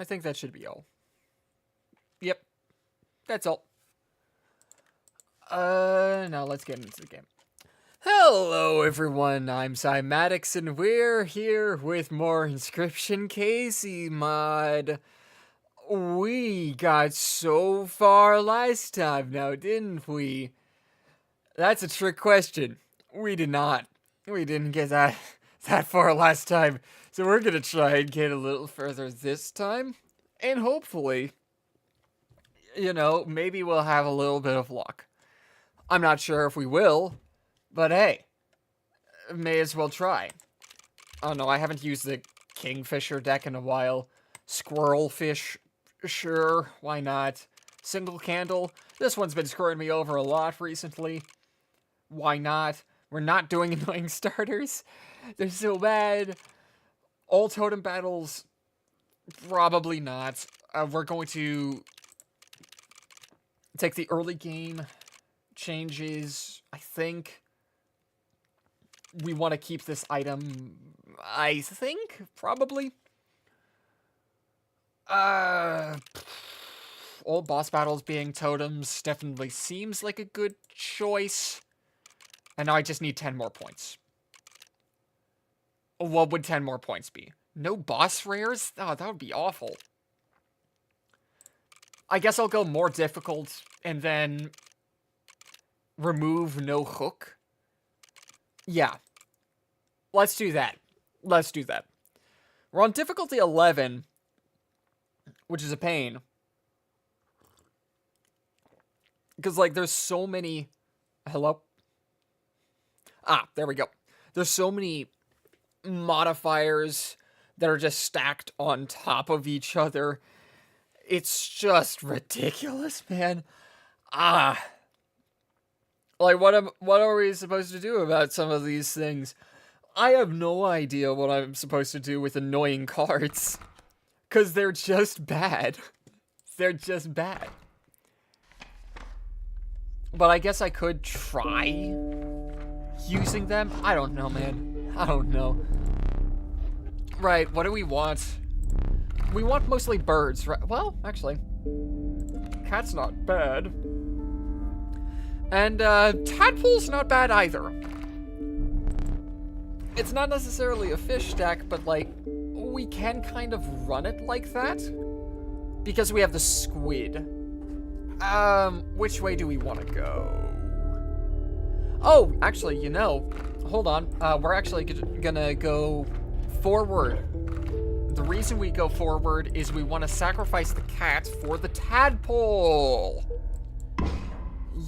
I think that should be all. Yep. That's all. Now let's get into the game. Hello everyone, I'm Cymatics and we're here with more Inscryption Kaycee mod. We got so far last time now, didn't we? That's a trick question. We did not. We didn't get that far last time. So we're gonna try and get a little further this time. And hopefully, maybe we'll have a little bit of luck. I'm not sure if we will, but hey, may as well try. Oh no, I haven't used the Kingfisher deck in a while. Squirrelfish, sure, why not? Single Candle, this one's been screwing me over a lot recently. Why not? We're not doing annoying starters. They're so bad. All Totem Battles, probably not. We're going to take the early game changes, I think. We want to keep this item, I think, probably. All boss battles being totems definitely seems like a good choice. And now I just need 10 more points. What would 10 more points be? No boss rares? Oh, that would be awful. I guess I'll go more difficult and then remove no hook. Yeah. Let's do that. Let's do that. We're on difficulty 11, which is a pain. Because, like, there's so many... Hello? Ah, there we go. There's so many modifiers that are just stacked on top of each other. It's just ridiculous, man. Ah. Like, what are we supposed to do about some of these things? I have no idea what I'm supposed to do with annoying cards. Because they're just bad. They're just bad. But I guess I could try using them. I don't know, man. I don't know. Right, what do we want? We want mostly birds, right? Well, actually, cat's not bad. And, tadpole's not bad either. It's not necessarily a fish deck, but, like, we can kind of run it like that. Because we have the squid. Which way do we want to go? Oh, actually, hold on. We're actually gonna go forward. The reason we go forward is we want to sacrifice the cat for the tadpole.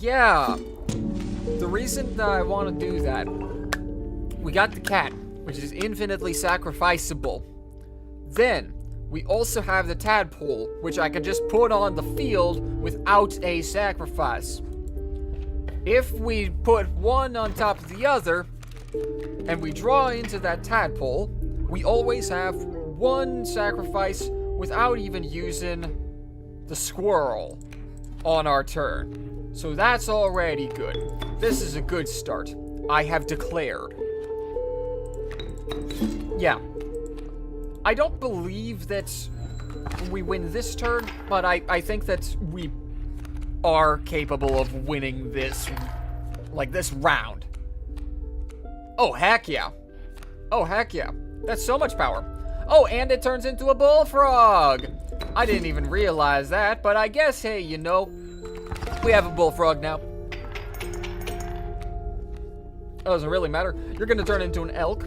Yeah. The reason that I want to do that, we got the cat, which is infinitely sacrificable. Then, we also have the tadpole, which I can just put on the field without a sacrifice. If we put one on top of the other, and we draw into that tadpole, we always have one sacrifice without even using the squirrel on our turn. So that's already good. This is a good start. I have declared. Yeah. I don't believe that we win this turn, but I think that we are capable of winning this, like, this round. Oh, heck yeah. Oh, heck yeah. That's so much power. Oh, and it turns into a bullfrog. I didn't even realize that, but I guess, hey, we have a bullfrog now. It doesn't really matter. You're gonna turn into an elk,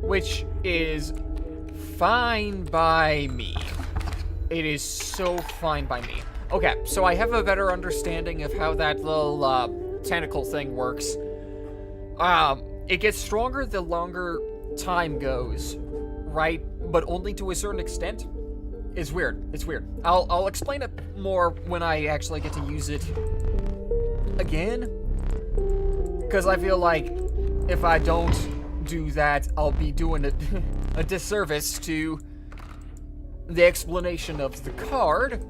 which is fine by me. It is so fine by me. Okay, so I have a better understanding of how that little tentacle thing works. It gets stronger the longer time goes, right? But only to a certain extent. It's weird. It's weird. I'll explain it more when I actually get to use it again. Because I feel like if I don't do that, I'll be doing a disservice to the explanation of the card.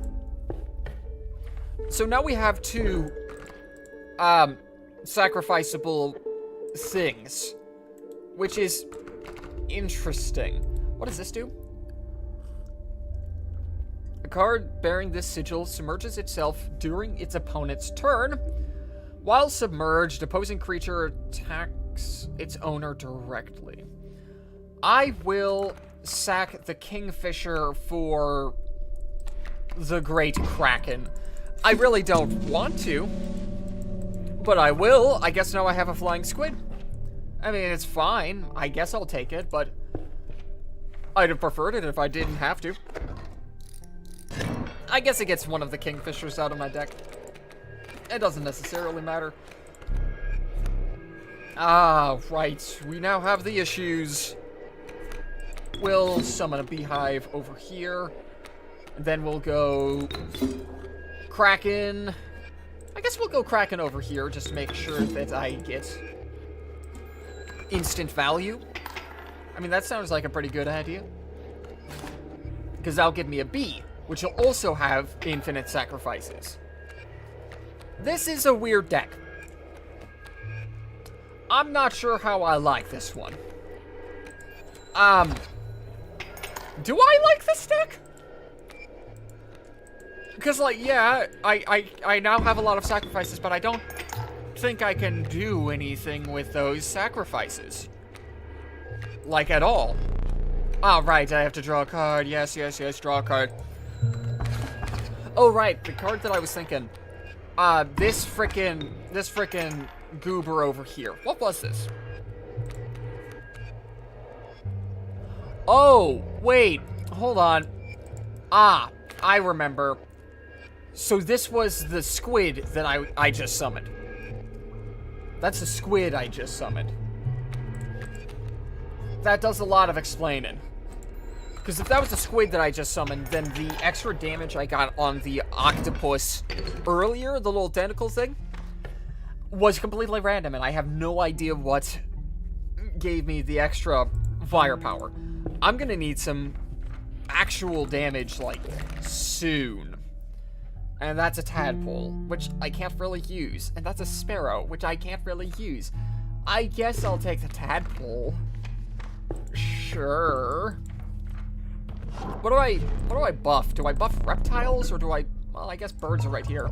So now we have two sacrificable things, which is interesting. What does this do? card bearing this sigil submerges itself during its opponent's turn. While submerged, opposing creature attacks its owner directly. I will sack the Kingfisher for the Great Kraken. I really don't want to, but I will. I guess now I have a flying squid. I mean, it's fine. I guess I'll take it, but I'd have preferred it if I didn't have to. I guess it gets one of the Kingfishers out of my deck. It doesn't necessarily matter. Ah, right. We now have the issues. We'll summon a beehive over here. And then we'll go Kraken. I guess we'll go Kraken over here just to make sure that I get instant value. I mean, that sounds like a pretty good idea. Because that'll give me a bee, which will also have infinite sacrifices. This is a weird deck. I'm not sure how I like this one. Do I like this deck? Because, like, yeah, I now have a lot of sacrifices, but I don't think I can do anything with those sacrifices. Like, at all. Oh, right, I have to draw a card. Yes, draw a card. Oh, right, the card that I was thinking. This frickin' goober over here. What was this? Oh, wait. Hold on. Ah, I remember. So this was the squid that I just summoned. That's the squid I just summoned. That does a lot of explaining. Because if that was the squid that I just summoned, then the extra damage I got on the octopus earlier, the little tentacle thing, was completely random, and I have no idea what gave me the extra firepower. I'm gonna need some actual damage, like, soon. And that's a tadpole, which I can't really use. And that's a sparrow, which I can't really use. I guess I'll take the tadpole. Sure. What do I buff? Do I buff reptiles, or do I... Well, I guess birds are right here.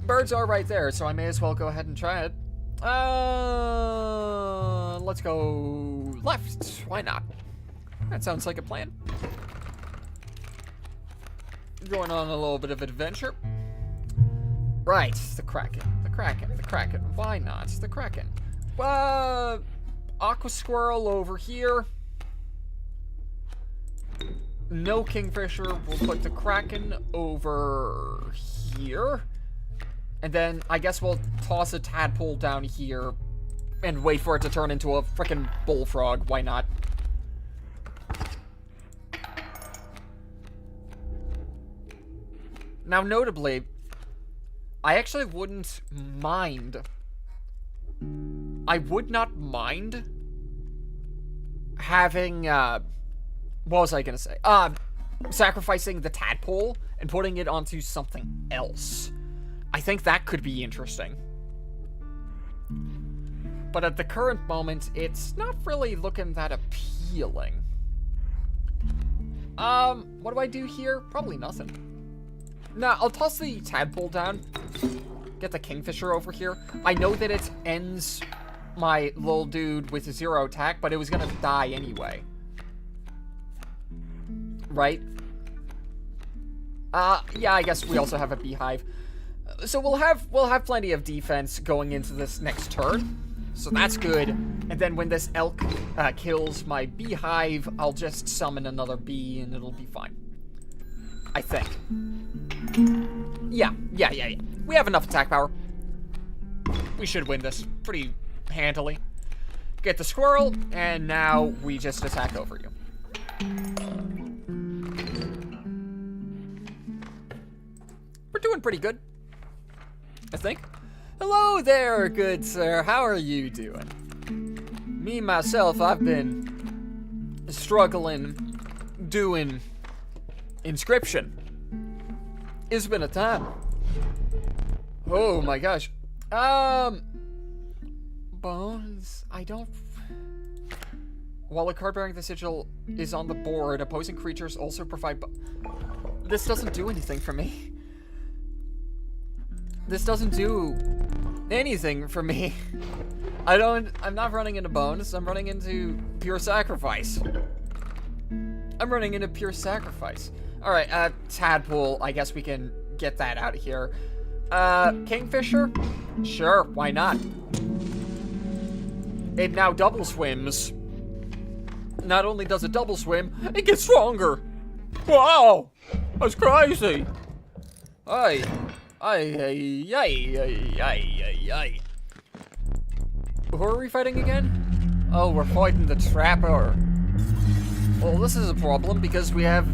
Birds are right there, so I may as well go ahead and try it. Let's go left. Why not? That sounds like a plan. Going on a little bit of adventure. Right, the Kraken. Why not? The Kraken. Aqua Squirrel over here. No Kingfisher. We'll put the Kraken over here. And then I guess we'll toss a tadpole down here and wait for it to turn into a frickin' bullfrog. Why not? Now, notably, I actually wouldn't mind. I would not mind having, what was I gonna say? Sacrificing the tadpole and putting it onto something else. I think that could be interesting. But at the current moment, it's not really looking that appealing. What do I do here? Probably nothing. Nah, I'll toss the tadpole down. Get the Kingfisher over here. I know that it ends my little dude with 0 attack, but it was gonna die anyway. Right? Yeah, I guess we also have a beehive. So we'll have plenty of defense going into this next turn. So that's good. And then when this elk kills my beehive, I'll just summon another bee and it'll be fine. I think. Yeah. We have enough attack power. We should win this pretty handily. Get the squirrel, and now we just attack over you. We're doing pretty good, I think. Hello there, good sir. How are you doing? Me, myself, I've been struggling doing Inscryption. It's been a time. Oh my gosh. Bones, I don't... While a card bearing the sigil is on the board, opposing creatures also provide... This doesn't do anything for me. This doesn't do anything for me. I'm not running into bones, I'm running into pure sacrifice. Alright, tadpole, I guess we can get that out of here. Kingfisher? Sure, why not? It now double swims. Not only does it double swim, it gets stronger. Wow, that's crazy. Aye. Who are we fighting again? Oh, we're fighting the Trapper. Well, this is a problem because we have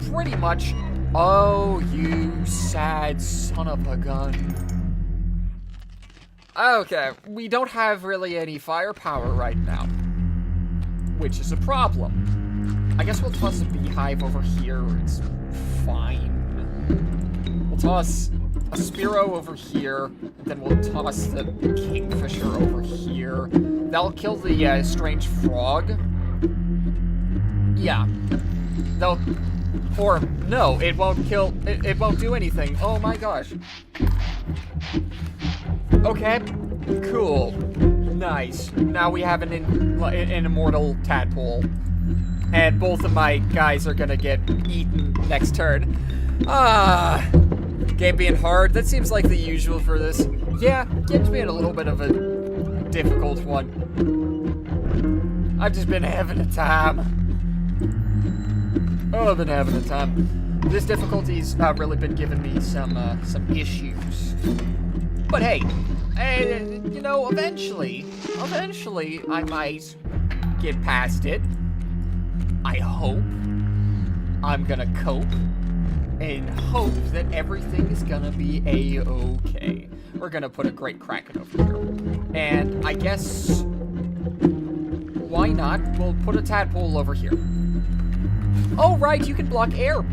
pretty much... Oh, you sad son of a gun. Okay, we don't have really any firepower right now, which is a problem. I guess we'll toss a beehive over here. It's fine. We'll toss a Spearow over here, then we'll toss the Kingfisher over here. That'll kill the strange frog. Yeah. Or, no, it won't kill, it won't do anything. Oh my gosh. Okay, cool. Nice. Now we have an immortal tadpole. And both of my guys are gonna get eaten next turn. Game being hard, that seems like the usual for this. Yeah, game's being a little bit of a difficult one. I've just been having a time. Oh, I've been having a time. This difficulty's really been giving me some issues. But hey, you know, eventually I might get past it. I hope. I'm gonna cope and hope that everything is gonna be a-okay. We're gonna put a great Kraken over here. And I guess, why not? We'll put a tadpole over here. Oh, right, you can block air.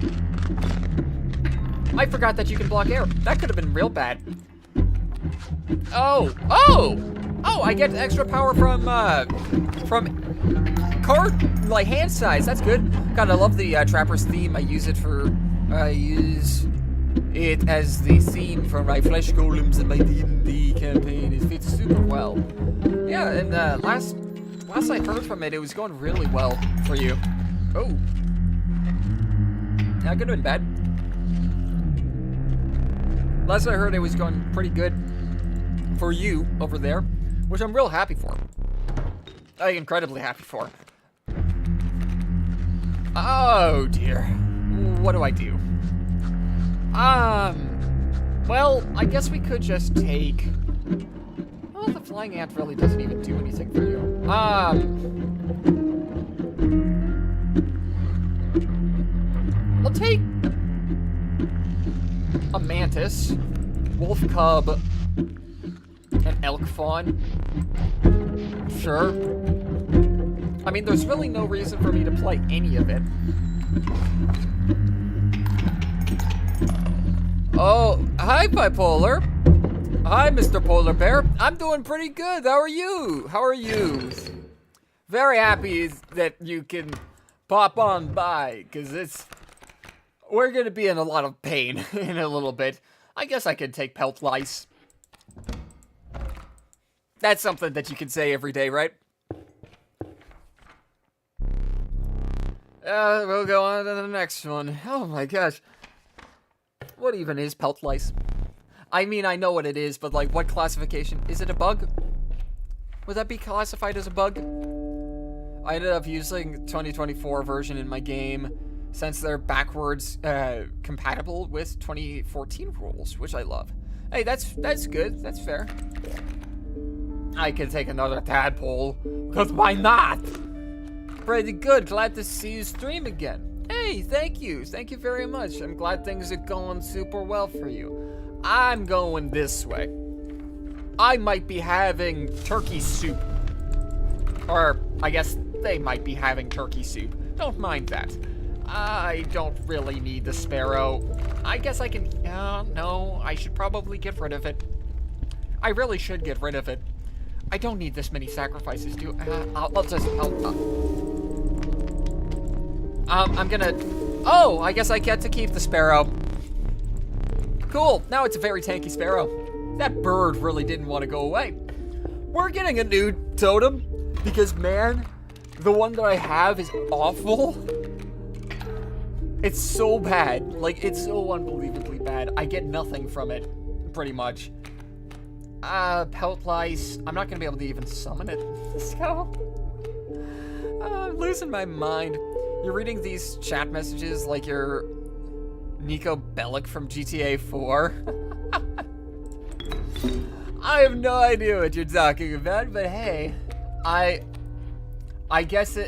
I forgot that you can block air. That could have been real bad. Oh, I get extra power from card, like, hand size. That's good. God, I love the Trapper's theme. I use it as the theme for my Flesh Golems and my D&D campaign. It fits super well. Yeah, and last I heard from it, it was going really well for you. Oh. Yeah, could have been bad. Last I heard, it was going pretty good for you over there, which I'm real happy for. I'm incredibly happy for. Oh dear. What do I do? Well, I guess we could just take... Well, the flying ant really doesn't even do anything for you. I'll take a mantis, wolf cub, an elk fawn. Sure. I mean, there's really no reason for me to play any of it. Oh, hi, Bipolar. Hi, Mr. Polar Bear. I'm doing pretty good. How are you? How are you? Very happy that you can pop on by, because we're going to be in a lot of pain in a little bit. I guess I could take pelt lice. That's something that you can say every day, right? We'll go on to the next one. Oh my gosh. What even is pelt lice? I mean, I know what it is, but like, what classification? Is it a bug? Would that be classified as a bug? I ended up using 2024 version in my game since they're backwards compatible with 2014 rules, which I love. Hey, that's good. That's fair. I can take another tadpole, because why not? Pretty good. Glad to see you stream again. Hey, thank you. Thank you very much. I'm glad things are going super well for you. I'm going this way. I might be having turkey soup. Or, I guess they might be having turkey soup. Don't mind that. I don't really need the Sparrow. I guess I can... no, I should probably get rid of it. I really should get rid of it. I don't need this many sacrifices, dude. I'm gonna... Oh, I guess I get to keep the sparrow. Cool, now it's a very tanky sparrow. That bird really didn't want to go away. We're getting a new totem because, man, the one that I have is awful. It's so bad. Like, it's so unbelievably bad. I get nothing from it, pretty much. Pelt lice. I'm not gonna be able to even summon it. So, I'm losing my mind. You're reading these chat messages like you're Nico Bellic from GTA 4. I have no idea what you're talking about, but hey, I guess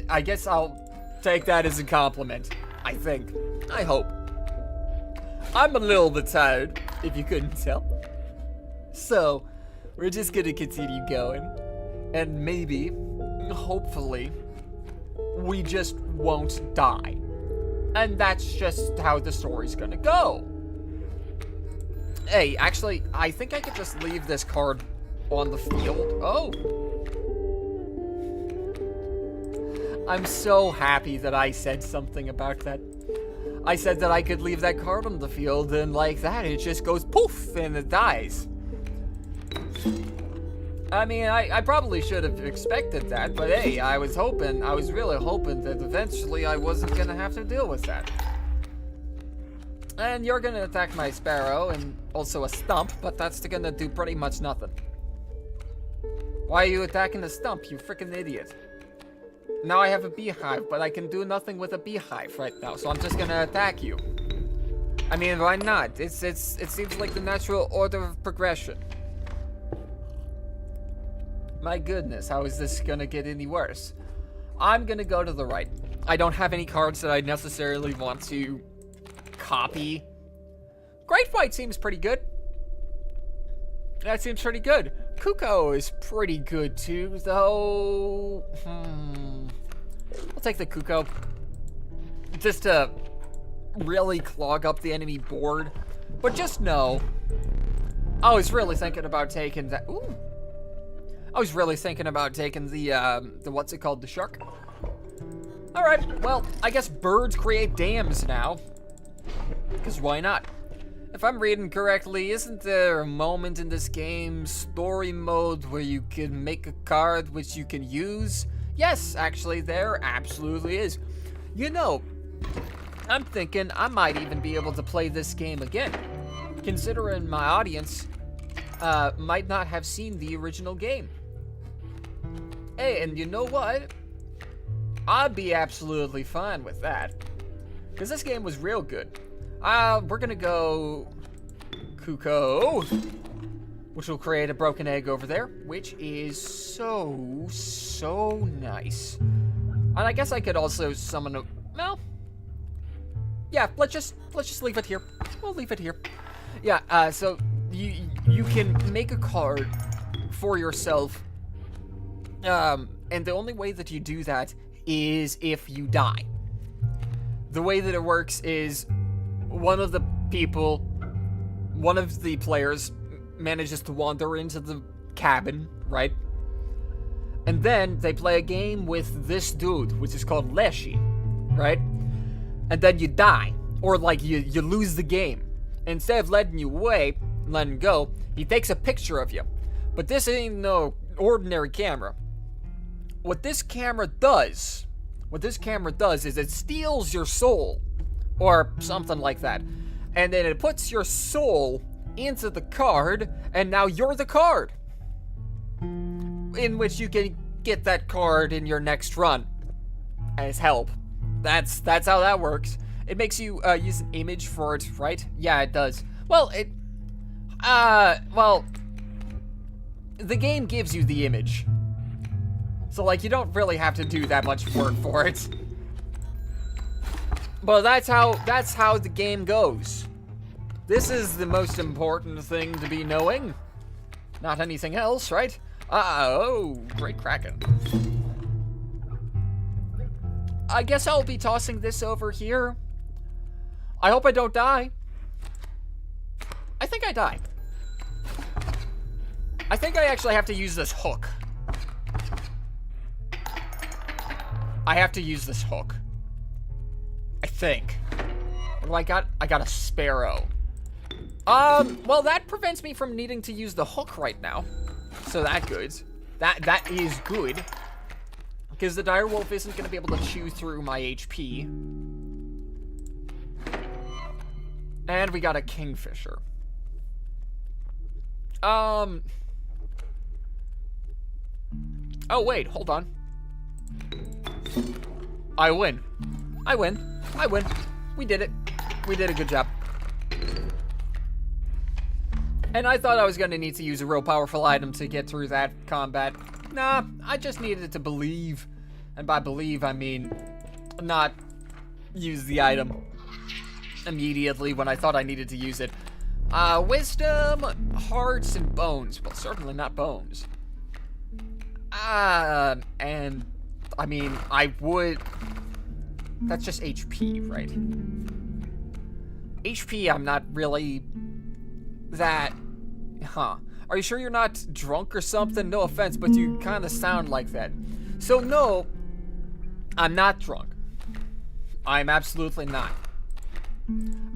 I'll take that as a compliment. I think. I hope. I'm a little bit tired, if you couldn't tell. So, we're just gonna continue going. And maybe, hopefully, we just won't die. And that's just how the story's gonna go. Hey, actually, I think I could just leave this card on the field. Oh. I'm so happy that I said something about that. I said that I could leave that card on the field, and like that, it just goes poof, and it dies. I mean, I probably should have expected that, but hey, I was really hoping that eventually I wasn't gonna have to deal with that. And you're gonna attack my sparrow, and also a stump, but that's gonna do pretty much nothing. Why are you attacking the stump, you freaking idiot? Now I have a beehive, but I can do nothing with a beehive right now, so I'm just gonna attack you. I mean, why not? It seems like the natural order of progression. My goodness, how is this gonna get any worse? I'm gonna go to the right. I don't have any cards that I necessarily want to copy. Great White seems pretty good. That seems pretty good. Kuko is pretty good too, though. I'll take the Kuko. Just to really clog up the enemy board. But just know, I was really thinking about taking that. Ooh. I was really thinking about taking the what's it called, the shark. All right, well, I guess birds create dams now. Because why not? If I'm reading correctly, isn't there a moment in this game, story mode, where you can make a card which you can use? Yes, actually, there absolutely is. You know, I'm thinking I might even be able to play this game again, considering my audience might not have seen the original game. Hey, and you know what? I'd be absolutely fine with that. Because this game was real good. We're gonna go Kuko, which will create a broken egg over there, which is so nice. And I guess I could also summon a, well, yeah, let's just leave it here. We'll leave it here. Yeah, so you can make a card for yourself, and the only way that you do that is if you die. The way that it works is one of the players manages to wander into the cabin, right? And then they play a game with this dude, which is called Leshy, right? And then you die, or like you lose the game. Instead of letting you go, he takes a picture of you. But this ain't no ordinary camera. What this camera does is it steals your soul, or something like that. And then it puts your soul into the card, and now you're the card. In which you can get that card in your next run as help. That's how that works. It makes you use an image for it, right? Yeah, it does. Well, the game gives you the image. So, like, you don't really have to do that much work for it. But that's how the game goes. This is the most important thing to be knowing. Not anything else, right? Oh, great Kraken. I guess I'll be tossing this over here. I hope I don't die. I think I die. I think I actually have to use this hook I have to use this hook. I think. What do I got? I got a sparrow. Well, that prevents me from needing to use the hook right now. So that good. That is good. Because the direwolf isn't going to be able to chew through my HP. And we got a kingfisher. Oh, wait, hold on. I win. I win. I win. We did it. We did a good job. And I thought I was going to need to use a real powerful item to get through that combat. Nah, I just needed to believe. And by believe, I mean not use the item immediately when I thought I needed to use it. Wisdom, hearts, and bones. Well, certainly not bones. And, I mean, I would... That's just HP, right? HP, I'm not really that... Huh. Are you sure you're not drunk or something? No offense, but you kind of sound like that. So, no, I'm not drunk. I'm absolutely not.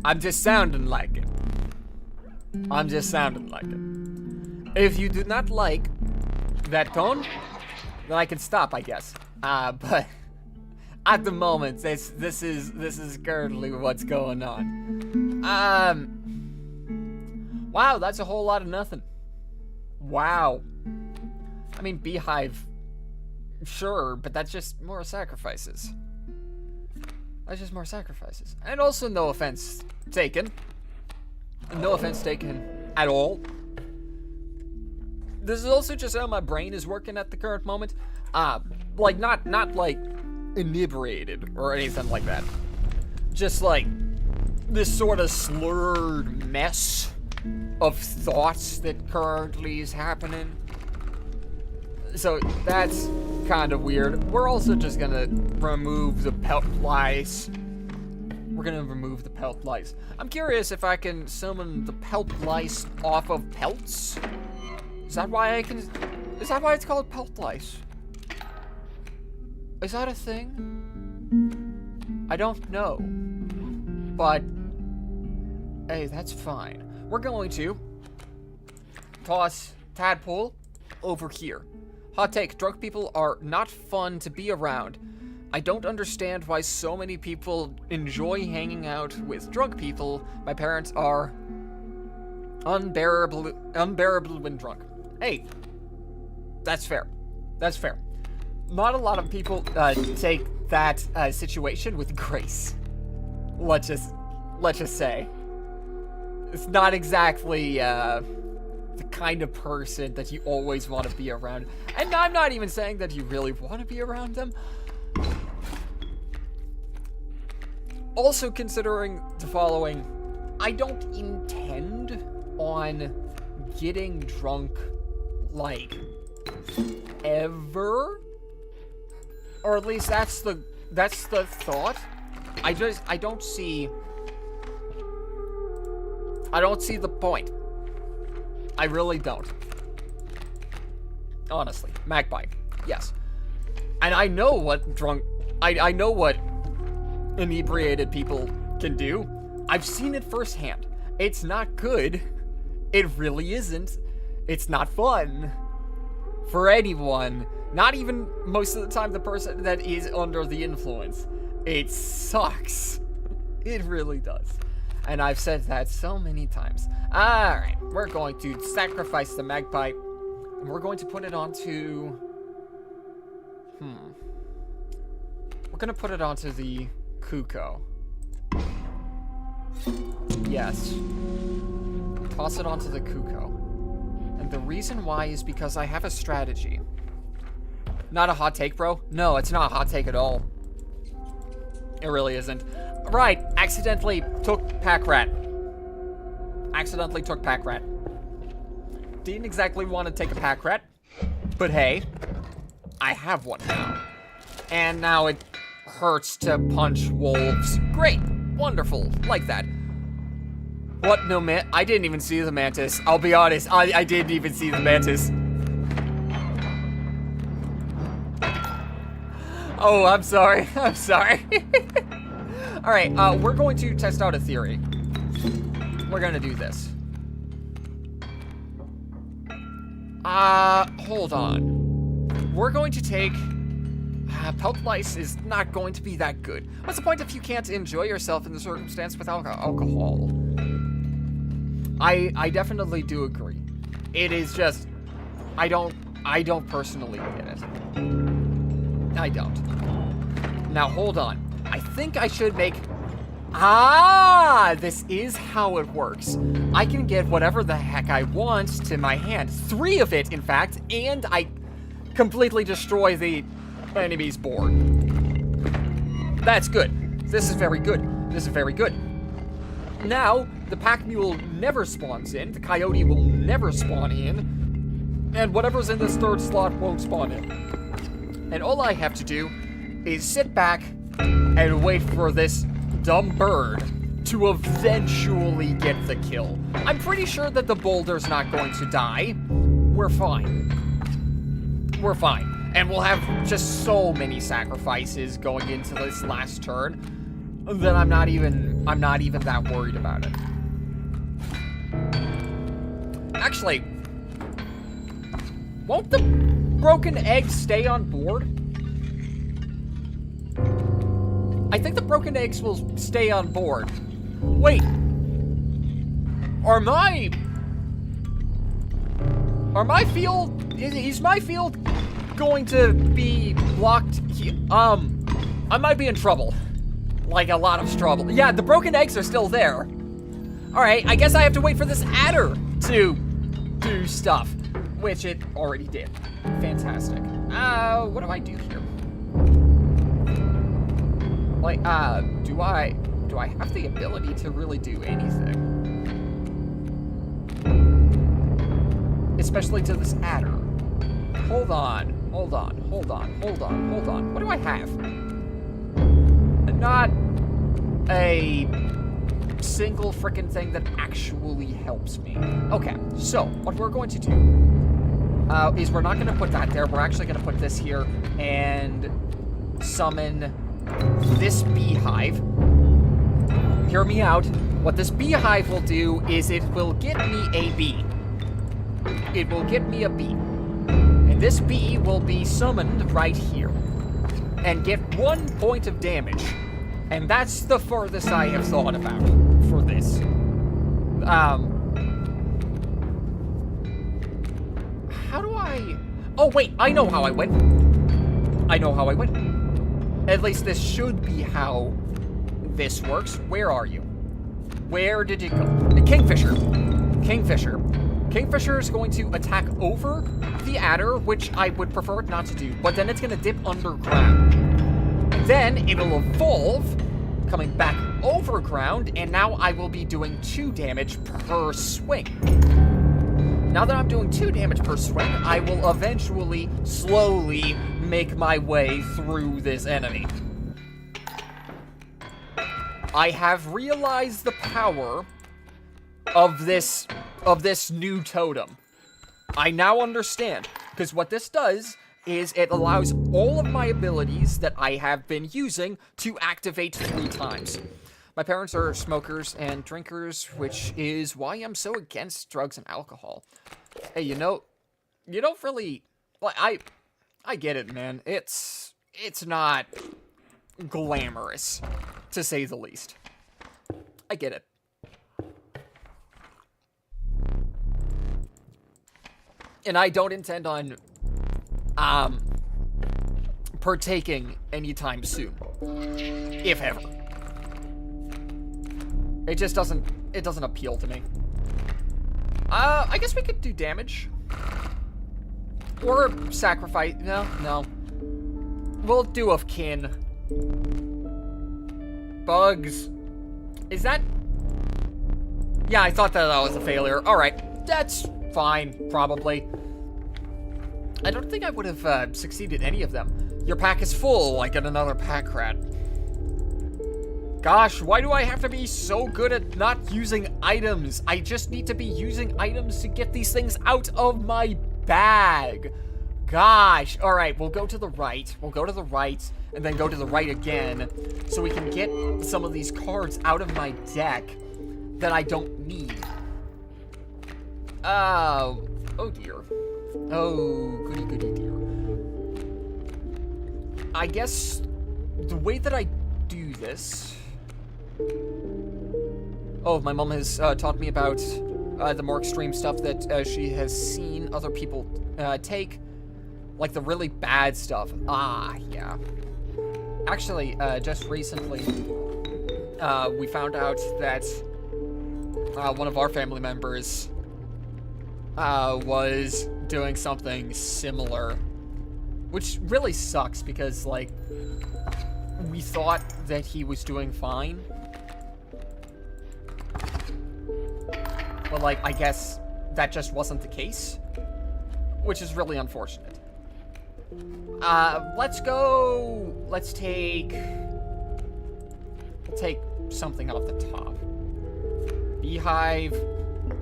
I'm just sounding like it. I'm just sounding like it. If you do not like that tone, then I can stop, I guess. But at the moment, this is currently what's going on. Wow, that's a whole lot of nothing. Wow. I mean, beehive, sure, but that's just more sacrifices. That's just more sacrifices. And also, no offense taken. No offense taken at all. This is also just how my brain is working at the current moment. Like, not like inebriated or anything like that. Just like this sort of slurred mess of thoughts that currently is happening. So that's kind of weird. We're also just gonna remove the pelt lice. We're gonna remove the pelt lice. I'm curious if I can summon the pelt lice off of pelts. Is that why it's called pelt lice? Is that a thing? I don't know. But hey, that's fine. We're going to toss Tadpole over here. Hot take, drunk people are not fun to be around. I don't understand why so many people enjoy hanging out with drunk people. My parents are unbearable when drunk. Hey, that's fair. That's fair. Not a lot of people take that situation with grace. Let's just say. It's not exactly the kind of person that you always want to be around. And I'm not even saying that you really want to be around them. Also considering the following, I don't intend on getting drunk, like, ever. Or at least that's the thought. I don't see the point. I really don't. Honestly. Magpie. Yes. And I know what I know what inebriated people can do. I've seen it firsthand. It's not good. It really isn't. It's not fun. For anyone. Not even most of the time the person that is under the influence. It sucks. It really does. And I've said that so many times. Alright, we're going to sacrifice the magpie. And we're going to put it onto... We're going to put it onto the Kuko. Yes. Toss it onto the Kuko. And the reason why is because I have a strategy. Not a hot take, bro. No, it's not a hot take at all. It really isn't. Right, accidentally took pack rat. Accidentally took pack rat. Didn't exactly want to take a pack rat, but hey, I have one now. And now it hurts to punch wolves. Great, wonderful, like that. What, no man? I didn't even see the mantis. I'll be honest, I didn't even see the mantis. Oh, I'm sorry. I'm sorry. All right, we're going to test out a theory. We're gonna do this. Hold on. We're going to take... Pelt lice is not going to be that good. What's the point if you can't enjoy yourself in the circumstance without alcohol? I definitely do agree. It is just... I don't personally get it. I don't. Now, hold on. I think I should make... this is how it works. I can get whatever the heck I want to my hand. 3 of it, in fact, and I completely destroy the enemy's board. That's good. This is very good. This is very good. Now, the pack mule never spawns in, the coyote will never spawn in, and whatever's in this 3rd slot won't spawn in. And all I have to do is sit back and wait for this dumb bird to eventually get the kill. I'm pretty sure that the boulder's not going to die. We're fine. We're fine. And we'll have just so many sacrifices going into this last turn that I'm not even that worried about it. Actually, won't the broken eggs stay on board? I think the broken eggs will stay on board. Wait. Is my field going to be blocked? I might be in trouble. Like a lot of trouble. Yeah, the broken eggs are still there. Alright, I guess I have to wait for this adder to do stuff. Which it already did. Fantastic. What do I do here? Like, do I have the ability to really do anything? Especially to this adder. Hold on. What do I have? Not a single frickin' thing that actually helps me. Okay, so what we're going to do is we're not going to put that there. We're actually going to put this here and summon this beehive. Hear me out. What this beehive will do is it will get me a bee. It will get me a bee. And this bee will be summoned right here. And get 1 point of damage. And that's the furthest I have thought about for this. How do I... Oh, wait, I know how I went. At least this should be how this works. Where are you? Where did it go? Kingfisher. Kingfisher is going to attack over the adder, which I would prefer it not to do, but then it's going to dip underground. And then it will evolve, coming back overground, and now I will be doing 2 damage per swing. Now that I'm doing 2 damage per swing, I will eventually, slowly make my way through this enemy. I have realized the power of this new totem. I now understand, because what this does is it allows all of my abilities that I have been using to activate 3 times. My parents are smokers and drinkers, which is why I'm so against drugs and alcohol. Hey, you don't really... Like, I get it, man. It's not glamorous, to say the least. I get it. And I don't intend on partaking anytime soon, if ever. It just doesn't appeal to me. I guess we could do damage. Or sacrifice. No. We'll do a kin. Bugs. Is that... Yeah, I thought that was a failure. Alright, that's fine, probably. I don't think I would have succeeded any of them. Your pack is full, like in another pack rat. Gosh, why do I have to be so good at not using items? I just need to be using items to get these things out of my bag. gosh. All right, we'll go to the right. We'll go to the right and then go to the right again so we can get some of these cards out of my deck that I don't need. Oh dear. Oh, goody dear. I guess the way that I do this... Oh, my mom has taught me about the more extreme stuff that she has seen other people take. Like the really bad stuff. Ah, yeah. Actually, just recently, we found out that one of our family members was doing something similar. Which really sucks because, like, we thought that he was doing fine. But, like, I guess that just wasn't the case. Which is really unfortunate. Let's go... Let's take... We'll take something off the top. Beehive.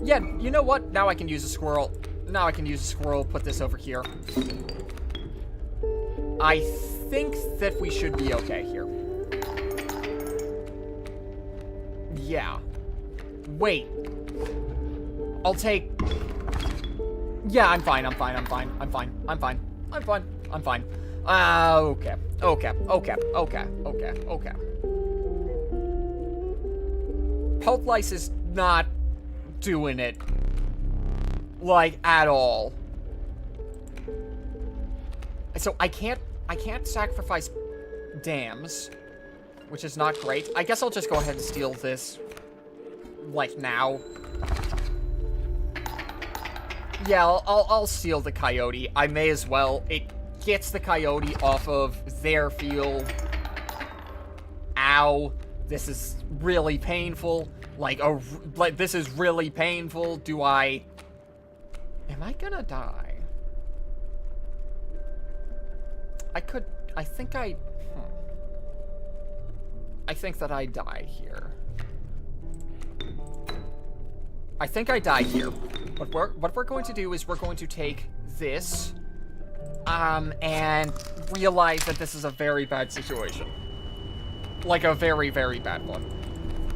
Yeah, you know what? Now I can use a squirrel. Now I can use a squirrel, put this over here. I think that we should be okay here. Yeah. Wait. I'll take... Yeah, I'm fine. Okay. Pulp Lice is not doing it. Like, at all. So I can't sacrifice dams, which is not great. I guess I'll just go ahead and steal this, like, now. Yeah, I'll steal the coyote. I may as well. It gets the coyote off of their field. Ow. This is really painful. Like, this is really painful. Am I gonna die? I think that I die here. I think I die here. What we're going to do is we're going to take this, and realize that this is a very bad situation. Like a very, very bad one.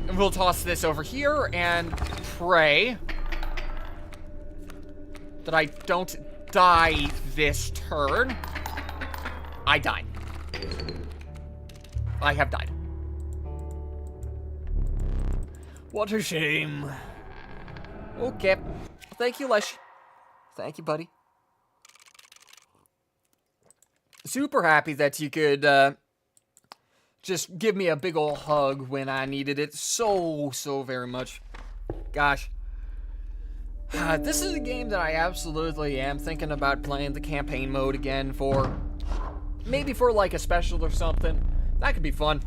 And we'll toss this over here and pray that I don't die this turn. I died. I have died. What a shame. Okay. Thank you, Lesh. Thank you, buddy. Super happy that you could, just give me a big ol' hug when I needed it so very much. Gosh. This is a game that I absolutely am thinking about playing the campaign mode again for. Maybe for, like, a special or something. That could be fun.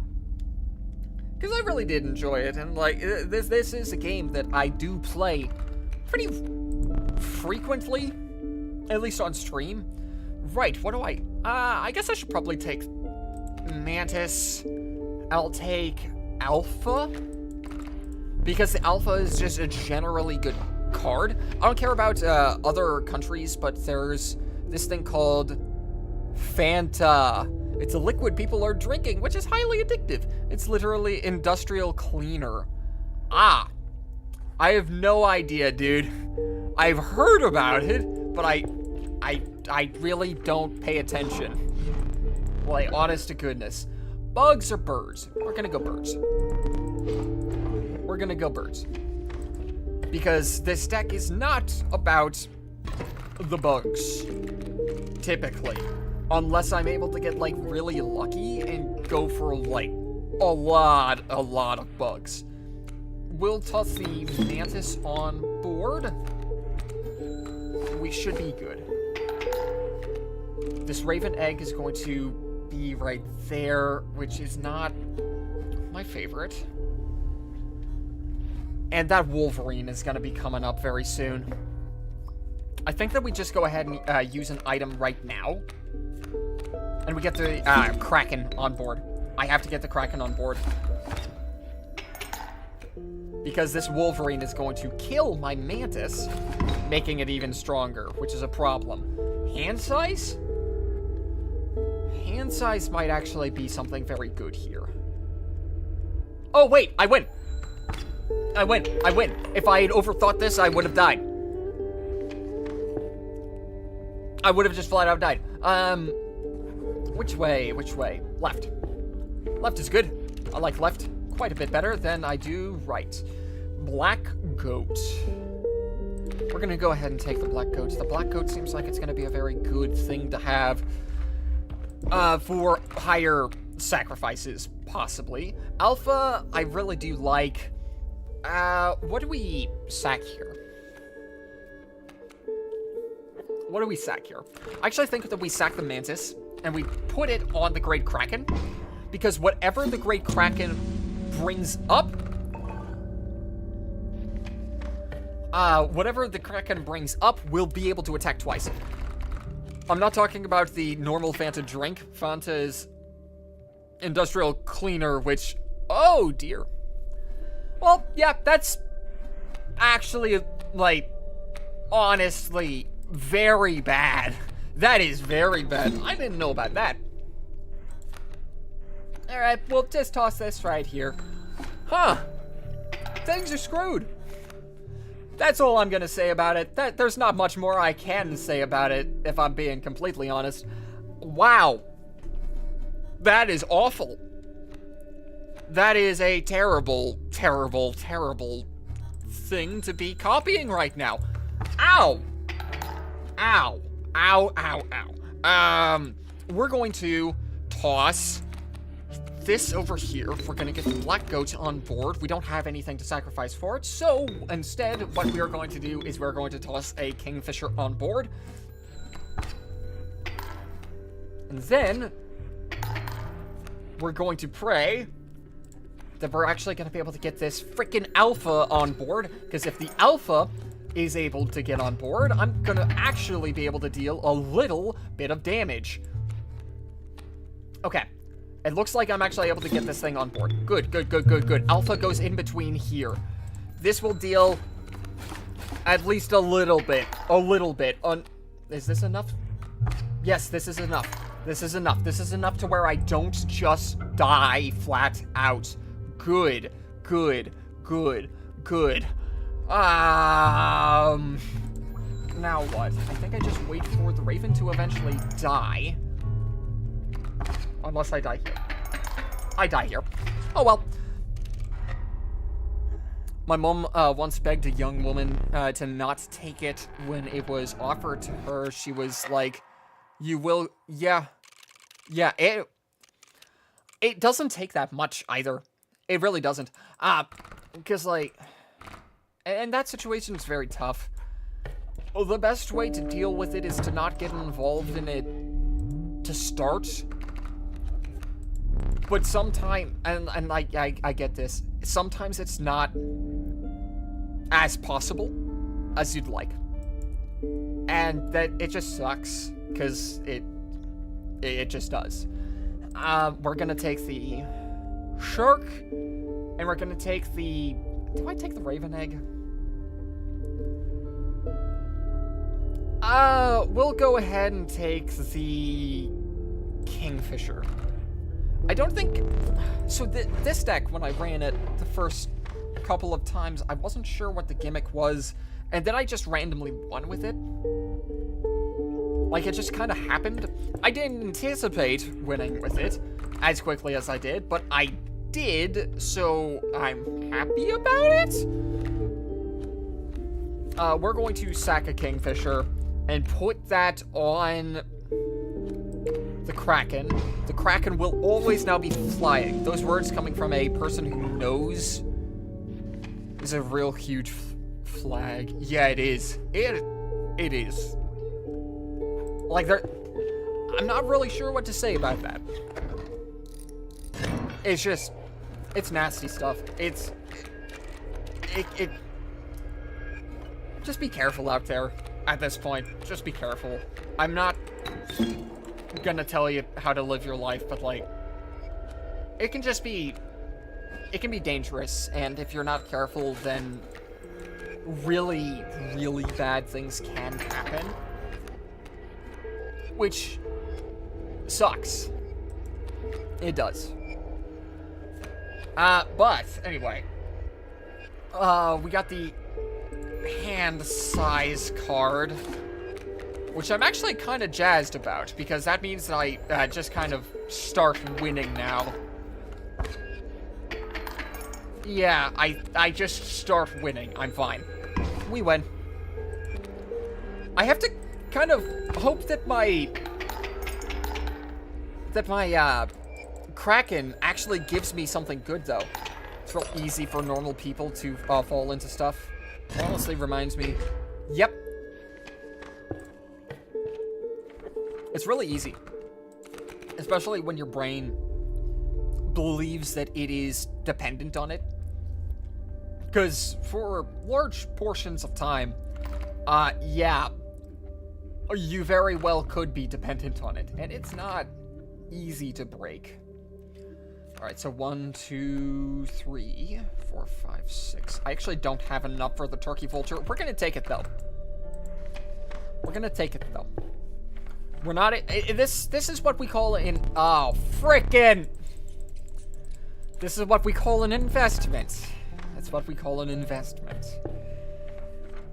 Because I really did enjoy it, and, like, this is a game that I do play pretty frequently, at least on stream. Right, what do I guess I should probably take Mantis. I'll take Alpha, because the Alpha is just a generally good card. I don't care about other countries, but there's this thing called Fanta. It's a liquid people are drinking, which is highly addictive. It's literally industrial cleaner. Ah, I have no idea, dude. I've heard about it, but I really don't pay attention. Like, honest to goodness. Bugs or birds? We're gonna go birds. We're gonna go birds. Because this deck is not about the bugs, typically. Unless I'm able to get, like, really lucky and go for, like, a lot of bugs. We'll toss the Mantis on board. We should be good. This Raven Egg is going to be right there, which is not my favorite. And that Wolverine is going to be coming up very soon. I think that we just go ahead and use an item right now. And we get the Kraken on board. I have to get the Kraken on board. Because this Wolverine is going to kill my Mantis, making it even stronger, which is a problem. Hand size? Hand size might actually be something very good here. Oh, wait, I win. I win. I win. If I had overthought this, I would have died. I would have just flat out died. Which way? Which way? Left. Left is good. I like left quite a bit better than I do right. Black goat. We're gonna go ahead and take the black goat. The black goat seems like it's gonna be a very good thing to have for higher sacrifices, possibly. Alpha, I really do like. What do we sack here? What do we sack here? I actually think that we sack the Mantis, and we put it on the Great Kraken, because whatever the Great Kraken brings up, whatever the Kraken brings up, we'll be able to attack twice. I'm not talking about the normal Fanta drink. Fanta's industrial cleaner, which, oh dear. Well, yeah, that's actually, like, honestly, very bad. That is very bad. I didn't know about that. Alright, we'll just toss this right here. Huh. Things are screwed. That's all I'm gonna say about it. There's not much more I can say about it, if I'm being completely honest. Wow. That is awful. That is a terrible, terrible, terrible thing to be copying right now. Ow! Ow. Ow, ow, ow. We're going to toss this over here. We're gonna get the black goat on board. We don't have anything to sacrifice for it, so instead, what we are going to do is we're going to toss a kingfisher on board. And then, we're going to pray that we're actually gonna be able to get this freaking alpha on board, because if the alpha is able to get on board, I'm gonna actually be able to deal a little bit of damage. Okay. It looks like I'm actually able to get this thing on board. Good, good, good, good, good. Alpha goes in between here. This will deal at least a little bit. A little bit. Is this enough? Yes, this is enough. This is enough. This is enough to where I don't just die flat out. Good, good, good, good. Now what? I think I just wait for the Raven to eventually die. Unless I die here. I die here. Oh well. My mom once begged a young woman to not take it when it was offered to her. She was like, you will, yeah, it doesn't take that much either. It really doesn't. Because like, and that situation is very tough. Well, the best way to deal with it is to not get involved in it to start. But sometimes, and I get this, sometimes it's not as possible as you'd like. And that it just sucks, because it just does. We're gonna take the shark, and we're gonna take the, do I take the raven egg? We'll go ahead and take the kingfisher. I don't think, so this deck, when I ran it the first couple of times, I wasn't sure what the gimmick was, and then I just randomly won with it. Like, it just kind of happened. I didn't anticipate winning with it as quickly as I did, but I did, so I'm happy about it. We're going to sack a kingfisher and put that on the Kraken. The Kraken will always now be flying. Those words coming from a person who knows is a real huge flag. Yeah, it is. It is. Like, I'm not really sure what to say about that. It's just, it's nasty stuff. It just be careful out there at this point. Just be careful. I'm not gonna tell you how to live your life, but like, it can be dangerous, and if you're not careful, then really, really bad things can happen. which sucks. It does. But anyway, we got the hand size card, which I'm actually kind of jazzed about, because that means that I just kind of start winning now. Yeah, I just start winning. I'm fine. We win. I have to kind of hope that my Kraken actually gives me something good, though. It's real easy for normal people to fall into stuff. It honestly reminds me... Yep. It's really easy. Especially when your brain believes that it is dependent on it. Because for large portions of time, yeah, you very well could be dependent on it. And it's not easy to break. Alright, so 1, 2, 3, 4, 5, 6. I actually don't have enough for the turkey vulture. We're gonna take it, though. We're gonna take it, though. We're not... This is what we call an... Oh, frickin'! This is what we call an investment. That's what we call an investment.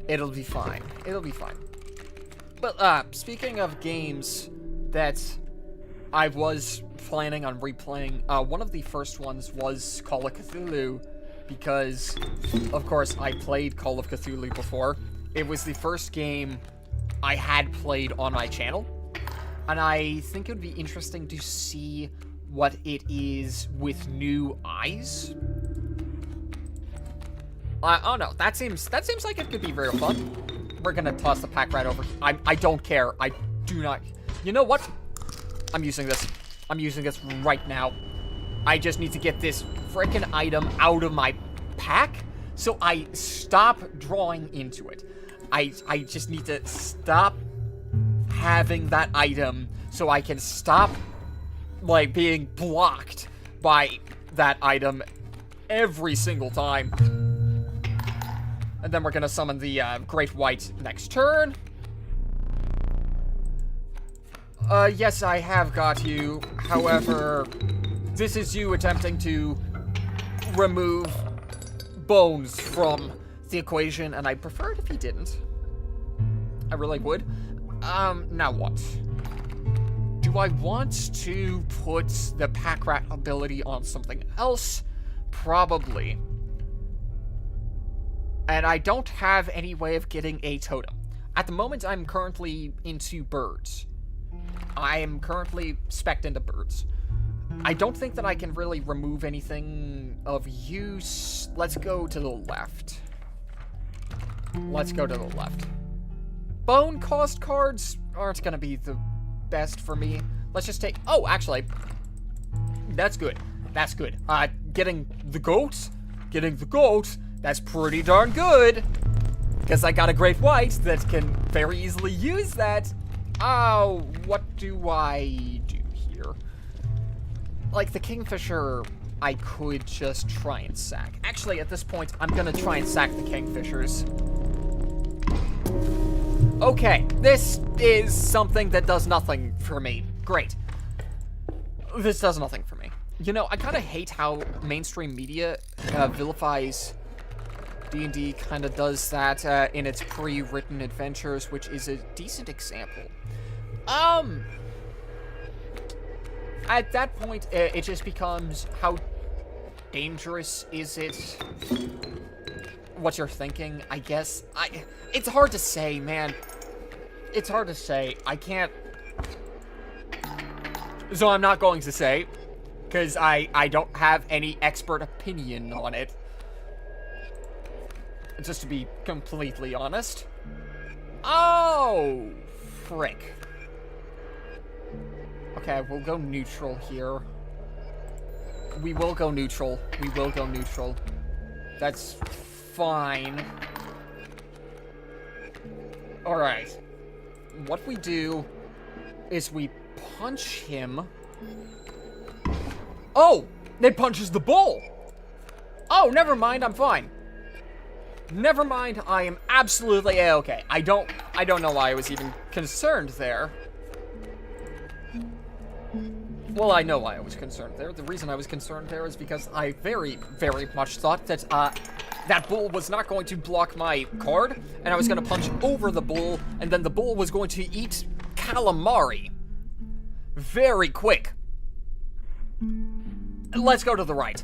It'll be fine. It'll be fine. But, speaking of games that I was planning on replaying, one of the first ones was Call of Cthulhu, because, of course, I played Call of Cthulhu before. It was the first game I had played on my channel, and I think it would be interesting to see what it is with new eyes. I don't know. That seems like it could be very fun. We're gonna toss the pack right over. I don't care. I do not. You know what? I'm using this. I'm using this right now. I just need to get this frickin' item out of my pack so I stop drawing into it. I just need to stop having that item so I can stop, like, being blocked by that item every single time. And then we're gonna summon the Great White next turn. Yes, I have got you. However, this is you attempting to remove bones from the equation, and I'd prefer it if you didn't. I really would. Now what? Do I want to put the pack rat ability on something else? Probably. And I don't have any way of getting a totem. At the moment, I'm currently into birds. I am currently spec'd into birds. I don't think that I can really remove anything of use. Let's go to the left. Let's go to the left. Bone cost cards aren't going to be the best for me. Let's just take... Oh, actually, that's good. That's good. Getting the goat, that's pretty darn good. Because I got a Great White that can very easily use that. Oh, what do I do here? Like, the Kingfisher, I could just try and sack. Actually, at this point, I'm gonna try and sack the Kingfishers. Okay, this is something that does nothing for me. Great. This does nothing for me. You know, I kind of hate how mainstream media vilifies D&D, kind of does that in its pre-written adventures, which is a decent example. At that point, it just becomes, how dangerous is it? What you're thinking, I guess. It's hard to say, man. It's hard to say. I can't... So I'm not going to say, because I don't have any expert opinion on it. Just to be completely honest. Oh, frick. Okay, we'll go neutral here. We will go neutral. We will go neutral. That's fine. Alright. What we do is we punch him. Oh! It punches the bull! Oh, never mind, I'm fine. Never mind, I am absolutely A-okay. I don't know why I was even concerned there. Well, I know why I was concerned there. The reason I was concerned there is because I very, very much thought that, that bull was not going to block my card, and I was going to punch over the bull, and then the bull was going to eat calamari. Very quick. Let's go to the right.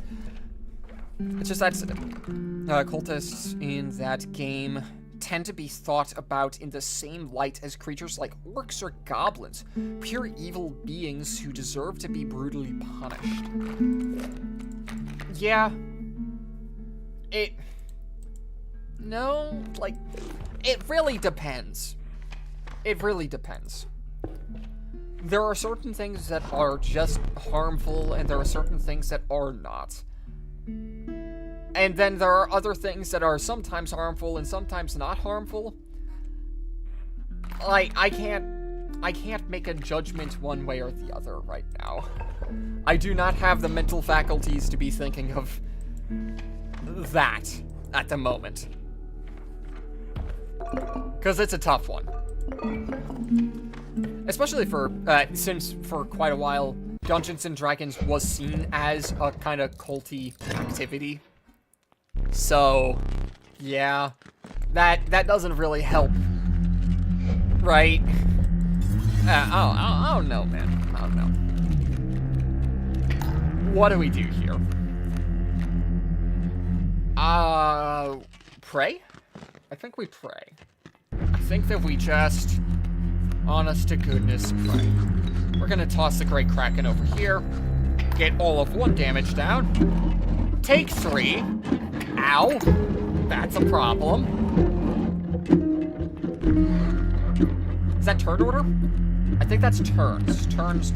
It's just that cultists in that game tend to be thought about in the same light as creatures like orcs or goblins, pure evil beings who deserve to be brutally punished. Yeah. It really depends. It really depends. There are certain things that are just harmful, and there are certain things that are not. And then there are other things that are sometimes harmful and sometimes not harmful. Like, I can't make a judgment one way or the other right now. I do not have the mental faculties to be thinking of that at the moment. Because it's a tough one. Especially for, since for quite a while, Dungeons & Dragons was seen as a kind of culty activity. So, yeah, that doesn't really help, right? I don't know, man. I don't know. What do we do here? Pray? I think we pray. I think that we just, honest to goodness, pray. We're gonna toss the Great Kraken over here, get all of 1 damage down, take 3. Ow! That's a problem. Is that turn order? I think that's turns. Turns.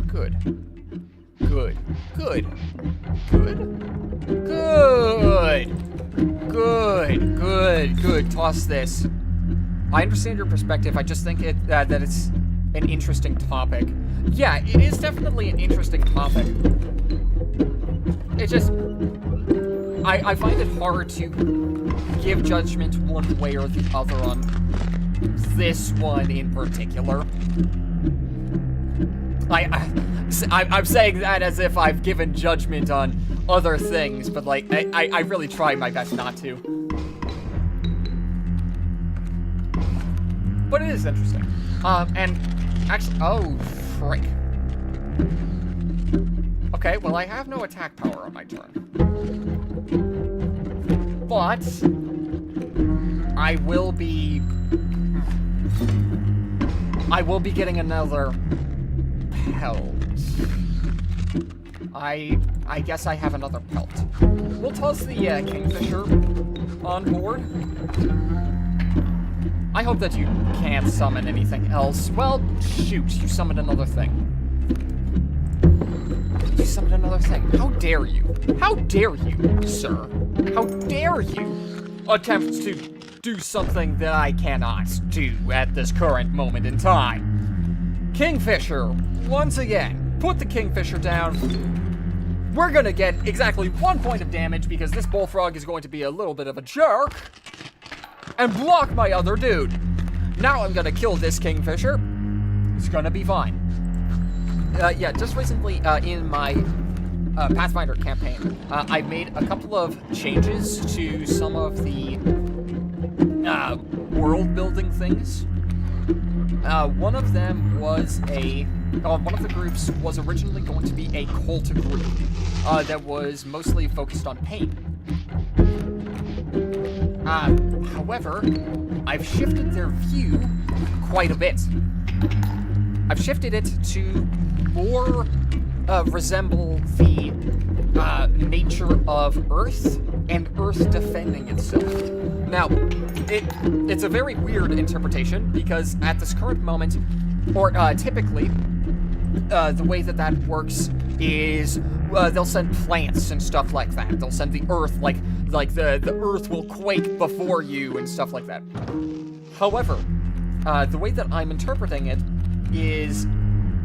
Good. Toss this. I understand your perspective. I just think that it's an interesting topic. Yeah, it is definitely an interesting topic. It just, I find it hard to give judgment one way or the other on this one in particular. I'm saying that as if I've given judgment on other things, but like, I really try my best not to. But it is interesting. And actually, oh, frick. Okay, well, I have no attack power on my turn. But I will be getting another pelt. I guess I have another pelt. We'll toss the Kingfisher on board. I hope that you can't summon anything else. Well, shoot, you summoned another thing. You summoned another thing. How dare you? How dare you, sir? How dare you attempt to do something that I cannot do at this current moment in time? Kingfisher, once again, put the Kingfisher down. We're gonna get exactly 1 point of damage because this bullfrog is going to be a little bit of a jerk and block my other dude. Now I'm gonna kill this Kingfisher. It's gonna be fine. Yeah, just recently in my Pathfinder campaign, I made a couple of changes to some of the world building things. One of them was one of the groups was originally going to be a cult group that was mostly focused on pain. However, I've shifted their view quite a bit. I've shifted it to more resemble the nature of Earth and Earth defending itself. Now, it's a very weird interpretation because at this current moment, or typically, the way that works is they'll send plants and stuff like that. They'll send the Earth, like the Earth will quake before you and stuff like that. However, the way that I'm interpreting it is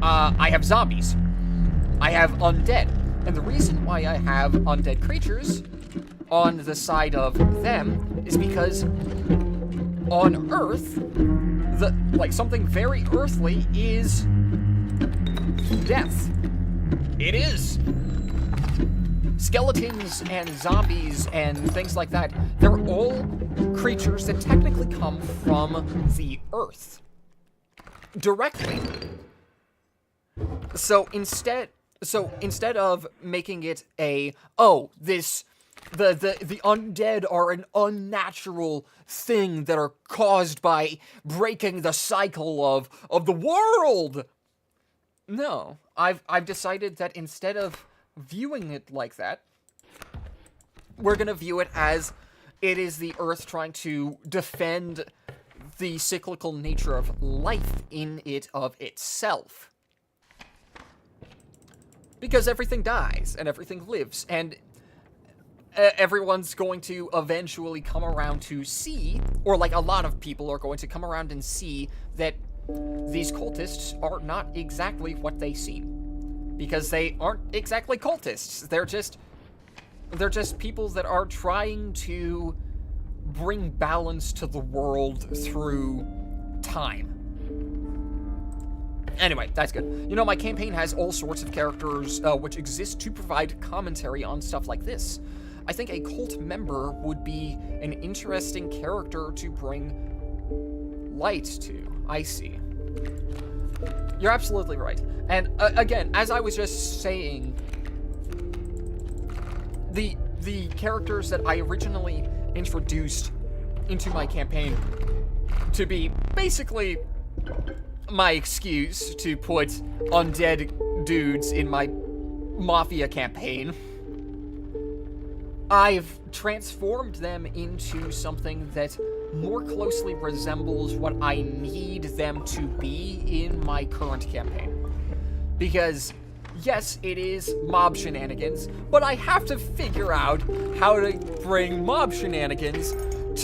I have zombies. I have undead. And the reason why I have undead creatures on the side of them is because on Earth, something very earthly is death. It is. Skeletons and zombies and things like that, they're all creatures that technically come from the earth. Directly. So instead of making it the undead are an unnatural thing that are caused by breaking the cycle of the world. No, I've decided that instead of viewing it like that, we're gonna view it as it is the earth trying to defend the cyclical nature of life in it of itself. Because everything dies and everything lives, and everyone's going to eventually come around to see, or like a lot of people are going to come around and see that these cultists are not exactly what they seem. Because they aren't exactly cultists. They're just people that are trying to bring balance to the world through time. Anyway, that's good. You know, my campaign has all sorts of characters which exist to provide commentary on stuff like this. I think a cult member would be an interesting character to bring light to. I see. You're absolutely right. And again, as I was just saying, the characters that I originally introduced into my campaign to be basically my excuse to put undead dudes in my Mafia campaign, I've transformed them into something that more closely resembles what I need them to be in my current campaign. Because, yes, it is mob shenanigans, but I have to figure out how to bring mob shenanigans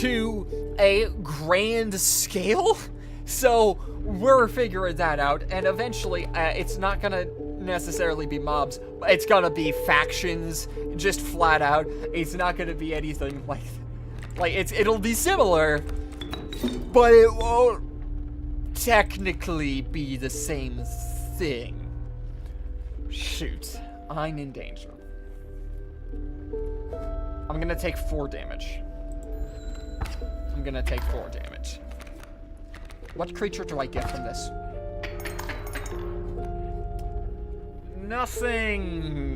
to a grand scale. So we're figuring that out, and eventually it's not gonna necessarily be mobs. It's gonna be factions, just flat out. It's not gonna be anything like it'll be similar, but it won't technically be the same thing. Shoot, I'm in danger. I'm gonna take 4 damage. What creature do I get from this? Nothing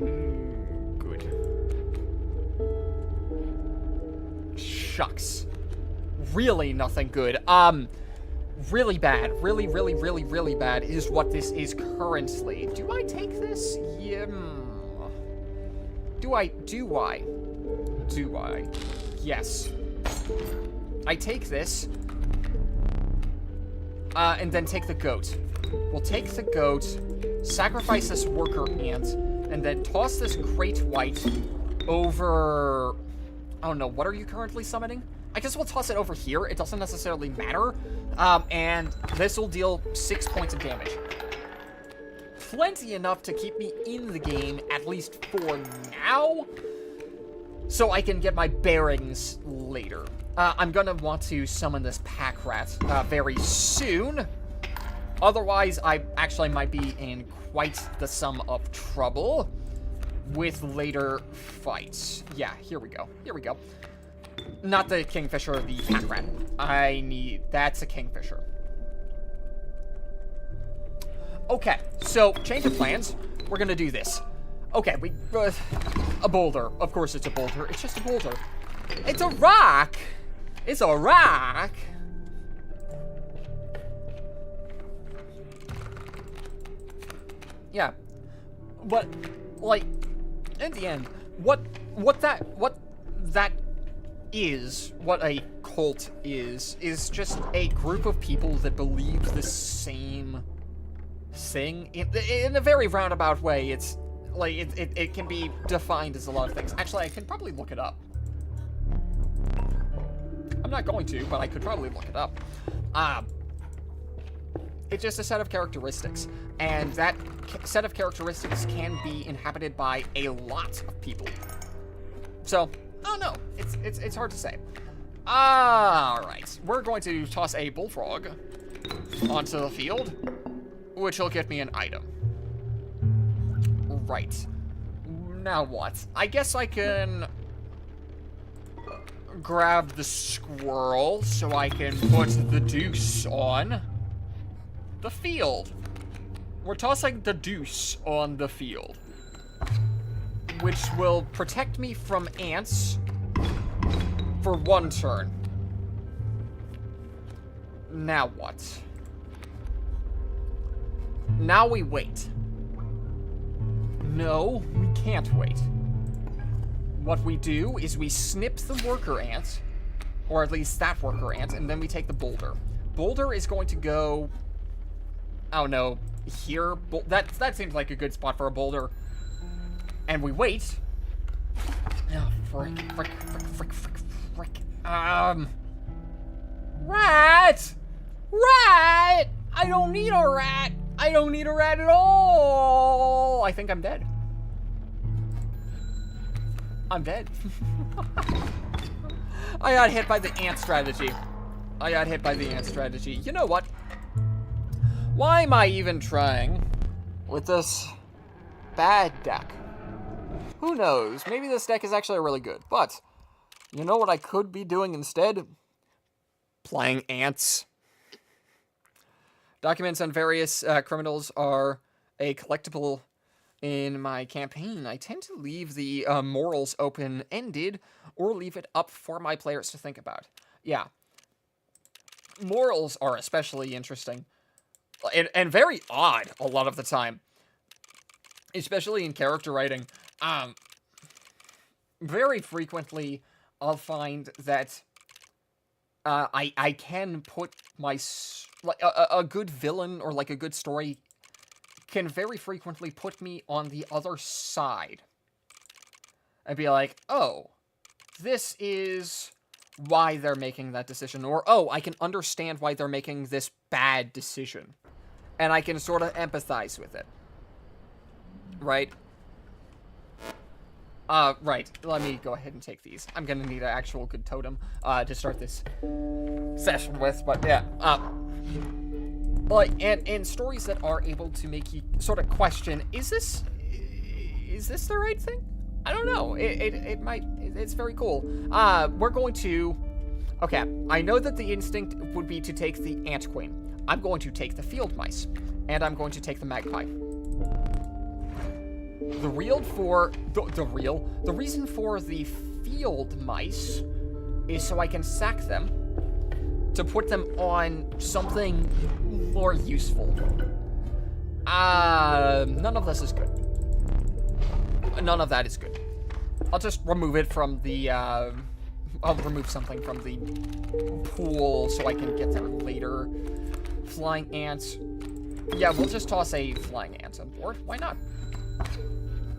good. Shucks. Really nothing good. Really bad. Really bad is what this is currently. Do I take this? Yeah. Do I? Yes. I take this. And then take the goat. We'll take the goat, sacrifice this worker ant, and then toss this great white over... I don't know, what are you currently summoning? I guess we'll toss it over here. It doesn't necessarily matter. And this will deal 6 points of damage. Plenty enough to keep me in the game, at least for now, so I can get my bearings later. I'm gonna want to summon this pack rat very soon. Otherwise, I actually might be in quite the sum of trouble with later fights. Yeah, here we go. Not the kingfisher, the pack rat. That's a kingfisher. Okay, so change of plans. We're gonna do this. Okay, a boulder. Of course it's a boulder. It's just a boulder. It's a rock. It's a rock. Yeah. But, like, in the end, what a cult is just a group of people that believe the same thing in a very roundabout way. It's like it can be defined as a lot of things. Actually, I can probably look it up. I'm not going to, but I could probably look it up. It's just a set of characteristics, and that set of characteristics can be inhabited by a lot of people. So, I don't know. It's hard to say. All right, we're going to toss a bullfrog onto the field, which will get me an item. Right. Now what? I guess I can grab the squirrel so I can put the deuce on the field. We're tossing the deuce on the field, which will protect me from ants for 1 turn. Now what? Now we wait. No, we can't wait. What we do is we snip the worker ant, or at least that worker ant, and then we take the boulder. Boulder is going to go, I don't know, here. That seems like a good spot for a boulder. And we wait. Oh, frick. Rat! Rat! I don't need a rat. I don't need a rat at all. I think I'm dead. I'm dead. I got hit by the ant strategy. You know what? Why am I even trying with this bad deck? Who knows? Maybe this deck is actually really good. But, you know what I could be doing instead? Playing ants. Documents on various criminals are a collectible in my campaign. I tend to leave the morals open-ended or leave it up for my players to think about. Yeah. Morals are especially interesting. And very odd a lot of the time. Especially in character writing. Very frequently, I'll find that I can put my... a good villain or like a good story can very frequently put me on the other side. I'd be like, oh, this is why they're making that decision. Or, oh, I can understand why they're making this bad decision. And I can sort of empathize with it. Right? Right. Let me go ahead and take these. I'm gonna need an actual good totem, to start this session with, but yeah. Like, and stories that are able to make you sort of question, is this the right thing? I don't know. It's very cool. We're going to, okay, I know that the instinct would be to take the ant queen. I'm going to take the field mice, and I'm going to take the magpie. The reason for the field mice is so I can sack them to put them on something more useful. None of this is good. None of that is good. I'll just remove it from the, I'll remove something from the pool so I can get there later. Flying ants. Yeah, we'll just toss a flying ant on board. Why not?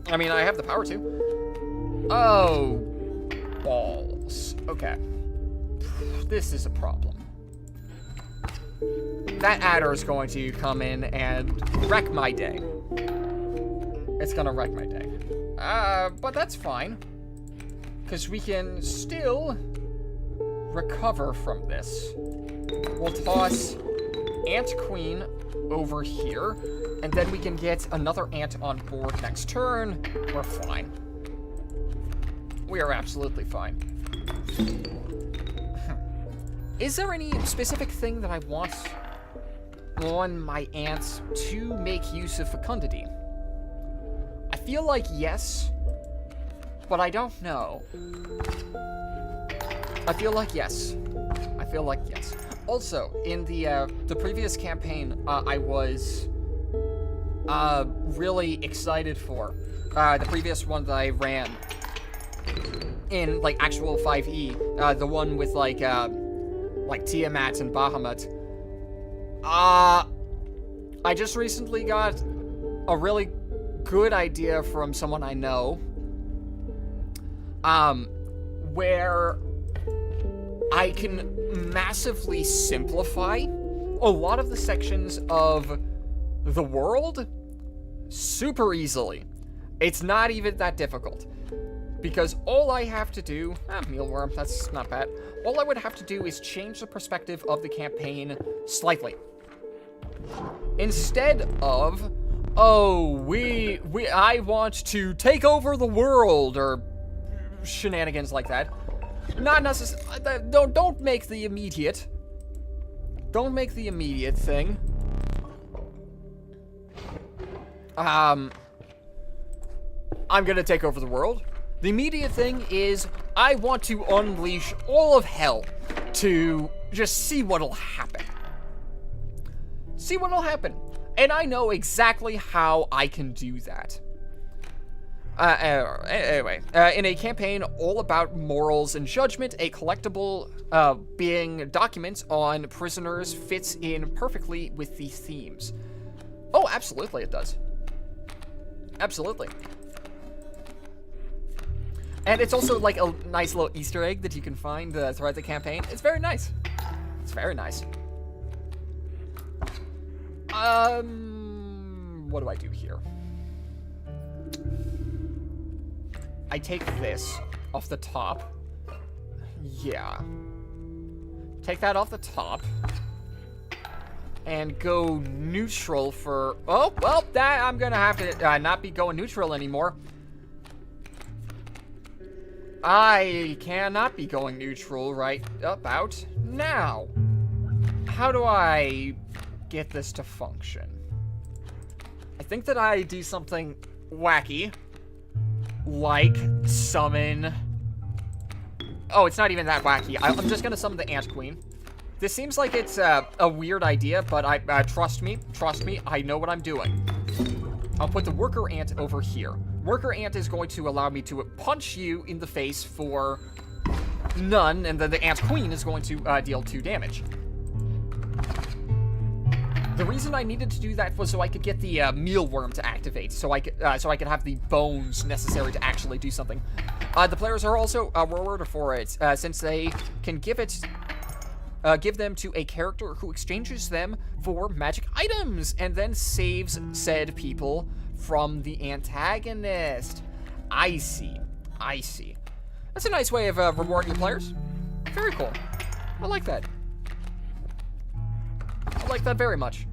I mean, I have the power to. Oh, balls. Okay. This is a problem. That adder is going to come in and wreck my day. It's gonna wreck my day. But that's fine. Because we can still recover from this. We'll toss Ant Queen over here, and then we can get another ant on board next turn. We're fine. We are absolutely fine. Is there any specific thing that I want on my ants to make use of fecundity? I feel like yes, but I don't know. I feel like yes. Also, in the previous campaign, I was really excited for. The previous one that I ran in, like, actual 5e, the one with, like Tiamat and Bahamut. I just recently got a really good idea from someone I know, where I can massively simplify a lot of the sections of the world super easily. It's not even that difficult. Because all I have to do... mealworm, that's not bad. All I would have to do is change the perspective of the campaign slightly. Instead of, oh, I want to take over the world, or shenanigans like that. Not necessarily, don't make the immediate. Don't make the immediate thing. I'm gonna take over the world. The immediate thing is, I want to unleash all of hell to just see what'll happen. See what'll happen. And I know exactly how I can do that. Anyway, in a campaign all about morals and judgment, a collectible being documents on prisoners fits in perfectly with these themes. Oh, absolutely it does. Absolutely. And it's also like a nice little Easter egg that you can find throughout the campaign. It's very nice. It's very nice. What do I do here? I take this off the top. Yeah. Take that off the top. And go neutral for... Oh, well, that I'm gonna have to not be going neutral anymore. I cannot be going neutral right about now. How do I get this to function? I think that I do something wacky, like summon... Oh, it's not even that wacky. I'm just gonna summon the Ant Queen. This seems like it's a weird idea, but trust me, I know what I'm doing. I'll put the worker ant over here. Worker ant is going to allow me to punch you in the face for none, and then the ant queen is going to deal 2 damage. The reason I needed to do that was so I could get the mealworm to activate, so I could have the bones necessary to actually do something. The players are also rewarded for it, since they can give them to a character who exchanges them for magic items and then saves said people from the antagonist. I see. I see. That's a nice way of rewarding players. Very cool. I like that. I like that very much.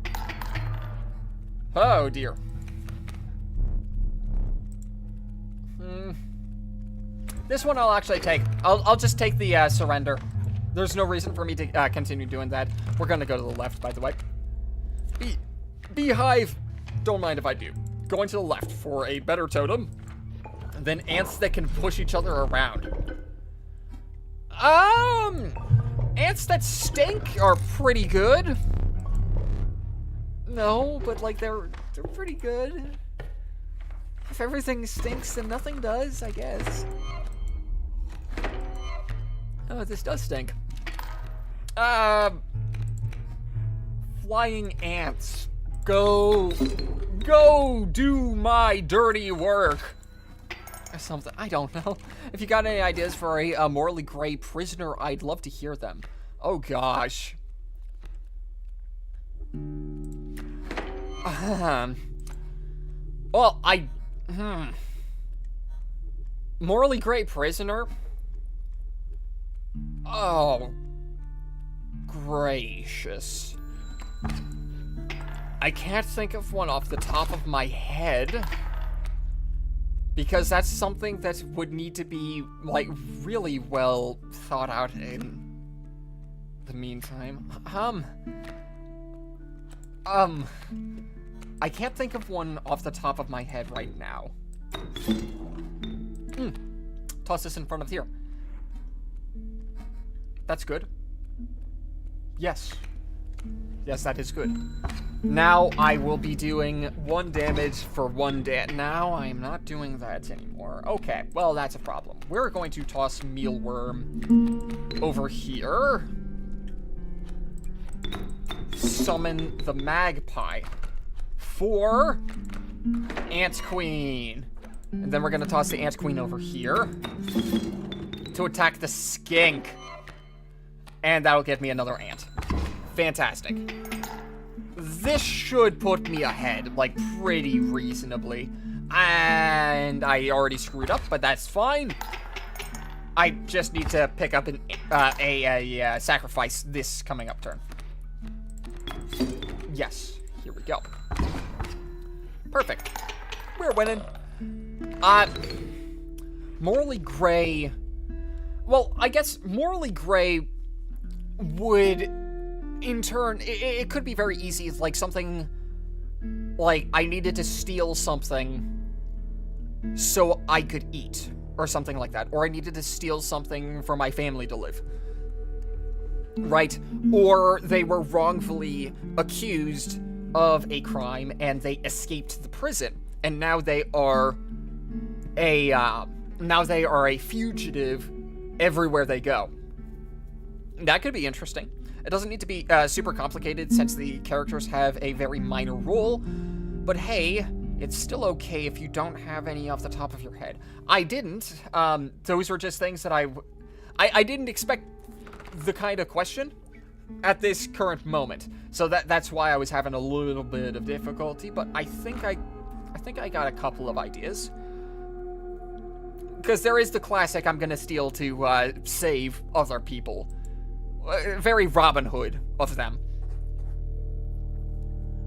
Oh, dear. This one I'll actually take. I'll just take the surrender. There's no reason for me to continue doing that. We're gonna go to the left, by the way. Beehive. Don't mind if I do. Going to the left for a better totem than ants that can push each other around. Ants that stink are pretty good. No, but like they're pretty good. If everything stinks, then nothing does, I guess. Oh, this does stink. Flying ants. Go do my dirty work. Or something, I don't know. If you got any ideas for a morally gray prisoner, I'd love to hear them. Oh gosh. Well, morally gray prisoner? Oh, gracious. I can't think of one off the top of my head, because that's something that would need to be, like, really well thought out in the meantime. I can't think of one off the top of my head right now. Toss this in front of here. That's good. Yes. Yes, that is good. Now I will be doing 1 damage for 1 Now I'm not doing that anymore. Okay, well, that's a problem. We're going to toss Mealworm over here. Summon the Magpie for Ant Queen. And then we're going to toss the Ant Queen over here to attack the Skink. And that'll get me another ant. Fantastic. This should put me ahead, like, pretty reasonably. And I already screwed up, but that's fine. I just need to pick up a sacrifice this coming up turn. Yes. we go. Perfect. We're winning. Morally gray. Well, I guess morally gray would, in turn, it could be very easy. It's like something, like I needed to steal something so I could eat, or something like that. Or I needed to steal something for my family to live. Right? Or they were wrongfully accused of a crime and they escaped the prison. And now they are a fugitive everywhere they go. That could be interesting. It doesn't need to be super complicated since the characters have a very minor role. But hey, it's still okay if you don't have any off the top of your head. I didn't. Those were just things that I didn't expect the kind of question at this current moment. So that's why I was having a little bit of difficulty, but I think I got a couple of ideas. Because there is the classic I'm gonna steal to save other people. Very Robin Hood of them.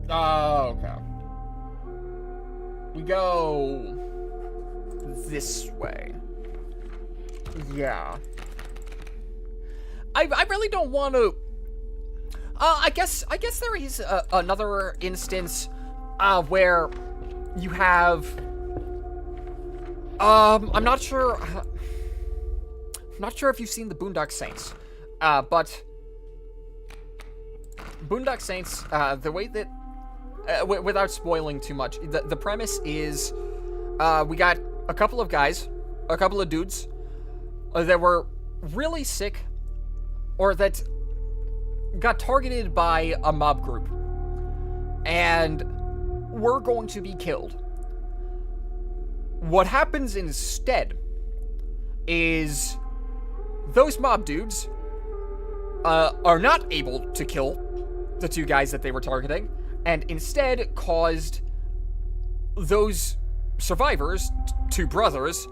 Oh, okay. We go this way. Yeah. I really don't want to. I guess there is another instance where you have. I'm not sure if you've seen the Boondock Saints, but Boondock Saints, the way that, without spoiling too much, the premise is, we got a couple of guys, a couple of dudes, that were really sick, or that got targeted by a mob group, and were going to be killed. What happens instead is those mob dudes are not able to kill the two guys that they were targeting, and instead caused those survivors, two brothers,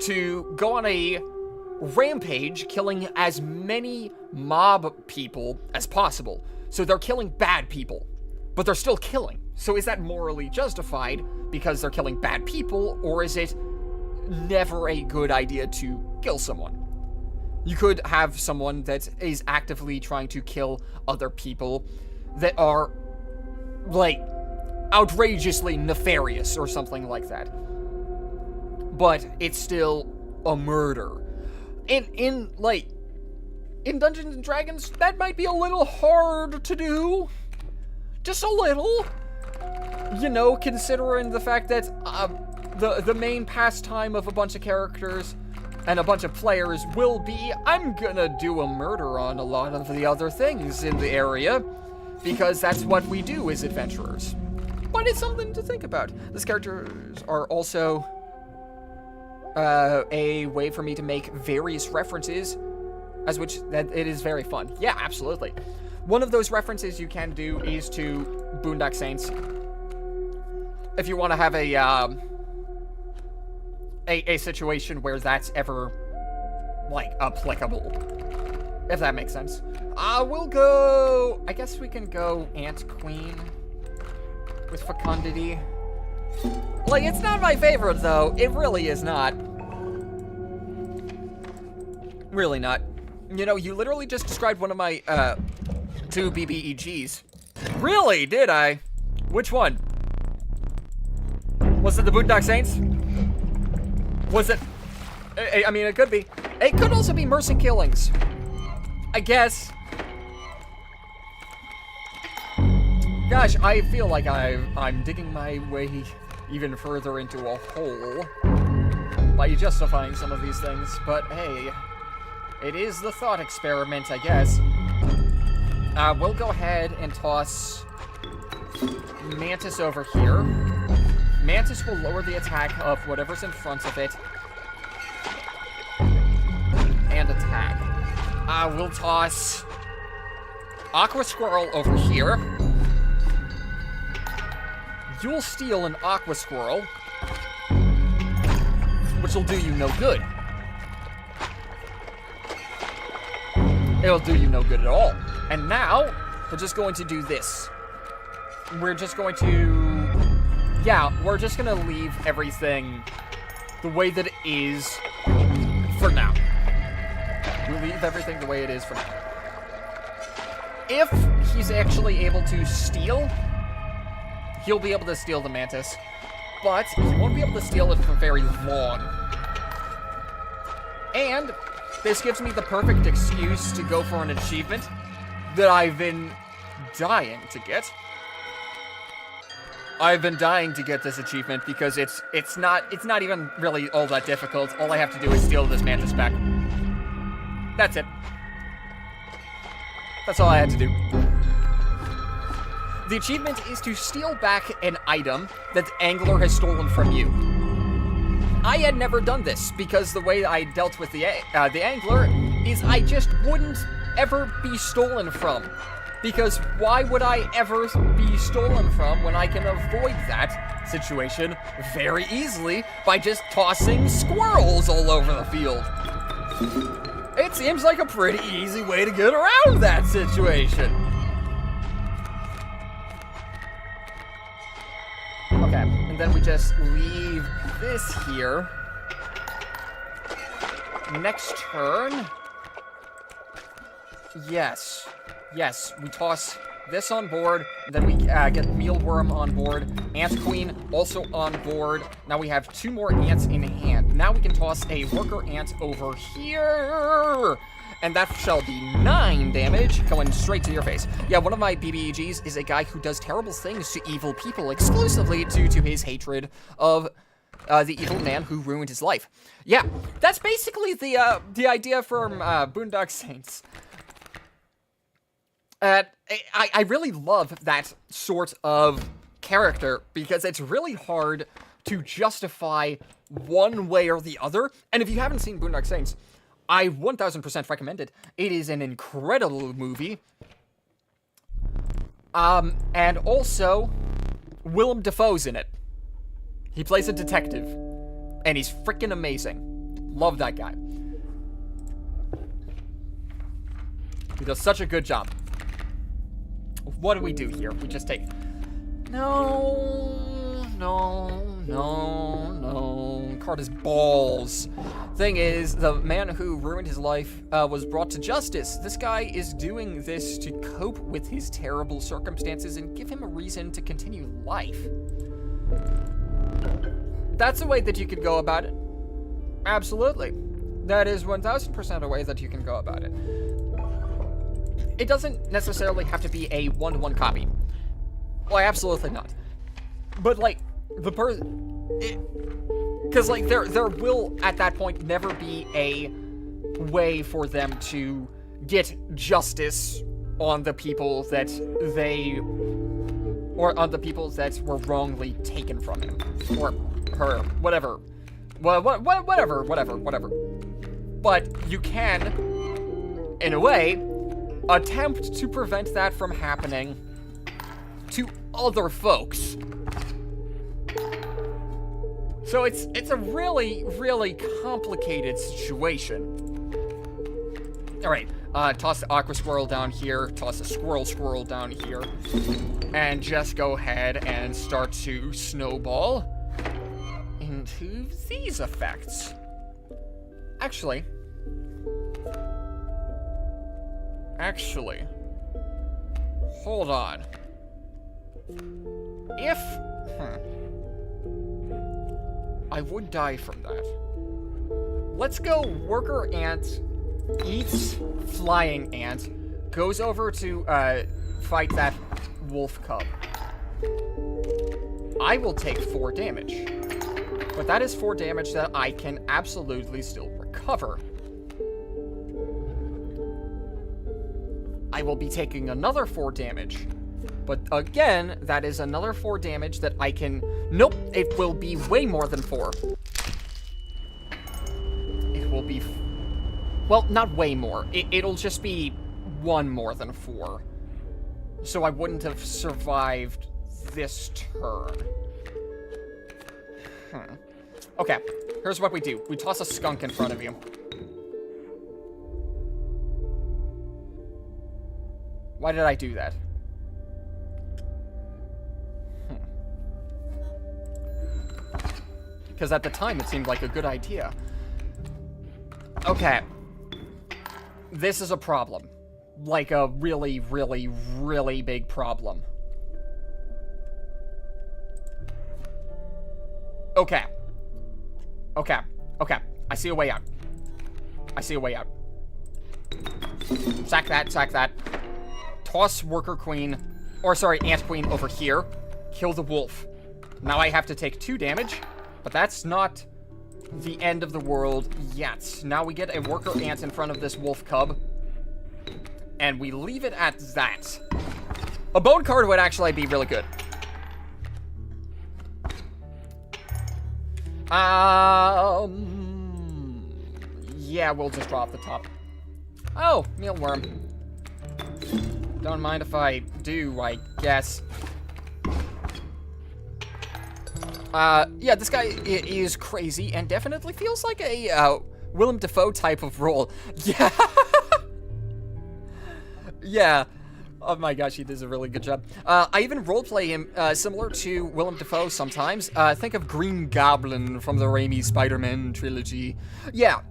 to go on a rampage, killing as many mob people as possible. So they're killing bad people, but they're still killing. So is that morally justified because they're killing bad people, or is it never a good idea to kill someone? You could have someone that is actively trying to kill other people that are, like, outrageously nefarious or something like that. But it's still a murder. In Dungeons and Dragons, that might be a little hard to do. Just a little. You know, considering the fact that the main pastime of a bunch of characters and a bunch of players will be, I'm gonna do a murder on a lot of the other things in the area, because that's what we do as adventurers. But it's something to think about. These characters are also a way for me to make various references, as which that it is very fun. Yeah, absolutely. One of those references you can do is to Boondock Saints. If you want to have a situation where that's ever, like, applicable. If that makes sense. We'll go, I guess we can go Ant Queen with fecundity. Like, it's not my favorite, though. It really is not. Really not. You know, you literally just described one of my, 2 BBEGs. Really? Did I? Which one? Was it the Boondock Saints? Was it? I mean, it could be. It could also be Mercy Killings. I guess. Gosh, I feel like I'm digging my way even further into a hole by justifying some of these things, but hey, it is the thought experiment, I guess. We'll go ahead and toss Mantis over here. Mantis will lower the attack of whatever's in front of it. And attack. We'll toss Aqua Squirrel over here. You'll steal an Aqua Squirrel, which will do you no good. It'll do you no good at all. And now, we're just going to do this. we're just going to... Yeah, we're just going to leave everything the way that it is for now. We'll leave everything the way it is for now. If he's actually able to steal, he'll be able to steal the mantis, but he won't be able to steal it for very long. And this gives me the perfect excuse to go for an achievement that I've been dying to get. I've been dying to get this achievement because it's not even really all that difficult. All I have to do is steal this mantis back. That's it. That's all I had to do. The achievement is to steal back an item that the angler has stolen from you. I had never done this because the way I dealt with the angler is I just wouldn't ever be stolen from. Because why would I ever be stolen from when I can avoid that situation very easily by just tossing squirrels all over the field? It seems like a pretty easy way to get around that situation. Okay, and then we just leave this here. Next turn. Yes, we toss this on board, then we get Mealworm on board, Ant Queen also on board. Now we have 2 more ants in hand. Now we can toss a worker ant over here, and that shall be 9 damage, going straight to your face. Yeah, one of my BBEGs is a guy who does terrible things to evil people exclusively due to his hatred of the evil man who ruined his life. Yeah, that's basically the idea from Boondock Saints. I really love that sort of character because it's really hard to justify one way or the other. And if you haven't seen Boondock Saints, I 1000% recommend it. It is an incredible movie. And also, Willem Dafoe's in it. He plays a detective, and he's freaking amazing. Love that guy. He does such a good job. What do we do here? We just take... No. Card is balls. Thing is, the man who ruined his life was brought to justice. This guy is doing this to cope with his terrible circumstances and give him a reason to continue life. That's a way that you could go about it. Absolutely. That is 1000% a way that you can go about it. It doesn't necessarily have to be a one-to-one copy. Well, absolutely not. But, like, the person... Because, like, there will, at that point, never be a way for them to get justice on the people that they... Or on the people that were wrongly taken from him. Or her. Whatever. Well, whatever. But you can, in a way, attempt to prevent that from happening to other folks. So it's a really, really complicated situation. All right, toss the aqua squirrel down here, toss the squirrel down here, and just go ahead and start to snowball into these effects. Actually, hold on. If, I would die from that. Let's go worker ant eats flying ant, goes over to fight that wolf cub. I will take 4 damage. But that is 4 damage that I can absolutely still recover. I will be taking another 4 damage. But again, that is another 4 damage that I can... Nope, it will be way more than 4. It will be... Well, not way more. It'll just be 1 more than 4. So I wouldn't have survived this turn. Okay, here's what we do. We toss a skunk in front of you. Why did I do that? because at the time it seemed like a good idea. Okay. This is a problem. Like a really, really, really big problem. Okay. Okay. Okay. I see a way out. I see a way out. Sack that, sack that. Toss worker queen, or sorry, ant queen over here. Kill the wolf. Now I have to take 2 damage, but that's not the end of the world yet. Now we get a worker ant in front of this wolf cub, and we leave it at that. A bone card would actually be really good. Yeah, we'll just draw off the top. Oh, mealworm. Don't mind if I do, I guess. Yeah, this guy is crazy and definitely feels like a, Willem Dafoe type of role. Yeah. Yeah. Oh my gosh, he does a really good job. I even roleplay him, similar to Willem Dafoe sometimes. Think of Green Goblin from the Raimi Spider-Man trilogy. Yeah.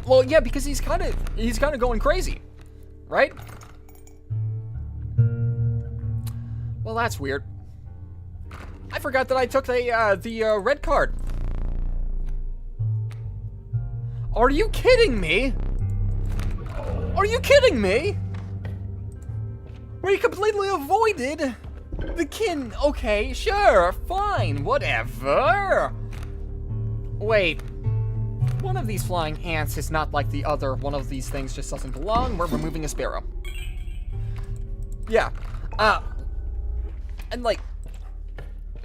Well, yeah, because he's kind of going crazy, right? Well, that's weird. I forgot that I took the red card. Are you kidding me? Are you kidding me? We completely avoided the kin. Okay, sure, fine, whatever. Wait. One of these flying ants is not like the other. One of these things just doesn't belong. We're removing a sparrow. Yeah. And like,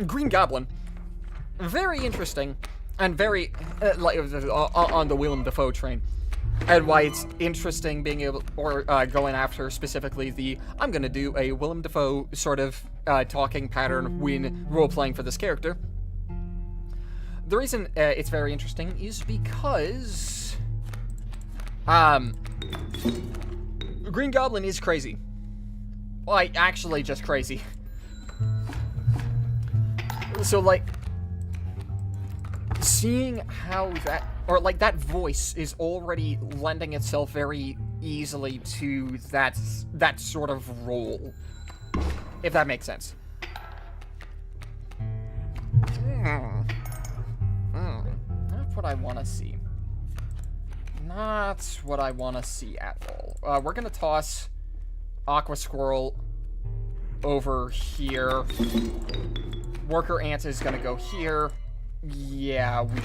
Green Goblin, very interesting and very like on the Willem Dafoe train. And why it's interesting being able, or going after specifically the, I'm gonna do a Willem Dafoe sort of talking pattern when role-playing for this character. The reason it's very interesting is because Green Goblin is crazy. Like, actually just crazy. So, like, seeing how that, or like that voice is already lending itself very easily to that sort of role, if that makes sense. Not what I want to see. Not what I want to see at all. We're gonna toss Aqua Squirrel over here. Worker Ant is gonna go here. Yeah, we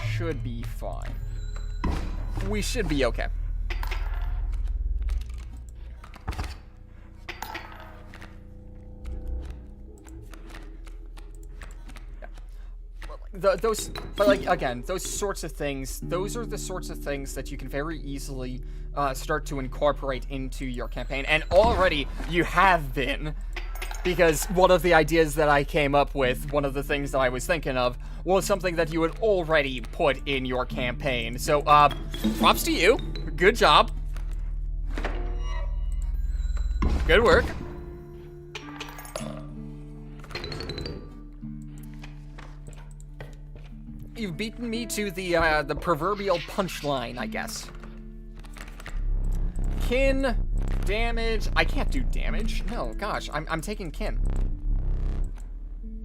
should be fine. We should be okay. But like, again, those sorts of things, those are the sorts of things that you can very easily start to incorporate into your campaign. And already you have been, because one of the ideas that I came up with, one of the things that I was thinking of, was something that you had already put in your campaign. So, props to you. Good job. Good work. You've beaten me to the proverbial punchline, I guess. Kin, damage. I can't do damage. No, gosh, I'm taking kin.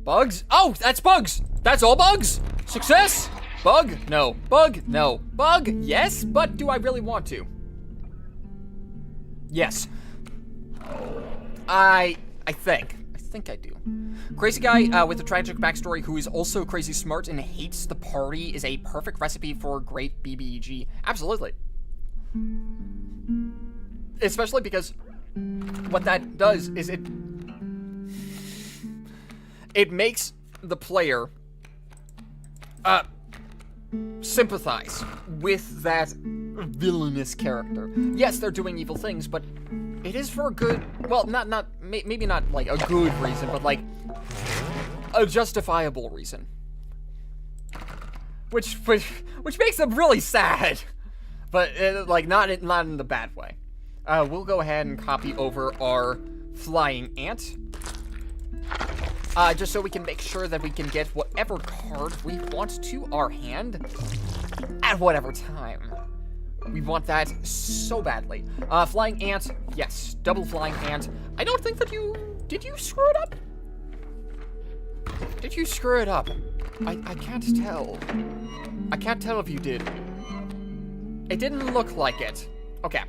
Bugs? Oh, that's bugs. That's all bugs. Success? Bug? No. Bug? No. Bug? Yes, but do I really want to? Yes. I think I do. Crazy guy with a tragic backstory who is also crazy smart and hates the party is a perfect recipe for great BBEG. Absolutely. Especially because what that does is it makes the player sympathize with that villainous character. Yes, they're doing evil things, but it is for a good, well, maybe not like a good reason, but like a justifiable reason. Which makes them really sad, but like not in the bad way. We'll go ahead and copy over our flying ant. just so we can make sure that we can get whatever card we want to our hand at whatever time. We want that so badly. Flying ant, yes, double flying ant. I don't think that did you screw it up? Did you screw it up? I can't tell. I can't tell if you did. It didn't look like it. Okay.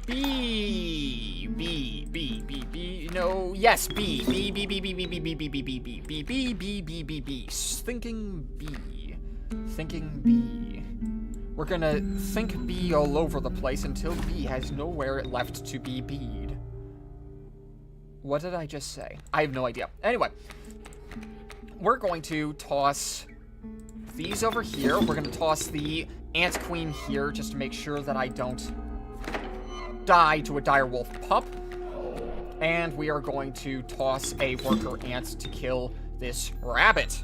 B, no, yes, B, thinking B. We're gonna think B all over the place until B has nowhere left to be B'd. What did I just say? I have no idea. Anyway, we're going to toss these over here. We're gonna toss the ant queen here just to make sure that I don't die to a direwolf pup. And we are going to toss a worker ant to kill this rabbit.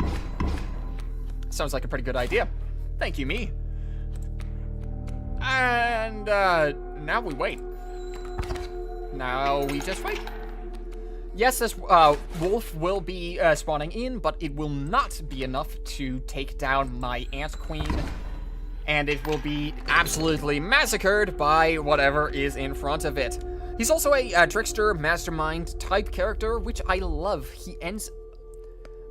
Sounds like a pretty good idea. Thank you, me. And now we wait. Now we just wait. Yes, this wolf will be spawning in, but it will not be enough to take down my ant queen. And it will be absolutely massacred by whatever is in front of it. He's also a trickster, mastermind type character, which I love. He ends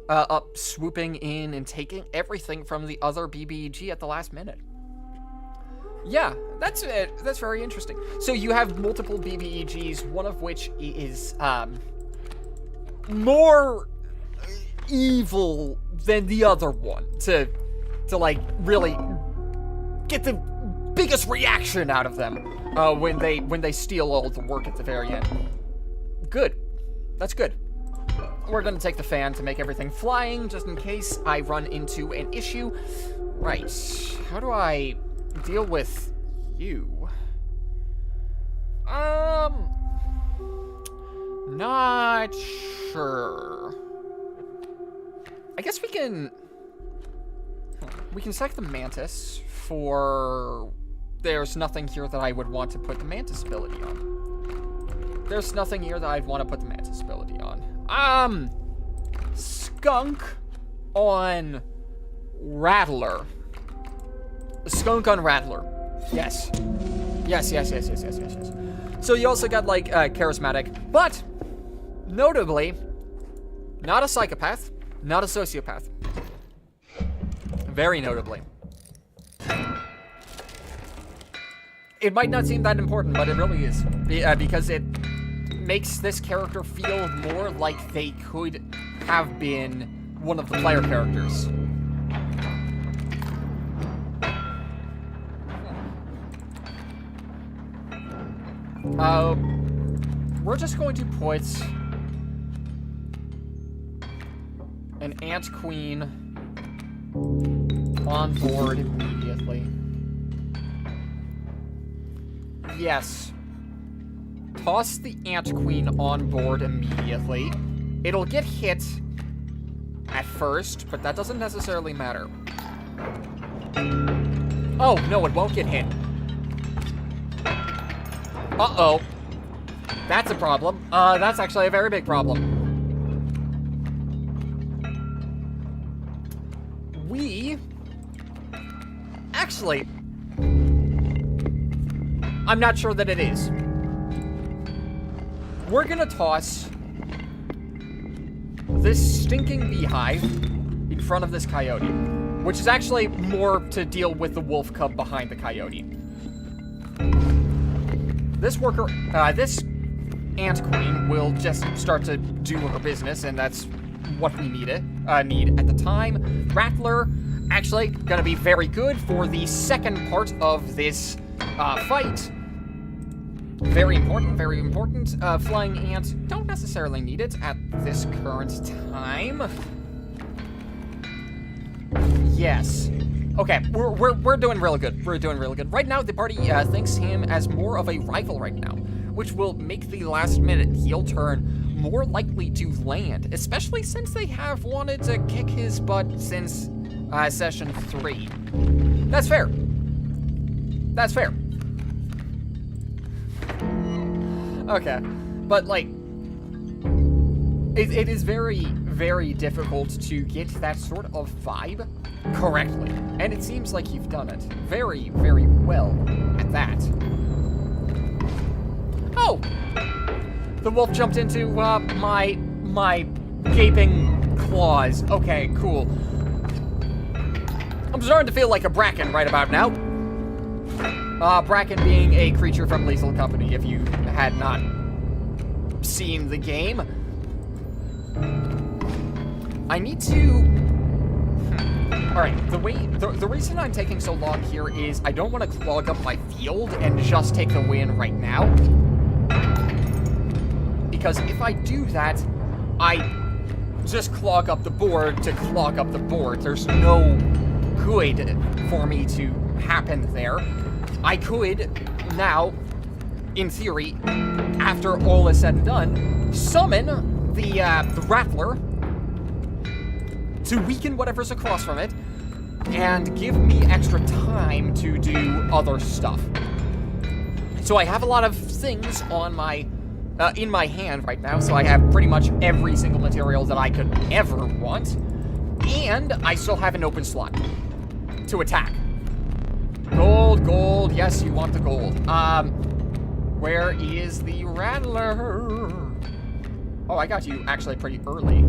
up swooping in and taking everything from the other BBG at the last minute. Yeah, that's it. That's very interesting. So you have multiple BBEGs, one of which is more evil than the other one to like really get the biggest reaction out of them when they steal all the work at the very end. Good. That's good. We're gonna take the fan to make everything flying, just in case I run into an issue. Right. How do I deal with you? Not sure. I guess we can select the mantis for... There's nothing here that I would want to put the mantis ability on. There's nothing here that I'd want to put the mantis ability on. Skunk on Rattler. Skunk on Rattler. Yes. Yes. So you also got, like, charismatic, but notably, not a psychopath, not a sociopath. Very notably. It might not seem that important, but it really is. Because it makes this character feel more like they could have been one of the player characters. We're just going to put an ant queen on board immediately. Yes. Toss the ant queen on board immediately. It'll get hit at first, but that doesn't necessarily matter. Oh, no, it won't get hit. Uh-oh. That's a problem. That's actually a very big problem. Actually, I'm not sure that it is. We're gonna toss this stinking beehive in front of this coyote, which is actually more to deal with the wolf cub behind the coyote. This this ant queen will just start to do her business, and that's what we need at the time. Rattler, actually, gonna be very good for the second part of this fight. Very important, very important. Flying ant, don't necessarily need it at this current time. Yes. Okay, we're doing really good. We're doing really good. Right now, the party thinks him as more of a rival right now, which will make the last-minute heel turn more likely to land, especially since they have wanted to kick his butt since session 3. That's fair. That's fair. Okay, but like, it is very, very difficult to get that sort of vibe correctly. And it seems like you've done it very, very well at that. Oh! The wolf jumped into, my gaping claws. Okay, cool. I'm starting to feel like a bracken right about now. Bracken being a creature from Lethal Company, if you had not seen the game. I need to... Alright, the reason I'm taking so long here is I don't want to clog up my field and just take the win right now. Because if I do that, I just clog up the board to clog up the board. There's no good for me to happen there. I could now, in theory, after all is said and done, summon the Rattler to weaken whatever's across from it and give me extra time to do other stuff. So I have a lot of things on my in my hand right now, so I have pretty much every single material that I could ever want, and I still have an open slot to attack. Gold, gold, yes, you want the gold. Where is the Rattler? Oh, I got you actually pretty early.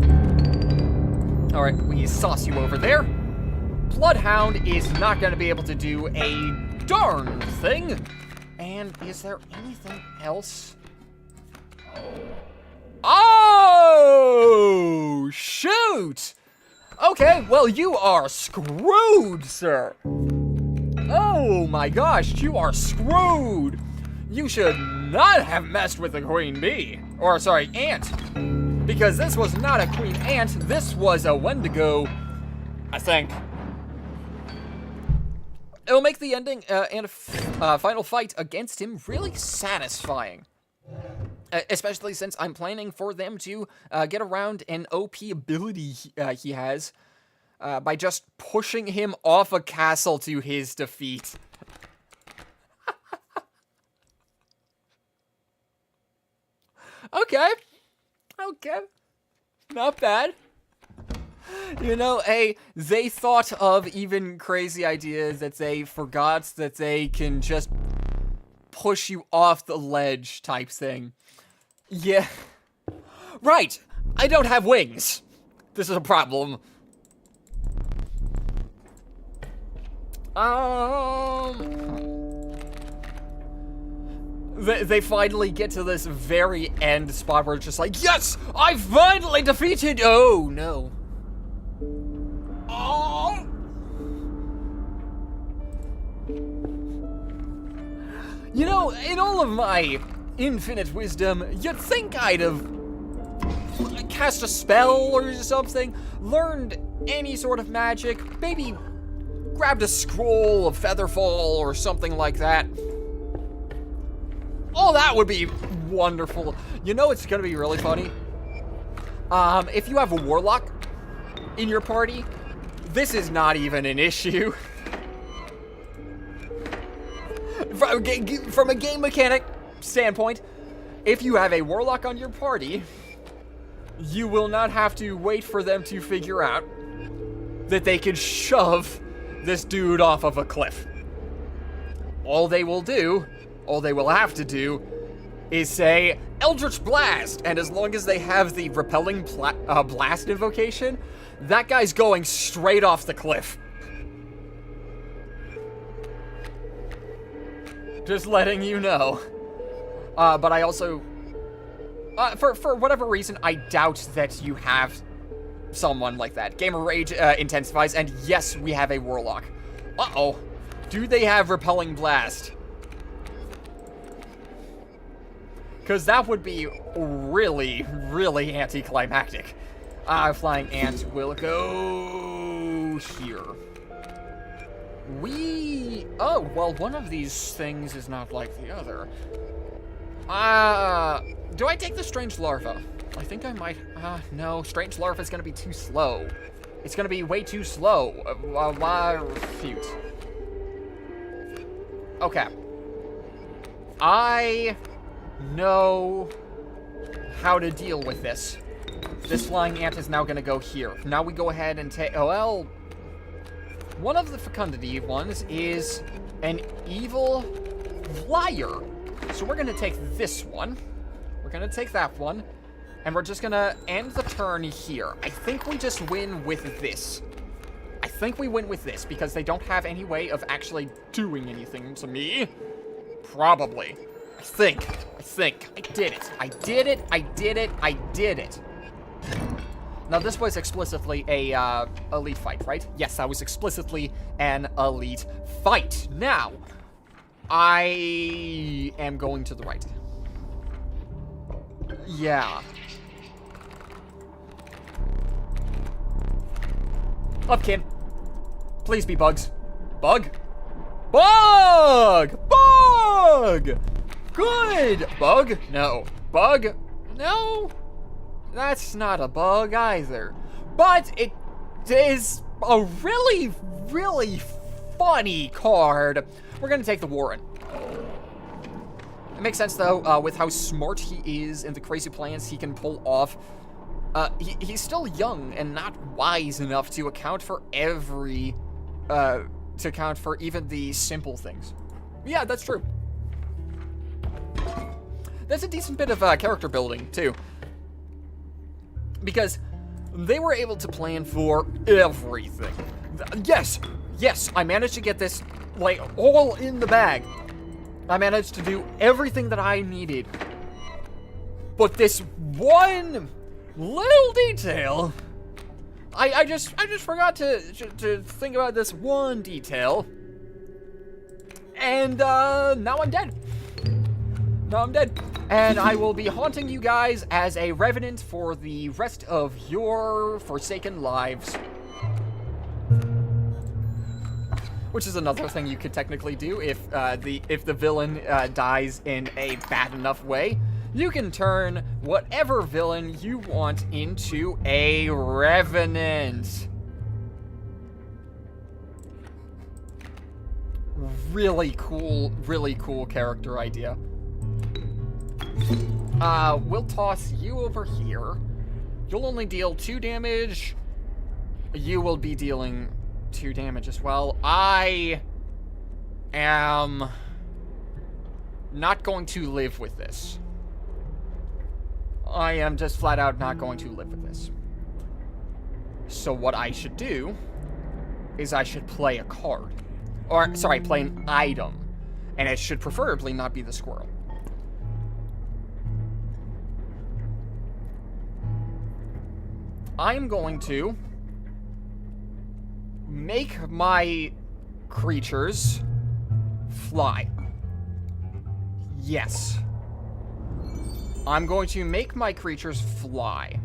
Alright, we sauce you over there. Bloodhound is not going to be able to do a darn thing. And is there anything else? Oh, shoot! Okay, well, you are screwed, sir. Oh my gosh, you are screwed. You should not have messed with the queen bee. Or, sorry, ant. Because this was not a queen ant, this was a Wendigo, I think. It'll make the ending and final fight against him really satisfying. Especially since I'm planning for them to get around an OP ability he has by just pushing him off a castle to his defeat. Okay. Not bad. You know, they thought of even crazy ideas that they forgot that they can just push you off the ledge type thing. Yeah. Right. I don't have wings. This is a problem. They finally get to this very end spot where it's just like, yes, I finally defeated. Oh no. Oh. You know, in all of my infinite wisdom, you'd think I'd have cast a spell or something, learned any sort of magic, maybe grabbed a scroll of Featherfall or something like that. Oh, that would be wonderful. You know, it's gonna be really funny. If you have a warlock in your party, this is not even an issue. From a game mechanic standpoint, if you have a warlock on your party, you will not have to wait for them to figure out that they can shove this dude off of a cliff. All they will have to do is say, Eldritch Blast, and as long as they have the repelling blast invocation, that guy's going straight off the cliff. Just letting you know. But I also, for whatever reason, I doubt that you have someone like that. Gamer Rage intensifies, and yes, we have a warlock. Uh-oh. Do they have repelling blast? Because that would be really, really anticlimactic. Flying ant will go here. Oh, well, one of these things is not like the other. Do I take the strange larva? I think I might. No, strange larva is going to be too slow. It's going to be way too slow. Refute. Okay. I know how to deal with this. This flying ant is now going to go here. Now we go ahead and take... Oh, well... One of the fecundity ones is an evil liar. So we're going to take this one. We're going to take that one. And we're just going to end the turn here. I think we just win with this. I think we win with this because they don't have any way of actually doing anything to me. Probably. I think. I did it. I did it. I did it. I did it. Now, this was explicitly a, elite fight, right? Yes, that was explicitly an elite fight. Now, I am going to the right. Yeah. Up, kid. Please be bugs. Bug? Bug! Bug! Good! Bug? No. Bug? No. That's not a bug either. But it is a really, really funny card. We're gonna take the Warren. It makes sense, though, with how smart he is and the crazy plans he can pull off. He's still young and not wise enough to account for every, to account for even the simple things. Yeah, that's true. There's a decent bit of character building, too. Because they were able to plan for everything. Yes, I managed to get this, like, all in the bag. I managed to do everything that I needed. But this one little detail, I just forgot to think about this one detail. And, now I'm dead. And I will be haunting you guys as a revenant for the rest of your forsaken lives. Which is another thing you could technically do if the villain dies in a bad enough way. You can turn whatever villain you want into a revenant. Really cool character idea. We'll toss you over here. You'll only deal 2 damage. You will be dealing 2 damage as well. I am not going to live with this. I am just flat out not going to live with this. So what I should do is I should play a card. Or, sorry, play an item. And it should preferably not be the squirrel. I'm going to make my creatures fly. Yes. I'm going to make my creatures fly.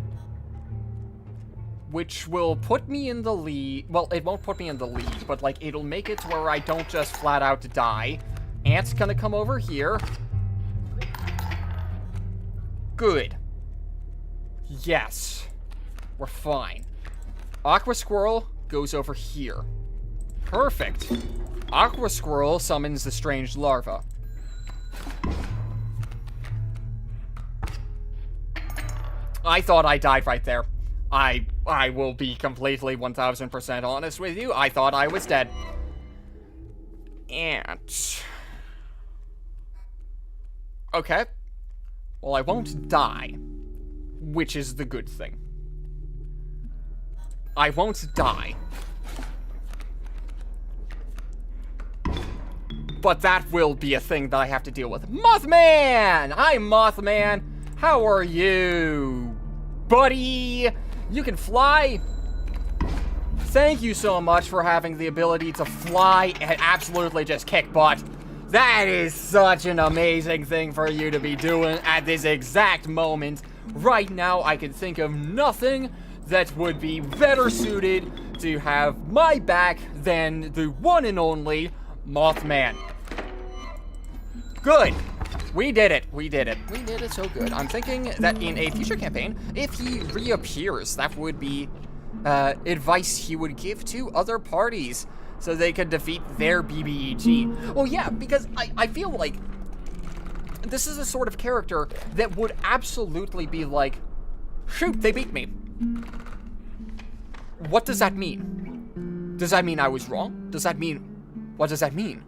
Which will put me in the lead. Well, it won't put me in the lead, but, like, it'll make it to where I don't just flat out die. Ant's gonna come over here. Good. Yes. We're fine. Aqua Squirrel goes over here. Perfect. Aqua Squirrel summons the strange larva. I thought I died right there. I will be completely 1000% honest with you. I thought I was dead. And... okay. Well, I won't die. Which is the good thing. I won't die. But that will be a thing that I have to deal with. Mothman! Hi, Mothman. How are you, buddy? You can fly? Thank you so much for having the ability to fly and absolutely just kick butt. That is such an amazing thing for you to be doing at this exact moment. Right now, I can think of nothing that would be better suited to have my back than the one and only Mothman. Good. We did it. We did it. We did it so good. I'm thinking that in a future campaign, if he reappears, that would be advice he would give to other parties so they could defeat their BBEG. Well, yeah, because I feel like this is a sort of character that would absolutely be like Shoot, they beat me. What does that mean? Does that mean I was wrong? Does that mean... What does that mean?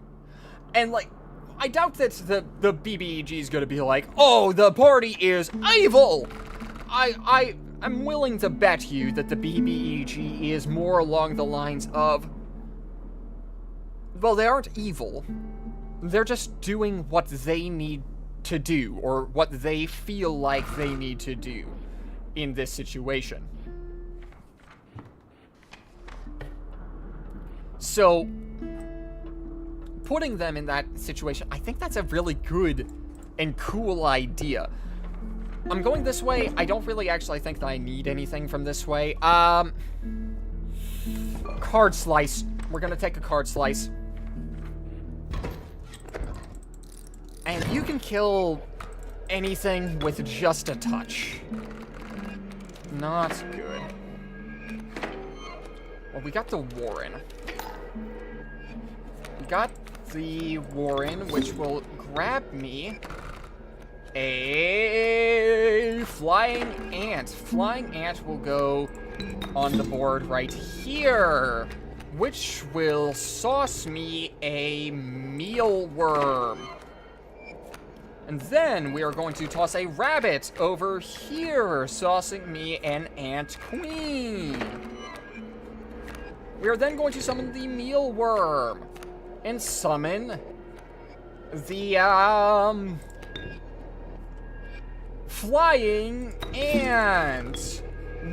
And, like, I doubt that the BBEG is gonna be like, oh, the party is evil! I'm willing to bet you that the BBEG is more along the lines of... Well, they aren't evil. They're just doing what they need to do, or what they feel like they need to do in this situation. So, putting them in that situation, I think that's a really good and cool idea. I'm going this way. I don't really actually think that I need anything from this way. Card slice. We're gonna take a card slice. And you can kill anything with just a touch. Not good. Well, we got the Warren. We got the Warren, which will grab me a flying ant. Flying ant will go on the board right here, which will sauce me a mealworm. And then we are going to toss a rabbit over here, saucing me an ant queen. We are then going to summon the mealworm and summon the flying ant,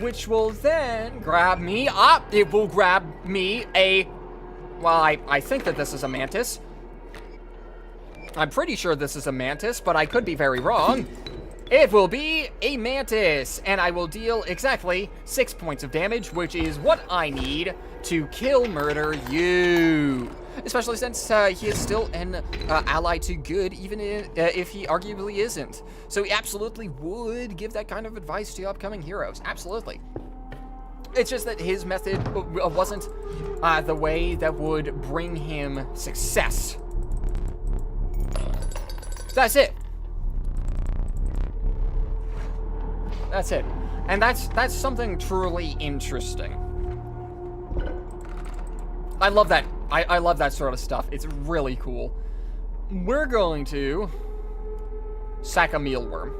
which will then grab me. It will grab me a... Well, I think that this is a mantis. I'm pretty sure this is a mantis, but I could be very wrong. It will be a mantis, and I will deal exactly 6 points of damage, which is what I need to kill murder you. Especially since he is still an ally to good, even if he arguably isn't. So he absolutely would give that kind of advice to upcoming heroes. Absolutely. It's just that his method wasn't the way that would bring him success. That's it. That's it. And that's something truly interesting. I love that. I love that sort of stuff. It's really cool. We're going to sack a mealworm.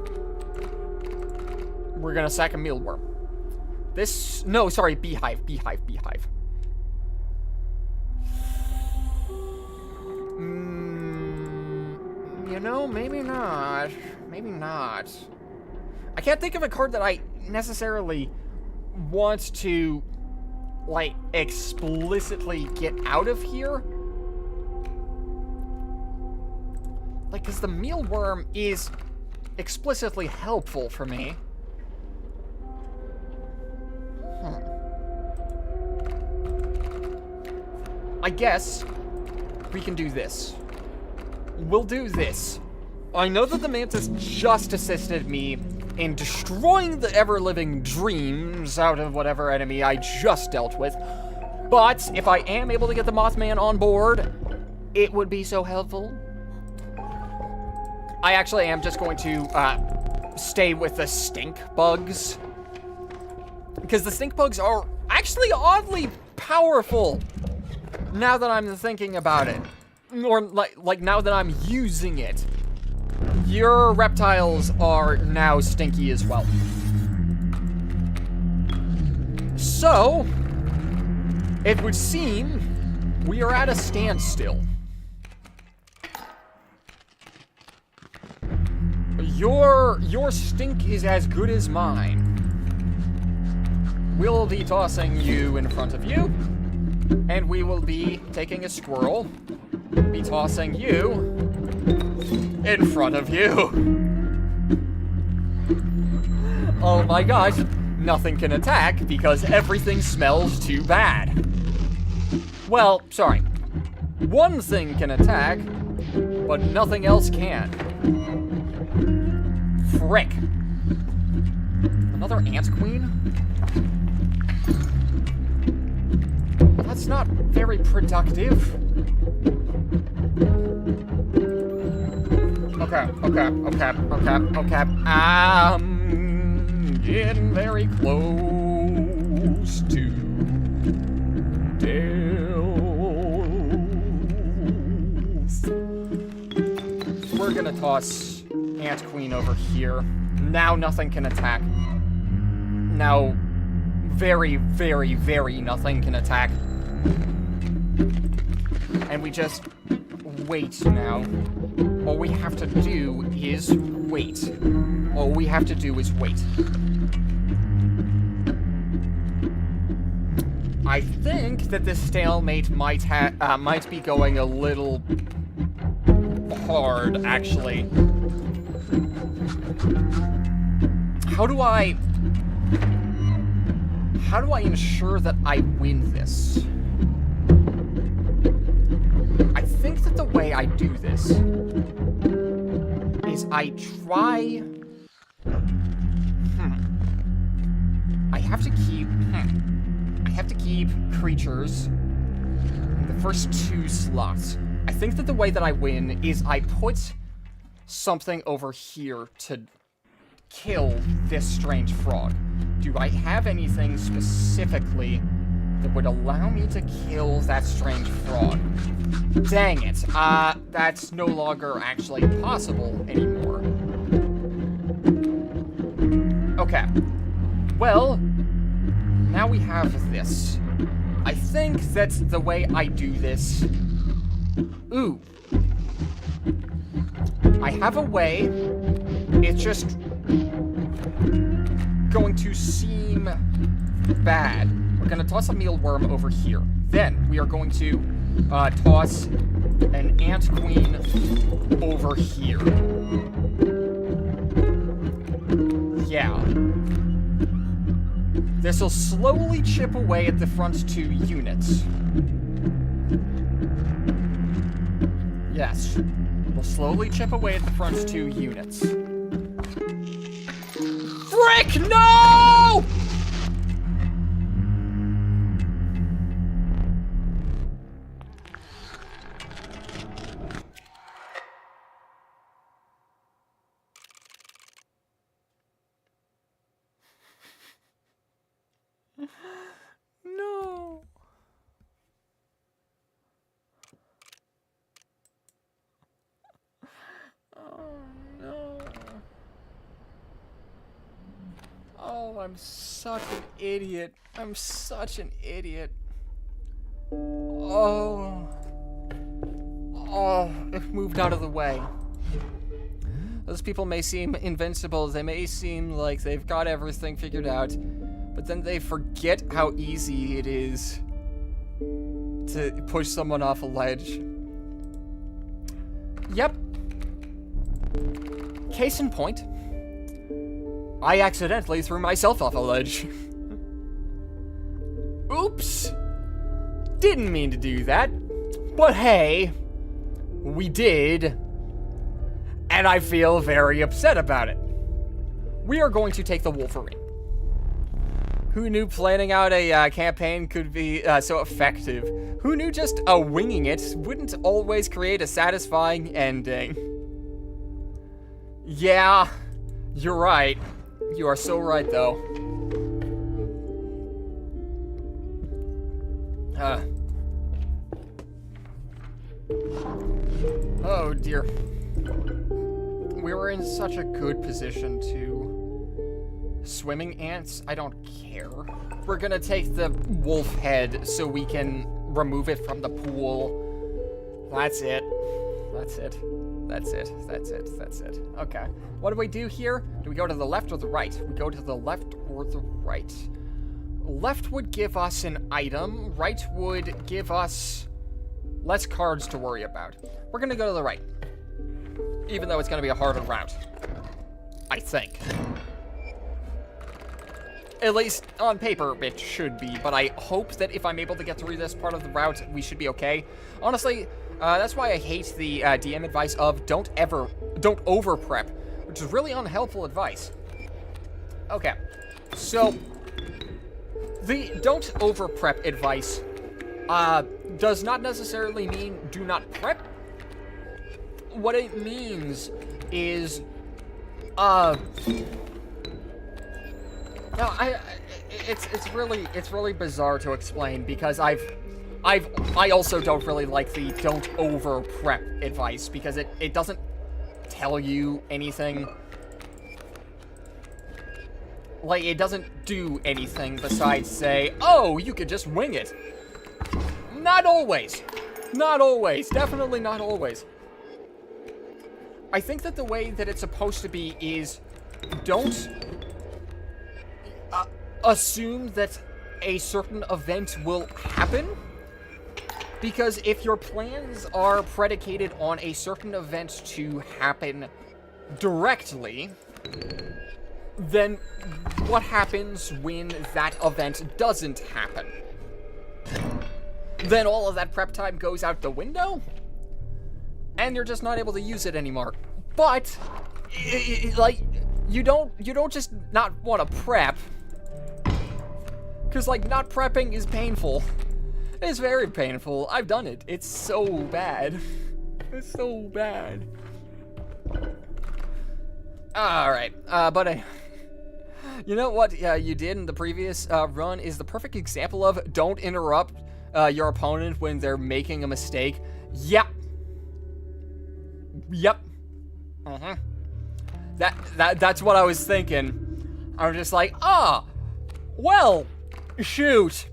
We're gonna sack a mealworm. No, sorry, beehive. You know, maybe not. Maybe not. I can't think of a card that I necessarily want to, like, explicitly get out of here. Like, because the mealworm is explicitly helpful for me. I guess we can do this. We'll do this. I know that the mantis just assisted me in destroying the ever-living dreams out of whatever enemy I just dealt with. But if I am able to get the Mothman on board, it would be so helpful. I actually am just going to stay with the stink bugs, because the stink bugs are actually oddly powerful now that I'm thinking about it. Or like now that I'm using it. Your reptiles are now stinky as well. So, it would seem we are at a standstill. Your stink is as good as mine. We'll be tossing you in front of you, and we will be taking a squirrel, be tossing you in front of you. Oh my gosh, nothing can attack because everything smells too bad. Well, sorry. One thing can attack, but nothing else can. Frick. Another ant queen? That's not very productive. Okay. Getting very close to death. We're gonna toss Ant Queen over here. Now nothing can attack. Now, very, very, very nothing can attack. And we just wait now. All we have to do is wait. All we have to do is wait. I think that this stalemate might be going a little hard, actually. How do I ensure that I win this? I think that the way I do this is I try... I have to keep creatures in the first 2 slots. I think that the way that I win is I put something over here to kill this strange frog. Do I have anything specifically that would allow me to kill that strange frog? Dang it. That's no longer actually possible anymore. Okay. Well, now we have this. I think that the way I do this... Ooh. I have a way. It's just going to seem bad. We're going to toss a mealworm over here. Then we are going to toss an ant queen over here. Yeah. This will slowly chip away at the front 2 units. Yes. We'll slowly chip away at the front 2 units. Frick, no! No. Oh, no. Oh, I'm such an idiot. I'm such an idiot. Oh. Oh, it moved out of the way. Those people may seem invincible. They may seem like they've got everything figured out. But then they forget how easy it is to push someone off a ledge. Yep. Case in point. I accidentally threw myself off a ledge. Oops. Didn't mean to do that. But hey, we did. And I feel very upset about it. We are going to take the Wolverine. Who knew planning out a campaign could be so effective? Who knew just winging it wouldn't always create a satisfying ending? Yeah, you're right. You are so right, though. Oh, dear. We were in such a good position to... Swimming ants? I don't care. We're gonna take the wolf head so we can remove it from the pool. That's it. That's it. That's it. That's it. That's it. Okay. What do we do here? Do we go to the left or the right? We go to the left or the right. Left would give us an item. Right would give us less cards to worry about. We're gonna go to the right. Even though it's gonna be a harder route. I think. At least on paper, it should be, but I hope that if I'm able to get through this part of the route, we should be okay. Honestly, that's why I hate the DM advice of don't over prep, which is really unhelpful advice. Okay, so the don't over prep advice does not necessarily mean do not prep. What it means is No, it's really bizarre to explain because I also don't really like the don't over prep advice because it doesn't tell you anything. Like, it doesn't do anything besides say, oh, you could just wing it. Not always. Not always. Definitely not always. I think that the way that it's supposed to be is don't assume that a certain event will happen. Because if your plans are predicated on a certain event to happen directly, then what happens when that event doesn't happen? Then all of that prep time goes out the window, and you're just not able to use it anymore. But, like, you don't just not want to prep, because, like, not prepping is painful. It's very painful. I've done it. It's so bad. It's so bad. Alright, but you know what you did in the previous run is the perfect example of don't interrupt your opponent when they're making a mistake. Yep. Yep. That's what I was thinking. I was just like, well, shoot.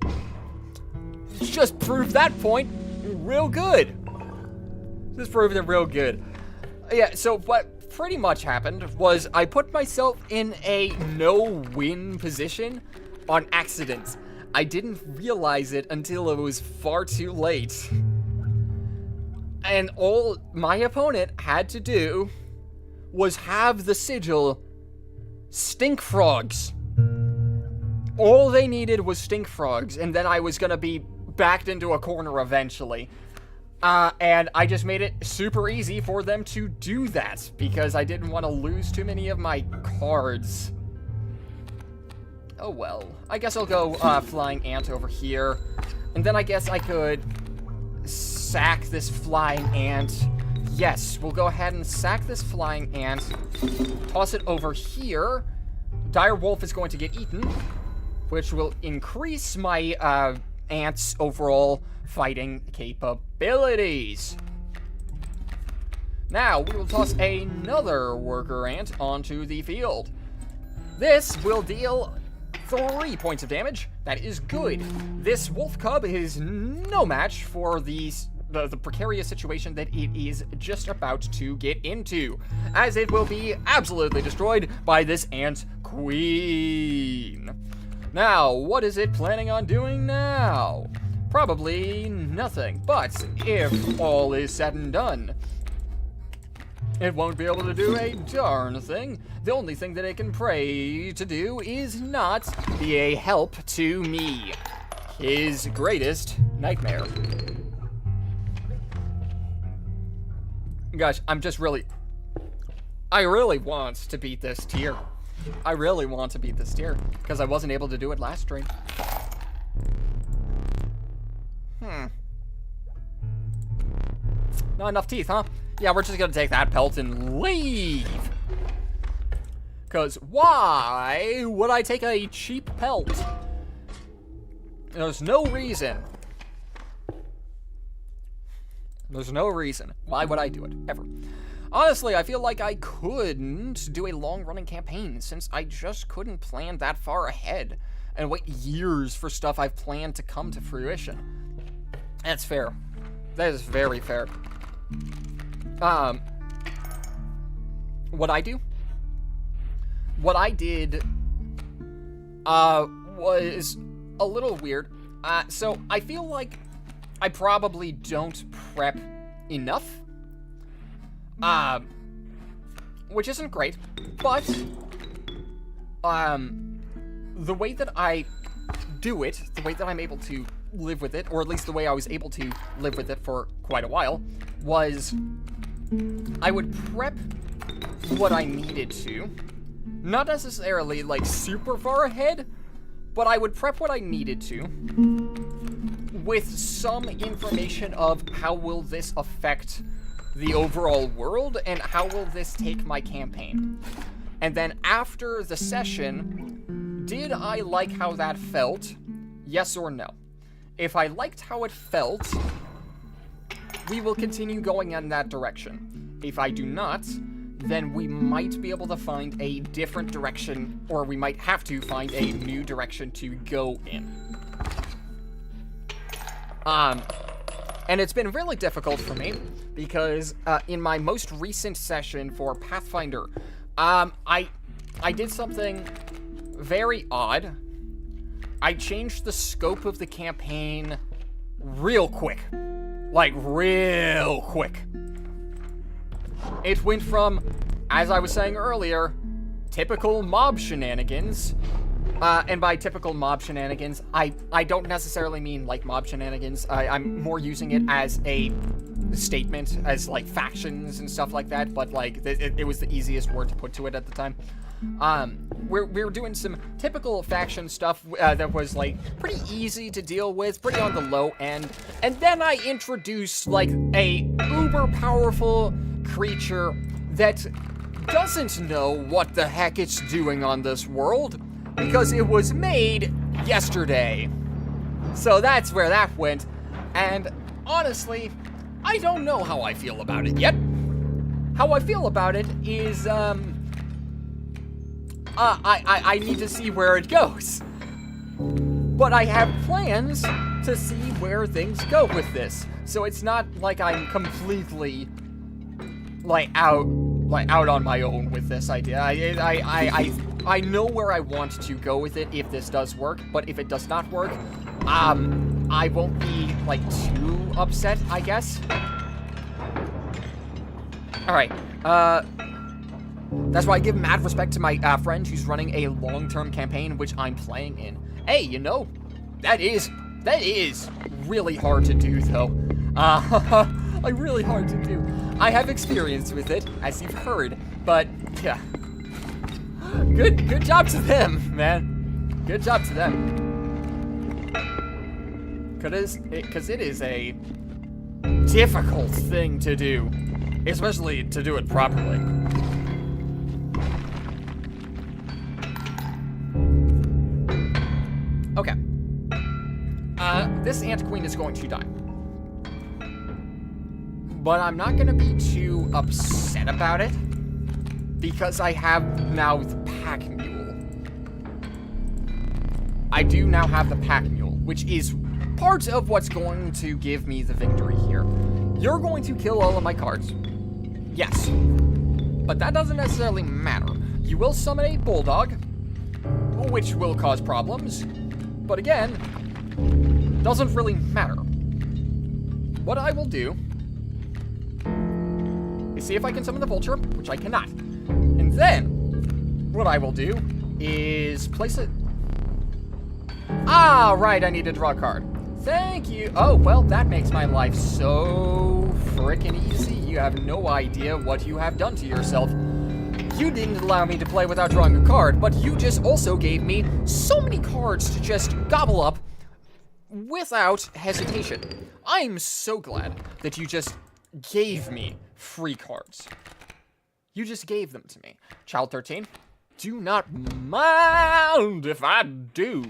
Just proved that point real good. Just proved it real good. Yeah, so what pretty much happened was I put myself in a no-win position on accident. I didn't realize it until it was far too late. And all my opponent had to do was have the sigil stink frogs. All they needed was stink frogs, and then I was gonna be backed into a corner eventually. And I just made it super easy for them to do that, because I didn't want to lose too many of my cards. Oh well. I guess I'll go flying ant over here. And then I guess I could sack this flying ant. Yes, we'll go ahead and sack this flying ant. Toss it over here. Dire Wolf is going to get eaten, which will increase my ant's overall fighting capabilities. Now, we will toss another worker ant onto the field. This will deal 3 points of damage. That is good. This wolf cub is no match for the precarious situation that it is just about to get into, as it will be absolutely destroyed by this ant queen. Now, what is it planning on doing now? Probably nothing, but if all is said and done, it won't be able to do a darn thing. The only thing that it can pray to do is not be a help to me, his greatest nightmare. Gosh, I really want to beat this tier. I really want to beat this tier, because I wasn't able to do it last stream. Not enough teeth, huh? Yeah, we're just gonna take that pelt and leave. Because why would I take a cheap pelt? There's no reason. There's no reason. Why would I do it, ever? Honestly, I feel like I couldn't do a long-running campaign since I just couldn't plan that far ahead and wait years for stuff I've planned to come to fruition. That's fair. That is very fair. What I did was a little weird. So I feel like I probably don't prep enough. Which isn't great, but the way that I do it, the way that I'm able to live with it, or at least the way I was able to live with it for quite a while, was I would prep what I needed to. Not necessarily, like, super far ahead, but I would prep what I needed to with some information of how will this affect the overall world and how will this take my campaign. And then after the session, Did I like how that felt? Yes or no? If I liked how it felt, we will continue going in that direction. If I do not, then we might be able to find a different direction, or we might have to find a new direction to go in. And it's been really difficult for me, because in my most recent session for Pathfinder, I did something very odd. I changed the scope of the campaign real quick. Like, real quick. It went from, as I was saying earlier, typical mob shenanigans. And by typical mob shenanigans, I don't necessarily mean, like, mob shenanigans. I'm more using it as a statement, as, like, factions and stuff like that. But, like, it was the easiest word to put to it at the time. We were doing some typical faction stuff that was, like, pretty easy to deal with, pretty on the low end. And then I introduced, like, a uber-powerful creature that doesn't know what the heck it's doing on this world, because it was made yesterday. So that's where that went. And honestly, I don't know how I feel about it yet. How I feel about it is, I need to see where it goes. But I have plans to see where things go with this. So it's not like I'm completely, out on my own with this idea. I know where I want to go with it if this does work, but if it does not work, I won't be, too upset, I guess. Alright, that's why I give mad respect to my friend who's running a long-term campaign, which I'm playing in. Hey, that is really hard to do, though. Really hard to do. I have experience with it, as you've heard, but, yeah. Good job to them, man. Good job to them. Because it is a difficult thing to do, especially to do it properly. Okay. This Ant Queen is going to die. But I'm not going to be too upset about it, because I have now the Pack Mule. I do now have the Pack Mule, which is part of what's going to give me the victory here. You're going to kill all of my cards. Yes. But that doesn't necessarily matter. You will summon a Bulldog, which will cause problems. But again, doesn't really matter. What I will do is see if I can summon the Vulture, which I cannot. And then, what I will do is place it... Ah, right, I need to draw a card. Thank you. Oh, well, that makes my life so frickin' easy. You have no idea what you have done to yourself. You didn't allow me to play without drawing a card, but you just also gave me so many cards to just gobble up without hesitation. I'm so glad that you just gave me free cards. You just gave them to me. Child 13, do not mind if I do.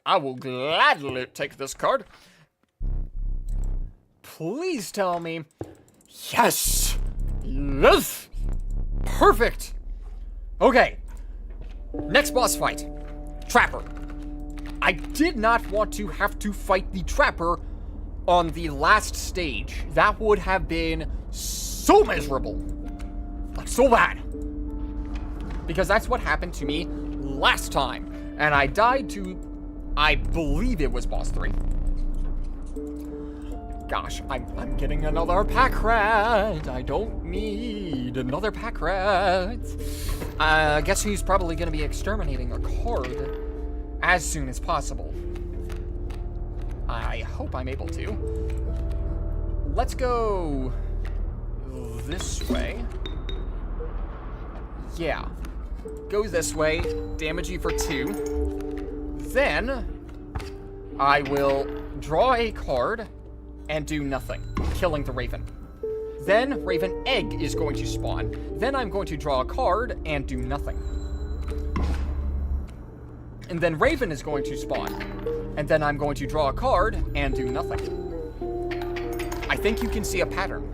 I will gladly take this card. Please tell me. Yes! Yes! Perfect! Okay. Next boss fight. Trapper. I did not want to have to fight the Trapper on the last stage. That would have been so miserable. So bad. Because that's what happened to me last time. And I died to, I believe it was boss 3. Gosh, I'm getting another pack rat. I don't need another pack rat. Guess who's probably going to be exterminating a card as soon as possible. I hope I'm able to. Let's go this way. Yeah. Go this way. Damage you for 2. Then I will draw a card and do nothing, killing the Raven. Then Raven Egg is going to spawn. Then I'm going to draw a card and do nothing. And then Raven is going to spawn. And then I'm going to draw a card and do nothing. I think you can see a pattern.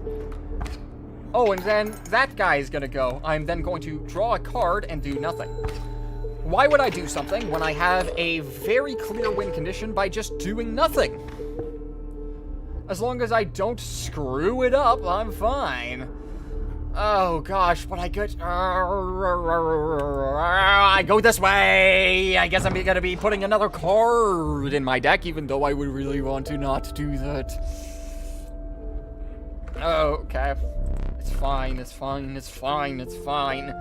Oh, and then that guy is going to go. I'm then going to draw a card and do nothing. Why would I do something when I have a very clear win condition by just doing nothing? As long as I don't screw it up, I'm fine. Oh gosh, but I get... I go this way! I guess I'm gonna be putting another card in my deck, even though I would really want to not do that. Okay. It's fine, it's fine, it's fine, it's fine.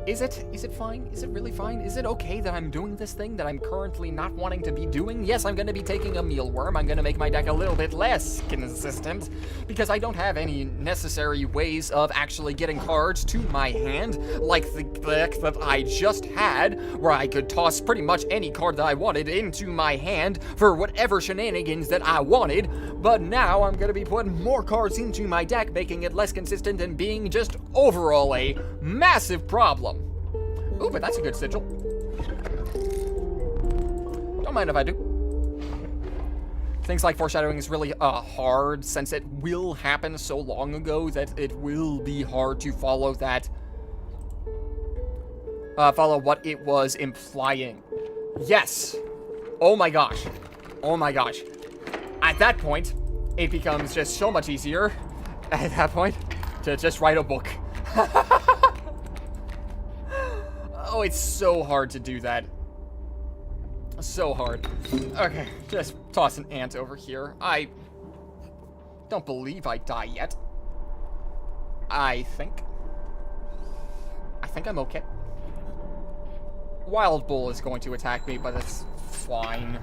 Is it fine? Is it really fine? Is it okay that I'm doing this thing that I'm currently not wanting to be doing? Yes, I'm going to be taking a mealworm. I'm going to make my deck a little bit less consistent because I don't have any necessary ways of actually getting cards to my hand, like the deck that I just had, where I could toss pretty much any card that I wanted into my hand for whatever shenanigans that I wanted. But now I'm going to be putting more cards into my deck, making it less consistent and being just overall a massive problem. Ooh, but that's a good sigil. Don't mind if I do. Things like foreshadowing is really hard, since it will happen so long ago that it will be hard to follow that. Follow what it was implying. Yes. Oh my gosh. Oh my gosh. At that point, it becomes just so much easier, at that point, to just write a book. Oh, it's so hard to do that. So hard. Okay, just toss an ant over here. I don't believe I die yet. I think I'm okay. Wild Bull is going to attack me, but it's fine.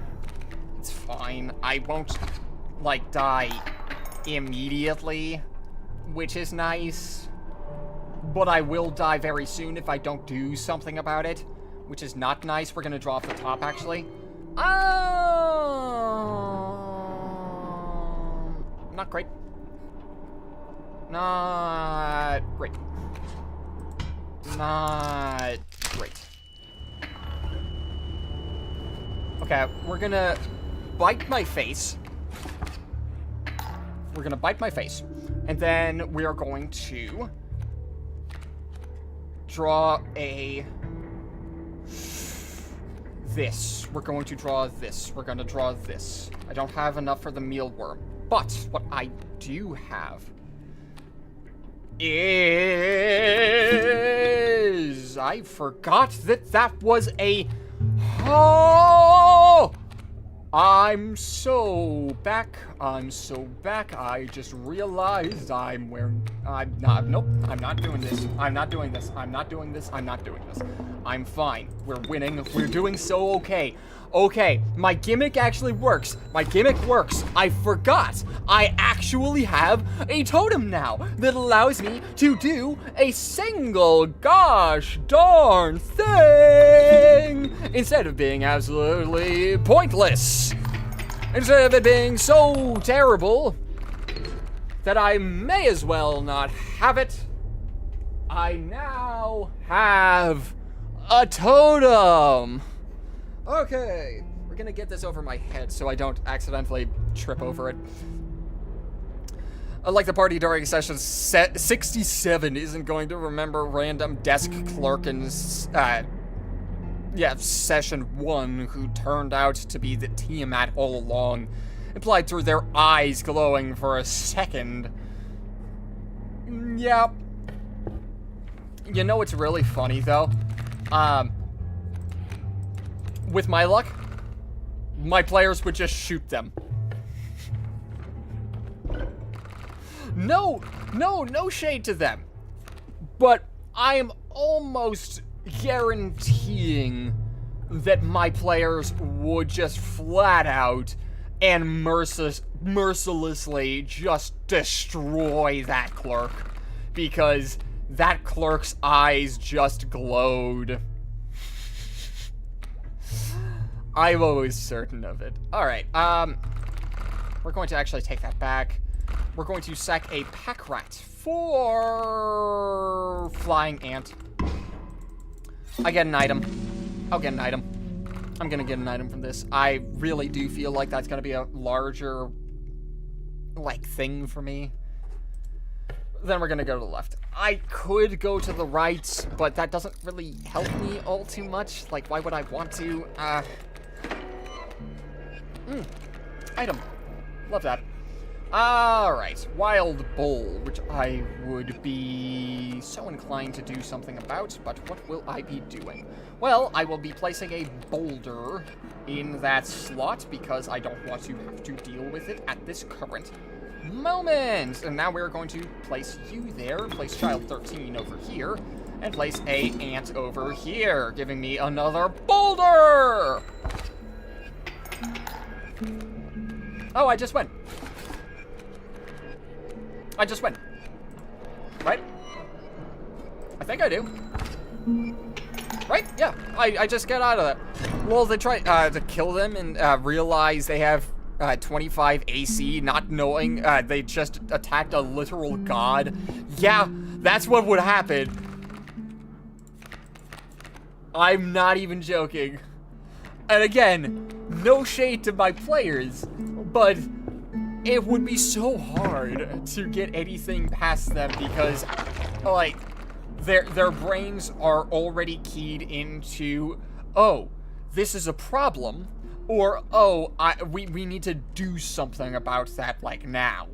It's fine. I won't, like, die immediately, which is nice. But I will die very soon if I don't do something about it, which is not nice. We're going to draw off the top, actually. Not great. Not great. Not great. Okay, we're going to bite my face. We're going to bite my face. And then we are going to draw a... this. We're going to draw this. We're going to draw this. I don't have enough for the mealworm. But what I do have is... I forgot that that was a... Oh! I'm so back. I'm so back. I just realized I'm wearing... nope. I'm not doing this. I'm not doing this. I'm not doing this. I'm not doing this. I'm fine. We're winning. We're doing so okay. Okay, my gimmick actually works. My gimmick works. I forgot. I actually have a totem now that allows me to do a single gosh darn thing instead of being absolutely pointless. Instead of it being so terrible that I may as well not have it, I now have a totem. Okay, we're gonna get this over my head so I don't accidentally trip over it. Like the party during session 67 isn't going to remember random desk clerk in, session 1 who turned out to be the Tiamat all along, implied through their eyes glowing for a second. Yep. You know what's really funny, though? With my luck, my players would just shoot them. No shade to them. But I am almost guaranteeing that my players would just flat out and mercilessly just destroy that clerk. Because that clerk's eyes just glowed. I'm always certain of it. Alright, we're going to actually take that back. We're going to sack a pack rat for flying ant. I get an item. I'll get an item. I'm gonna get an item from this. I really do feel like that's gonna be a larger, like, thing for me. Then we're gonna go to the left. I could go to the right, but that doesn't really help me all too much. Like, why would I want to? Item. Love that. Alright, Wild Bowl, which I would be so inclined to do something about, but what will I be doing? Well, I will be placing a boulder in that slot because I don't want to have to deal with it at this current moment. And now we're going to place you there, place child 13 over here, and place a ant over here, giving me another boulder! Oh, I just went. Right? I think I do. Right? Yeah. I just got out of that. Well, they tried to kill them and realize they have 25 AC, not knowing they just attacked a literal god. Yeah, that's what would happen. I'm not even joking. And again, no shade to my players, but it would be so hard to get anything past them because, like, their brains are already keyed into, oh, this is a problem, or, oh, we need to do something about that, like, now.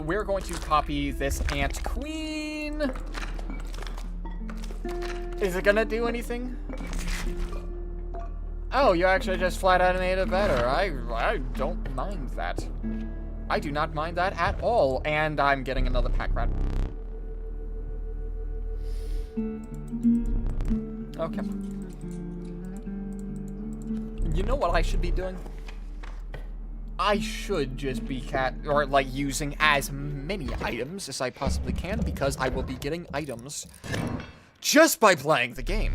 We're going to copy this Ant Queen. Is it gonna do anything? Oh, you actually just flat out made it better. I don't mind that. I do not mind that at all. And I'm getting another pack rat. Okay. You know what I should be doing? I should just be using as many items as I possibly can because I will be getting items just by playing the game.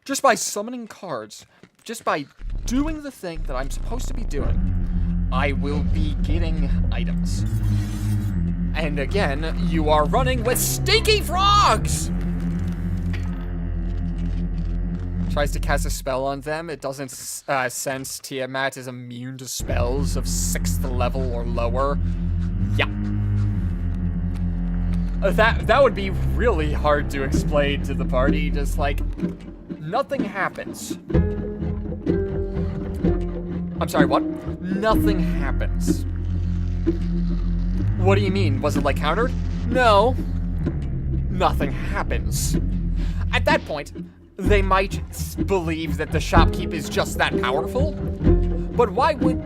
Just by summoning cards, just by doing the thing that I'm supposed to be doing, I will be getting items. And again, you are running with stinky frogs! Tries to cast a spell on them. It doesn't sense Tiamat is immune to spells of 6th level or lower. Yeah. That would be really hard to explain to the party, just like, nothing happens. I'm sorry, what? Nothing happens. What do you mean? Was it, like, countered? No. Nothing happens. At that point, they might believe that the shopkeep is just that powerful. But why would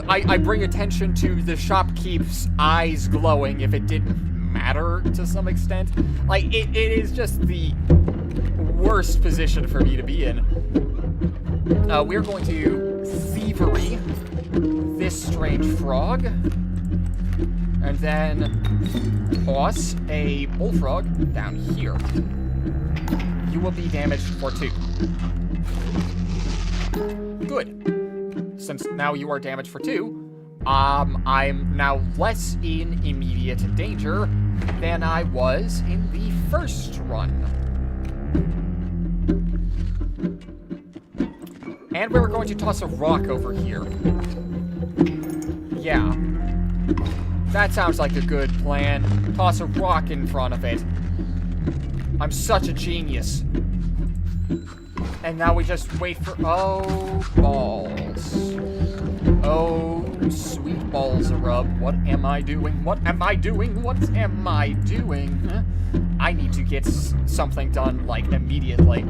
I bring attention to the shopkeep's eyes glowing if it didn't matter to some extent? Like, it is just the worst position for me to be in. We're going to thievery this strange frog, and then toss a bullfrog down here. You will be damaged for 2. Good. Since now you are damaged for 2, I'm now less in immediate danger than I was in the first run. And we're going to toss a rock over here. Yeah. That sounds like a good plan. Toss a rock in front of it. I'm such a genius. And now we just wait for... Oh, balls. Oh, sweet balls a rub. What am I doing? What am I doing? What am I doing? Huh? I need to get something done, like, immediately.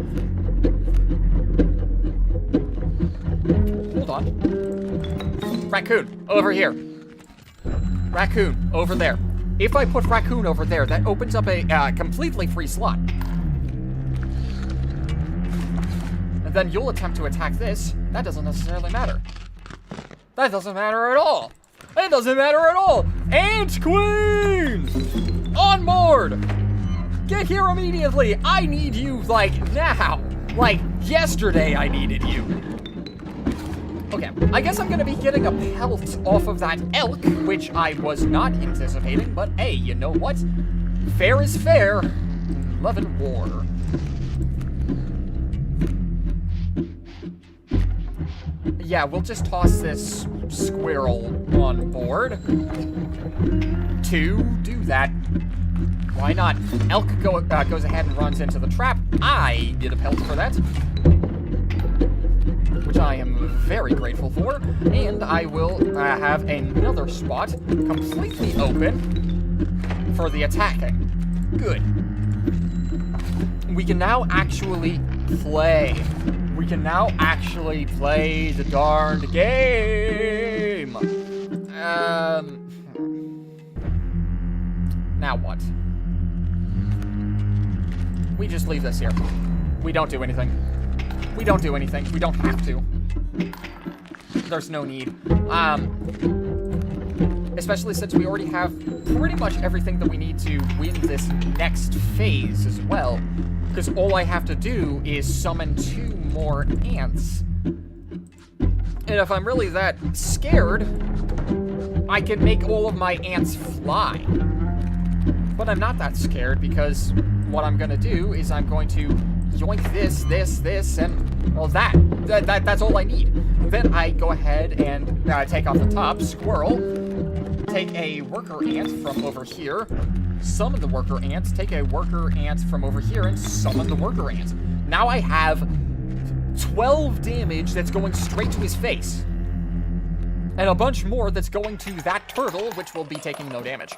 Hold on. Raccoon, over here. Raccoon, over there. If I put Raccoon over there, that opens up a completely free slot. And then you'll attempt to attack this. That doesn't necessarily matter. That doesn't matter at all. It doesn't matter at all. Ant Queen! On board! Get here immediately. I need you, like, now. Like, yesterday I needed you. Okay, I guess I'm gonna be getting a pelt off of that elk, which I was not anticipating, but hey, you know what? Fair is fair. Love and war. yeah, we'll just toss this squirrel on board. 2, do that. Why not? Elk goes ahead and runs into the trap. I get a pelt for that, which I am very grateful for. And I will have another spot completely open for the attacking. Good. We can now actually play. We can now actually play the darned game. Now what? We just leave this here. We don't do anything. We don't do anything. We don't have to. There's no need. Especially since we already have pretty much everything that we need to win this next phase as well. Because all I have to do is summon 2 more ants. And if I'm really that scared, I can make all of my ants fly. But I'm not that scared because what I'm gonna do is I'm going to yoink this, and well, that's all I need. Then I go ahead and take off the top, squirrel, take a worker ant from over here, summon the worker ants, take a worker ant from over here, and summon the worker ant. Now I have 12 damage that's going straight to his face. And a bunch more that's going to that turtle, which will be taking no damage.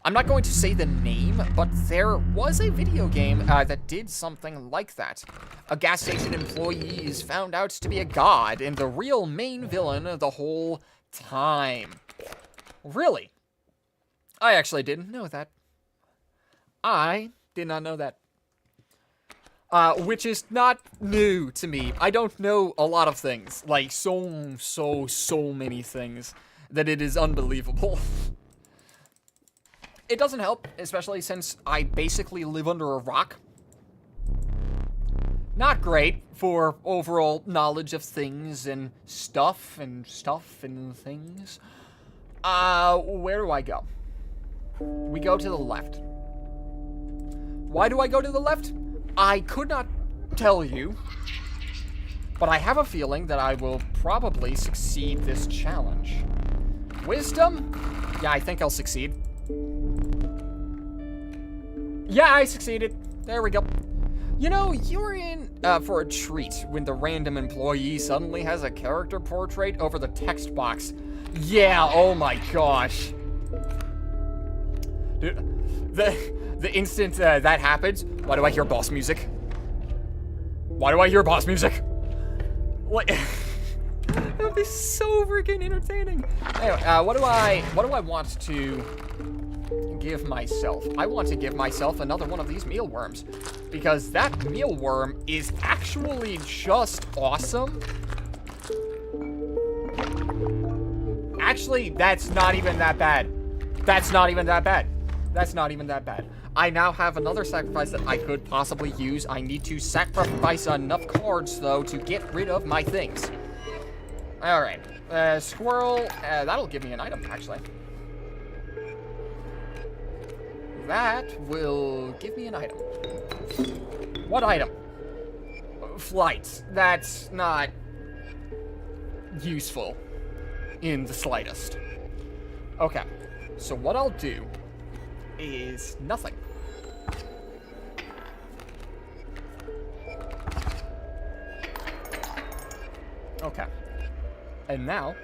I'm not going to say the name, but there was a video game that did something like that. A gas station employee is found out to be a god and the real main villain the whole time. Really? I actually didn't know that. I did not know that. Which is not new to me. I don't know a lot of things. Like, so many things that it is unbelievable. It doesn't help, especially since I basically live under a rock. Not great for overall knowledge of things and stuff and things. Where do I go? We go to the left. Why do I go to the left? I could not tell you, but I have a feeling that I will probably succeed this challenge. Wisdom? Yeah, I think I'll succeed. Yeah, I succeeded. There we go. You know, you're in for a treat when the random employee suddenly has a character portrait over the text box. Yeah, oh my gosh. Dude, the instant that happens, why do I hear boss music? Why do I hear boss music? What? That'd be so freaking entertaining. Anyway, what do I want to give myself? I want to give myself another one of these mealworms, because that mealworm is actually just awesome. Actually, that's not even that bad. That's not even that bad. That's not even that bad. I now have another sacrifice that I could possibly use. I need to sacrifice enough cards, though, to get rid of my things. Alright. Squirrel. That'll give me an item, actually. That will give me an item. What item? Flight. That's not useful in the slightest. Okay. So what I'll do is nothing. Okay. And now,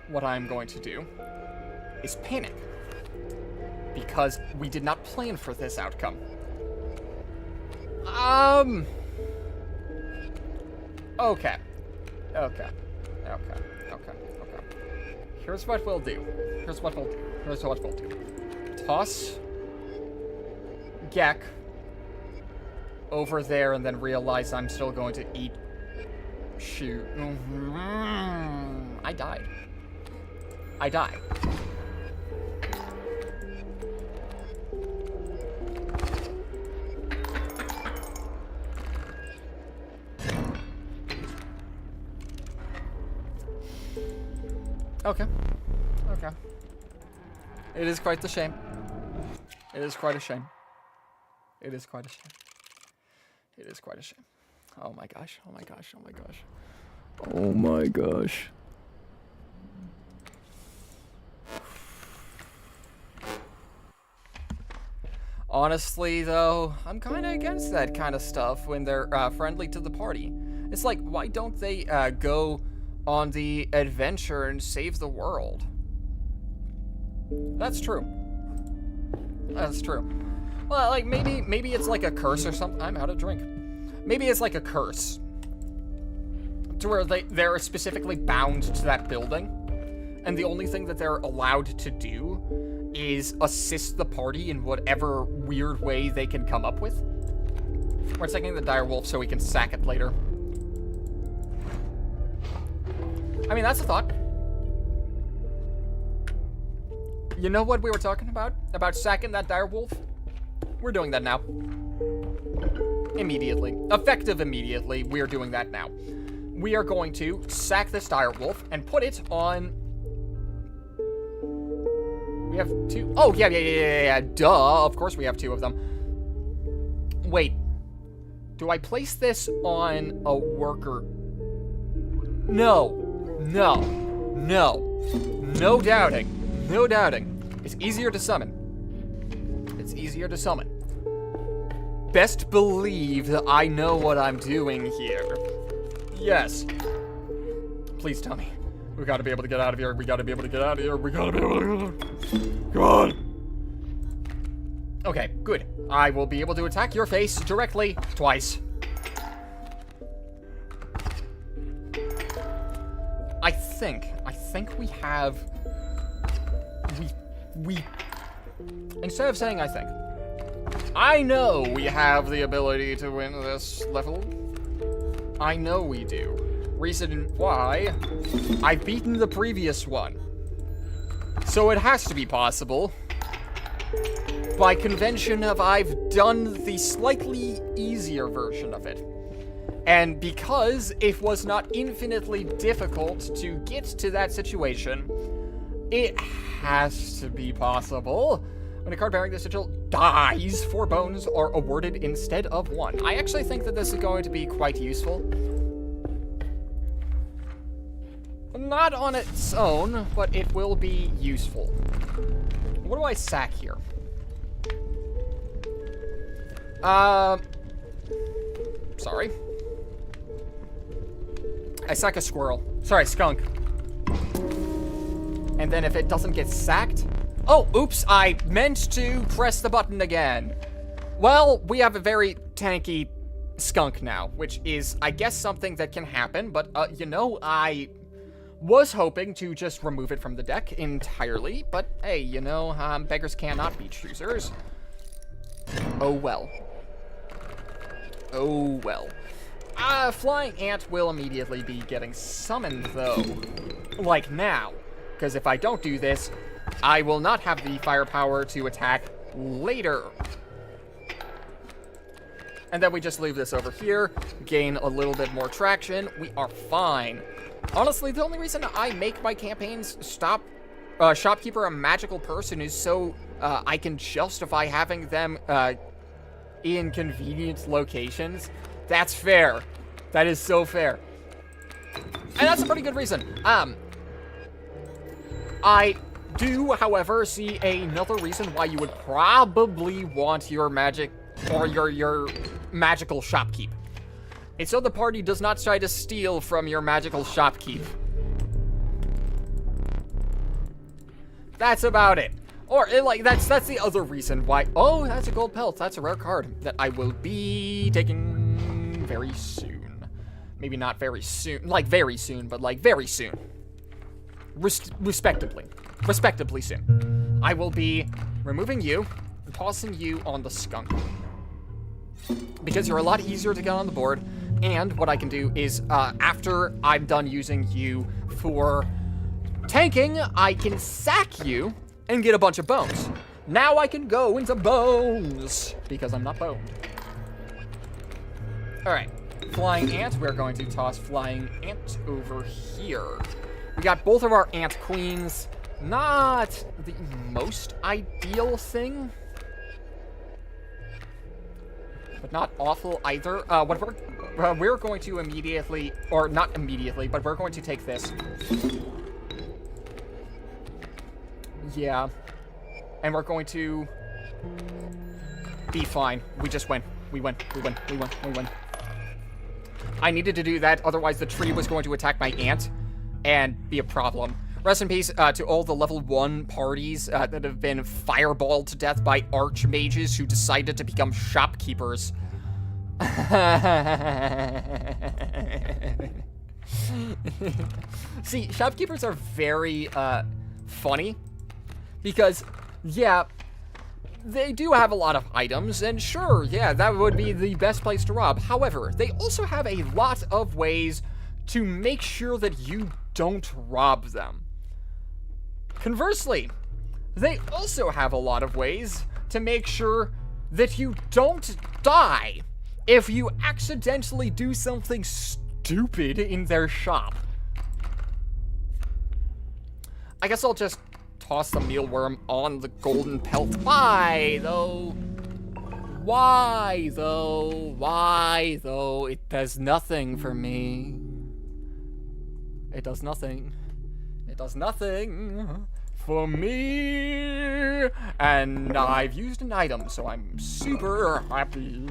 what I'm going to do is panic. Because we did not plan for this outcome. Okay. Here's what we'll do. Toss Gek over there and then realize I'm still going to eat. Shoot. I died. Okay. It is quite the shame. It is quite a shame. Oh my gosh. Oh my gosh. Honestly, though, I'm kind of against that kind of stuff when they're friendly to the party. It's like, why don't they go on the adventure and save the world? That's true. That's true. Well, like, maybe it's like a curse or something. I'm out of drink. Maybe it's like a curse. To where they're specifically bound to that building. And the only thing that they're allowed to do is assist the party in whatever weird way they can come up with. We're taking the dire wolf so we can sack it later. I mean, that's a thought. You know what we were talking about? About sacking that dire wolf? We're doing that now. Immediately. Effective immediately. We're doing that now. We are going to sack this dire wolf and put it on... We have two... Oh, yeah. Duh. Of course we have two of them. Wait. Do I place this on a worker? No. No doubting. No doubting. It's easier to summon. It's easier to summon. Best believe that I know what I'm doing here. Yes. Please tell me. We gotta be able to get out of here. We gotta be able to get out of here. We gotta be able to get out. Come on. Okay, good. I will be able to attack your face directly twice. I think we have... We... Instead of saying I think, I know we have the ability to win this level. I know we do. Reason why, I've beaten the previous one. So it has to be possible. By convention of I've done the slightly easier version of it. And because it was not infinitely difficult to get to that situation, it has to be possible. When a card bearing this sigil dies, 4 bones are awarded instead of 1. I actually think that this is going to be quite useful. Not on its own, but it will be useful. What do I sack here? Sorry. I sack a squirrel. Sorry, skunk. And then if it doesn't get sacked... Oh, oops, I meant to press the button again. Well, we have a very tanky skunk now, which is, I guess, something that can happen, but, you know, I was hoping to just remove it from the deck entirely, but, hey, you know, beggars cannot be choosers. Oh, well. Oh, well. Flying Ant will immediately be getting summoned, though. Like now. Because if I don't do this, I will not have the firepower to attack later. And then we just leave this over here, gain a little bit more traction. We are fine. Honestly, the only reason I make my campaigns shopkeeper a magical person is so I can justify having them in convenient locations. That's fair. That is so fair. And that's a pretty good reason. I do, however, see another reason why you would probably want your magic or your magical shopkeep. It's so the party does not try to steal from your magical shopkeep. That's about it. Or, that's the other reason why... Oh, that's a gold pelt. That's a rare card that I will be taking very soon. Maybe not very soon. Like, very soon, but, like, very soon. Respectably soon. I will be removing you and tossing you on the skunk. Because you're a lot easier to get on the board, and what I can do is, after I'm done using you for tanking, I can sack you and get a bunch of bones. Now I can go into bones, because I'm not boned. Alright, Flying Ant, we're going to toss Flying Ant over here. We got both of our ant queens. Not the most ideal thing. but not awful either. What we're going to immediately, or not immediately, but we're going to take this. Yeah. And we're going to be fine. We just win. We win. We win. We win. We win. I needed to do that, otherwise the tree was going to attack my ant and be a problem. Rest in peace to all the level 1 parties that have been fireballed to death by archmages who decided to become shopkeepers. See, shopkeepers are very funny because, yeah, they do have a lot of items, and sure, yeah, that would be the best place to rob. However, they also have a lot of ways to make sure that you don't rob them. Conversely, they also have a lot of ways to make sure that you don't die if you accidentally do something stupid in their shop. I guess I'll just toss the mealworm on the golden pelt. Why, though? Why, though? Why, though? It does nothing for me. It does nothing. It does nothing for me. And I've used an item, so I'm super happy.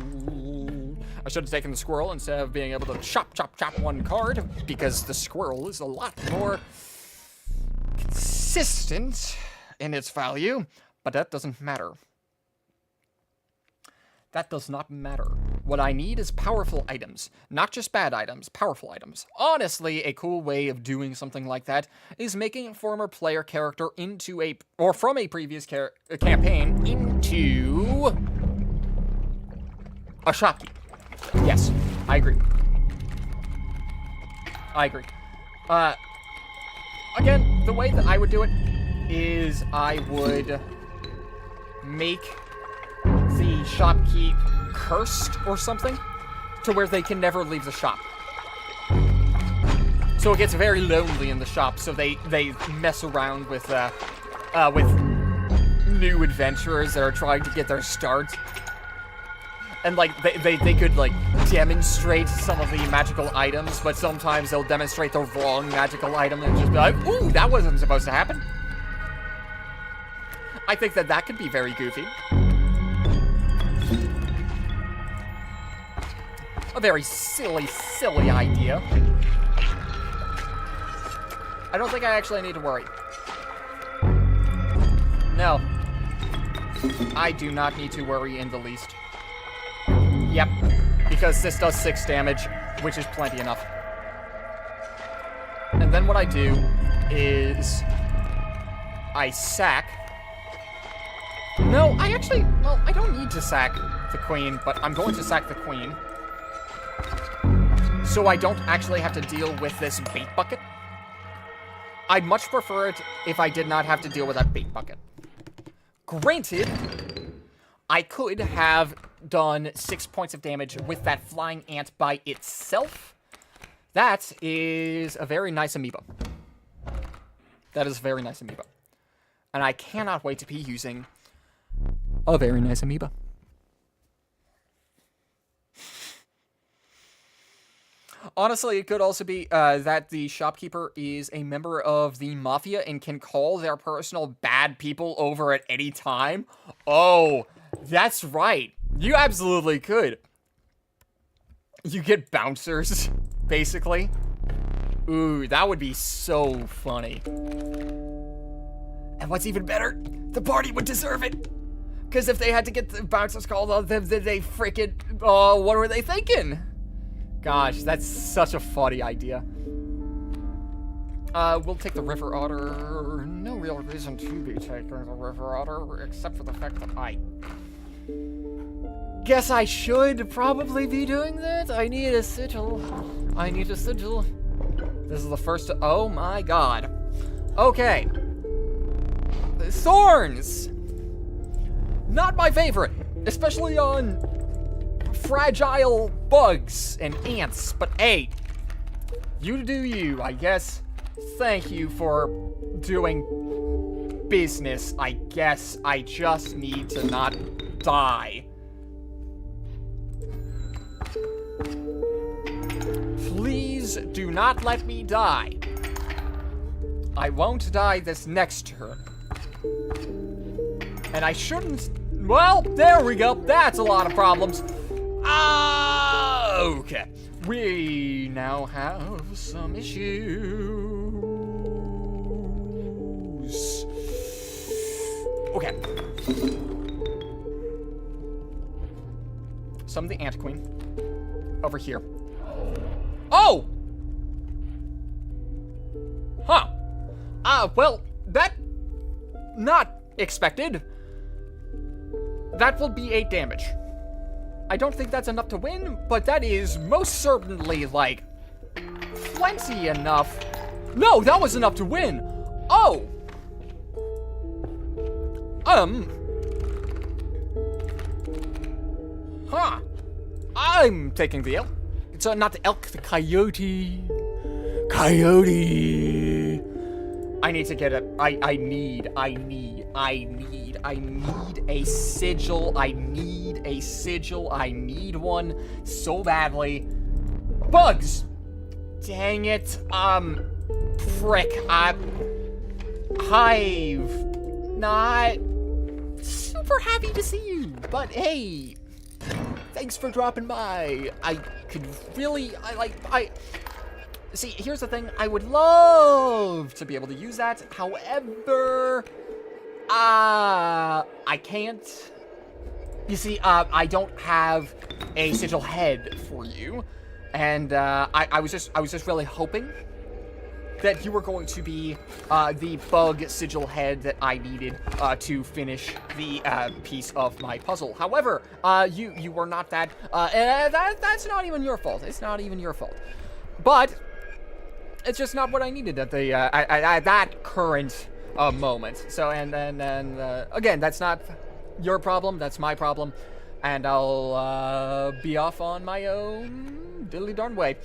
I should have taken the squirrel instead of being able to chop, chop, chop one card, because the squirrel is a lot more consistent in its value, but that doesn't matter. That does not matter. What I need is powerful items. Not just bad items, powerful items. Honestly, a cool way of doing something like that is making a former player character into a, or from a previous campaign, into a shopkeep. Yes, I agree. I agree. Again, the way that I would do it is I would make the shopkeep cursed or something to where they can never leave the shop. So it gets very lonely in the shop, so they mess around with new adventurers that are trying to get their start. And, like, they could, like, demonstrate some of the magical items, but sometimes they'll demonstrate the wrong magical item and just be like, ooh, that wasn't supposed to happen. I think that that could be very goofy. A very silly, silly idea. I don't think I actually need to worry. No. I do not need to worry in the least. Yep, because this does 6 damage, which is plenty enough. And then what I do is I sack. No, I don't need to sack the queen, but I'm going to sack the queen. So I don't actually have to deal with this bait bucket. I'd much prefer it if I did not have to deal with that bait bucket. Granted, I could have done 6 points of damage with that flying ant by itself. That is a very nice amoeba. That is a very nice amoeba. And I cannot wait to be using a very nice amoeba. Honestly, it could also be that the shopkeeper is a member of the mafia and can call their personal bad people over at any time. Oh, that's right. You absolutely could. You get bouncers, basically. Ooh, that would be so funny. And what's even better, the party would deserve it. Because if they had to get the bouncers called on them, then they freaking, what were they thinking? Gosh, that's such a funny idea. We'll take the river otter. No real reason to be taking the river otter, except for the fact that I guess I should probably be doing that. I need a sigil. I need a sigil. This is the first, oh my god. Okay. Thorns! Not my favorite, especially on fragile bugs and ants, but hey, you do you, I guess. Thank you for doing business. I guess I just need to not die. Please do not let me die. I won't die this next turn. And I shouldn't... Well, there we go. That's a lot of problems. Okay. We now have some issues. Okay. Some of the Ant Queen. Over here. Oh! Huh. Well, that... Not expected. That will be 8 damage. I don't think that's enough to win, but that is most certainly, like, plenty enough. No, that was enough to win. Oh! Huh. I'm taking the elk. It's not the elk, the coyote. Coyote. I need to get a... I need a sigil. I need a sigil. I need one so badly. Bugs! Dang it. Frick. Hive. Not super happy to see you, but hey, thanks for dropping by. I could really, see, here's the thing. I would love to be able to use that. However, I can't. You see, I don't have a sigil head for you, and I was just really hoping that you were going to be the bug sigil head that I needed to finish the piece of my puzzle. However, you were not that. That's not even your fault. It's not even your fault. But it's just not what I needed at the at that current moment. So and again, that's not your problem. That's my problem, and I'll be off on my own diddly darn way.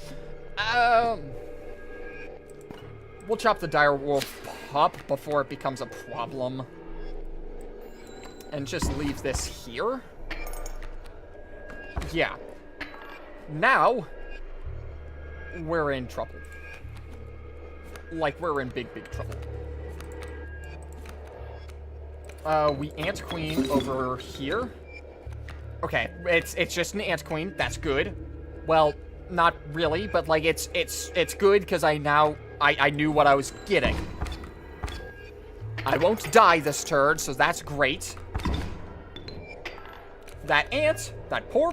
We'll chop the dire wolf up before it becomes a problem. And just leave this here. Yeah. Now, we're in trouble. Like, we're in big, big trouble. We Ant Queen over here. Okay, it's just an Ant Queen. That's good. Well, not really, but like it's good because I knew what I was getting. I won't die this turn, so that's great. That ant, that poor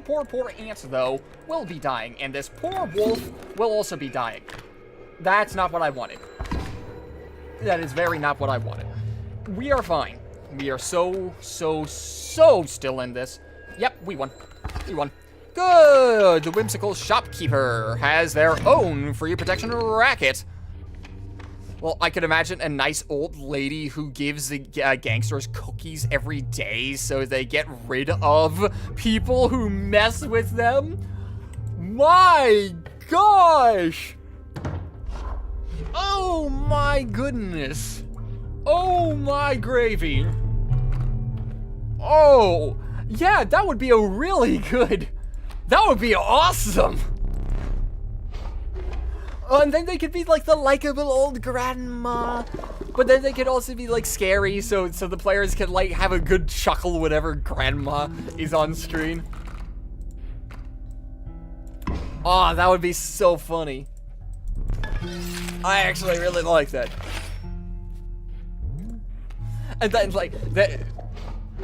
ant, though, will be dying, and this poor wolf will also be dying. That's not what I wanted. That is very not what I wanted. We are fine. We are so still in this. Yep, we won. We won. Good! The whimsical shopkeeper has their own free protection racket. Well, I could imagine a nice old lady who gives the gangsters cookies every day so they get rid of people who mess with them. My gosh! Oh my goodness. Oh my gravy. Oh, yeah, that would be a really good... That would be awesome! And then they could be like the likable old grandma, but then they could also be like scary, so the players can like have a good chuckle whenever grandma is on screen. Oh, that would be so funny. I actually really like that. And then like that.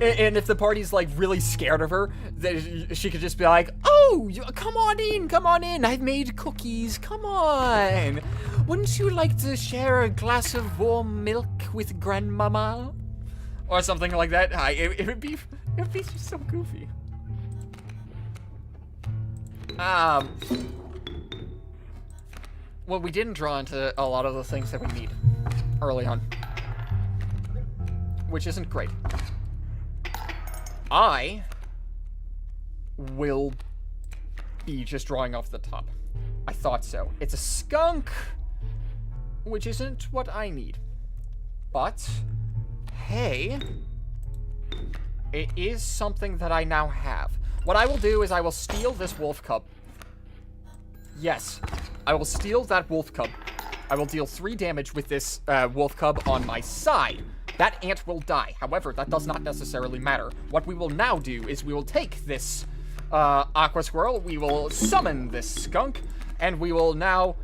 And if the party's like really scared of her, then she could just be like, "Oh, come on in. I've made cookies. Come on. Wouldn't you like to share a glass of warm milk with Grandmama?" Or something like that. It would be just so goofy. Well, we didn't draw into a lot of the things that we need early on, which isn't great. I will be just drawing off the top. I thought so. It's a skunk, which isn't what I need. But, hey, it is something that I now have. What I will do is I will steal this wolf cub. Yes, I will steal that wolf cub. I will deal 3 damage with this wolf cub on my side. That ant will die. However, that does not necessarily matter. What we will now do is we will take this aqua squirrel, we will summon this skunk, and we will now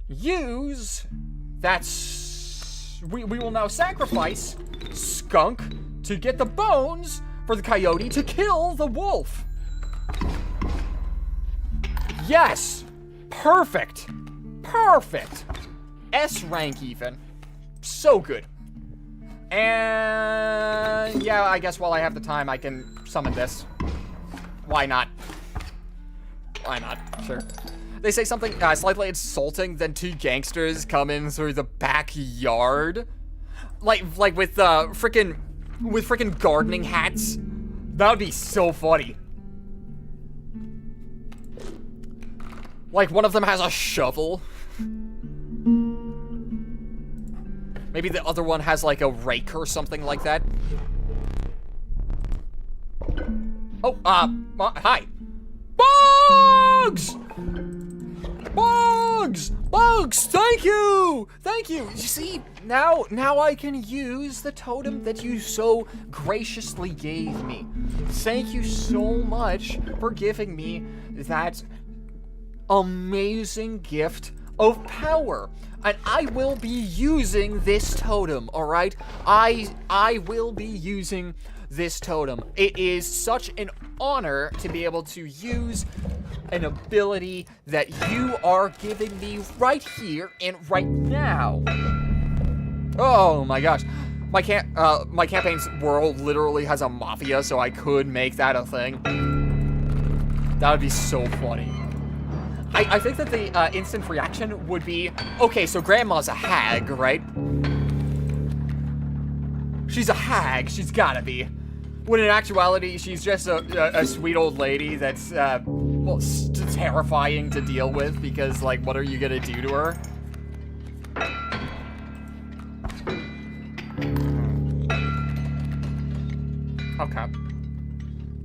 use that... We will now sacrifice skunk to get the bones for the coyote to kill the wolf. Yes! Perfect! Perfect! S rank even. So good. And yeah, I guess while I have the time, I can summon this. Why not? Why not? Sure. They say something slightly insulting, then 2 gangsters come in through the backyard. Like with frickin' gardening hats. That would be so funny. Like one of them has a shovel. Maybe the other one has like a rake or something like that. Oh, hi. Bugs! Bugs! Bugs! Thank you! Thank you! You see, now I can use the totem that you so graciously gave me. Thank you so much for giving me that amazing gift of power. And I will be using this totem, alright? I will be using this totem. It is such an honor to be able to use an ability that you are giving me right here and right now. Oh my gosh. My campaign's world literally has a mafia, so I could make that a thing. That would be so funny. I think that the instant reaction would be, okay, so Grandma's a hag, right? She's a hag, she's gotta be. When in actuality, she's just a sweet old lady that's, well, terrifying to deal with because, like, what are you gonna do to her? Okay.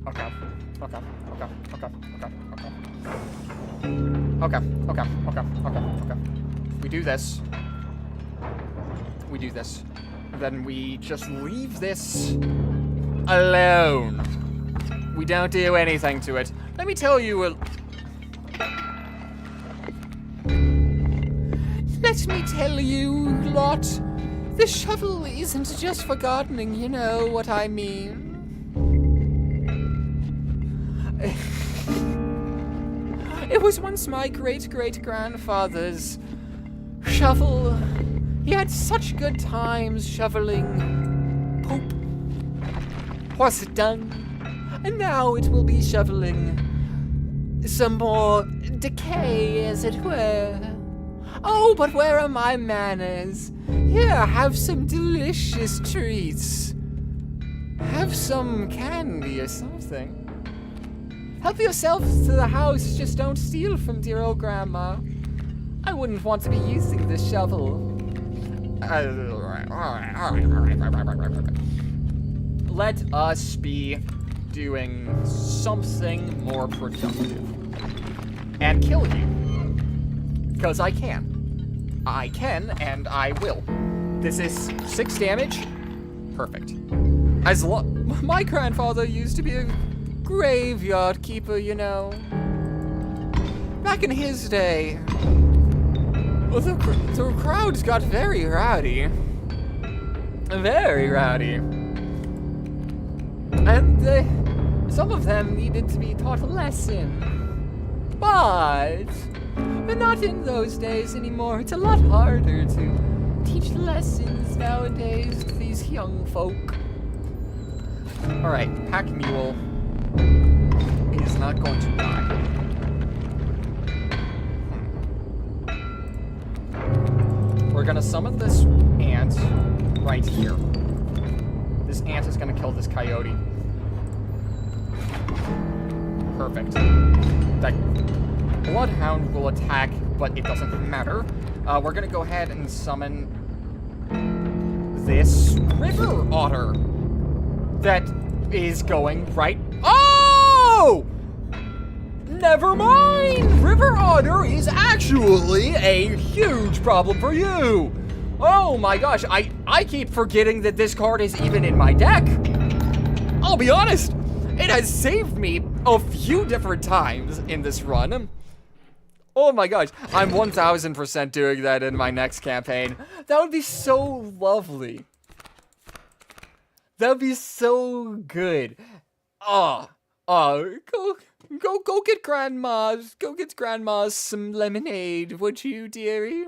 Okay. Okay. Okay. Okay. Okay. Okay. Okay. Okay. Okay. Okay. We do this. We do this. Then we just leave this alone. We don't do anything to it. Let me tell you Let me tell you, lot. The shovel isn't just for gardening, you know what I mean. It was once my great-great-grandfather's shovel. He had such good times shoveling poop, horse dung, and now it will be shoveling some more decay, as it were. Oh, but where are my manners? Here, have some delicious treats. Have some candy or something. Help yourself to the house, just don't steal from dear old Grandma. I wouldn't want to be using this shovel. Let us be doing something more productive. And kill you. Because I can. I can, and I will. This is 6 damage. Perfect. My grandfather used to be a graveyard keeper, you know. Back in his day, well, the crowds got very rowdy. Very rowdy. And some of them needed to be taught a lesson. But we're not in those days anymore. It's a lot harder to teach lessons nowadays to these young folk. Alright, Pack Mule is not going to die. We're gonna summon this ant right here. This ant is gonna kill this coyote. Perfect. That bloodhound will attack, but it doesn't matter. We're gonna go ahead and summon this river otter that is going right. Oh! Never mind! River Otter is actually a huge problem for you! Oh my gosh, I keep forgetting that this card is even in my deck. I'll be honest, it has saved me a few different times in this run. Oh my gosh, I'm 1000% doing that in my next campaign. That would be so lovely. That would be so good. Go get grandma's some lemonade, would you, dearie?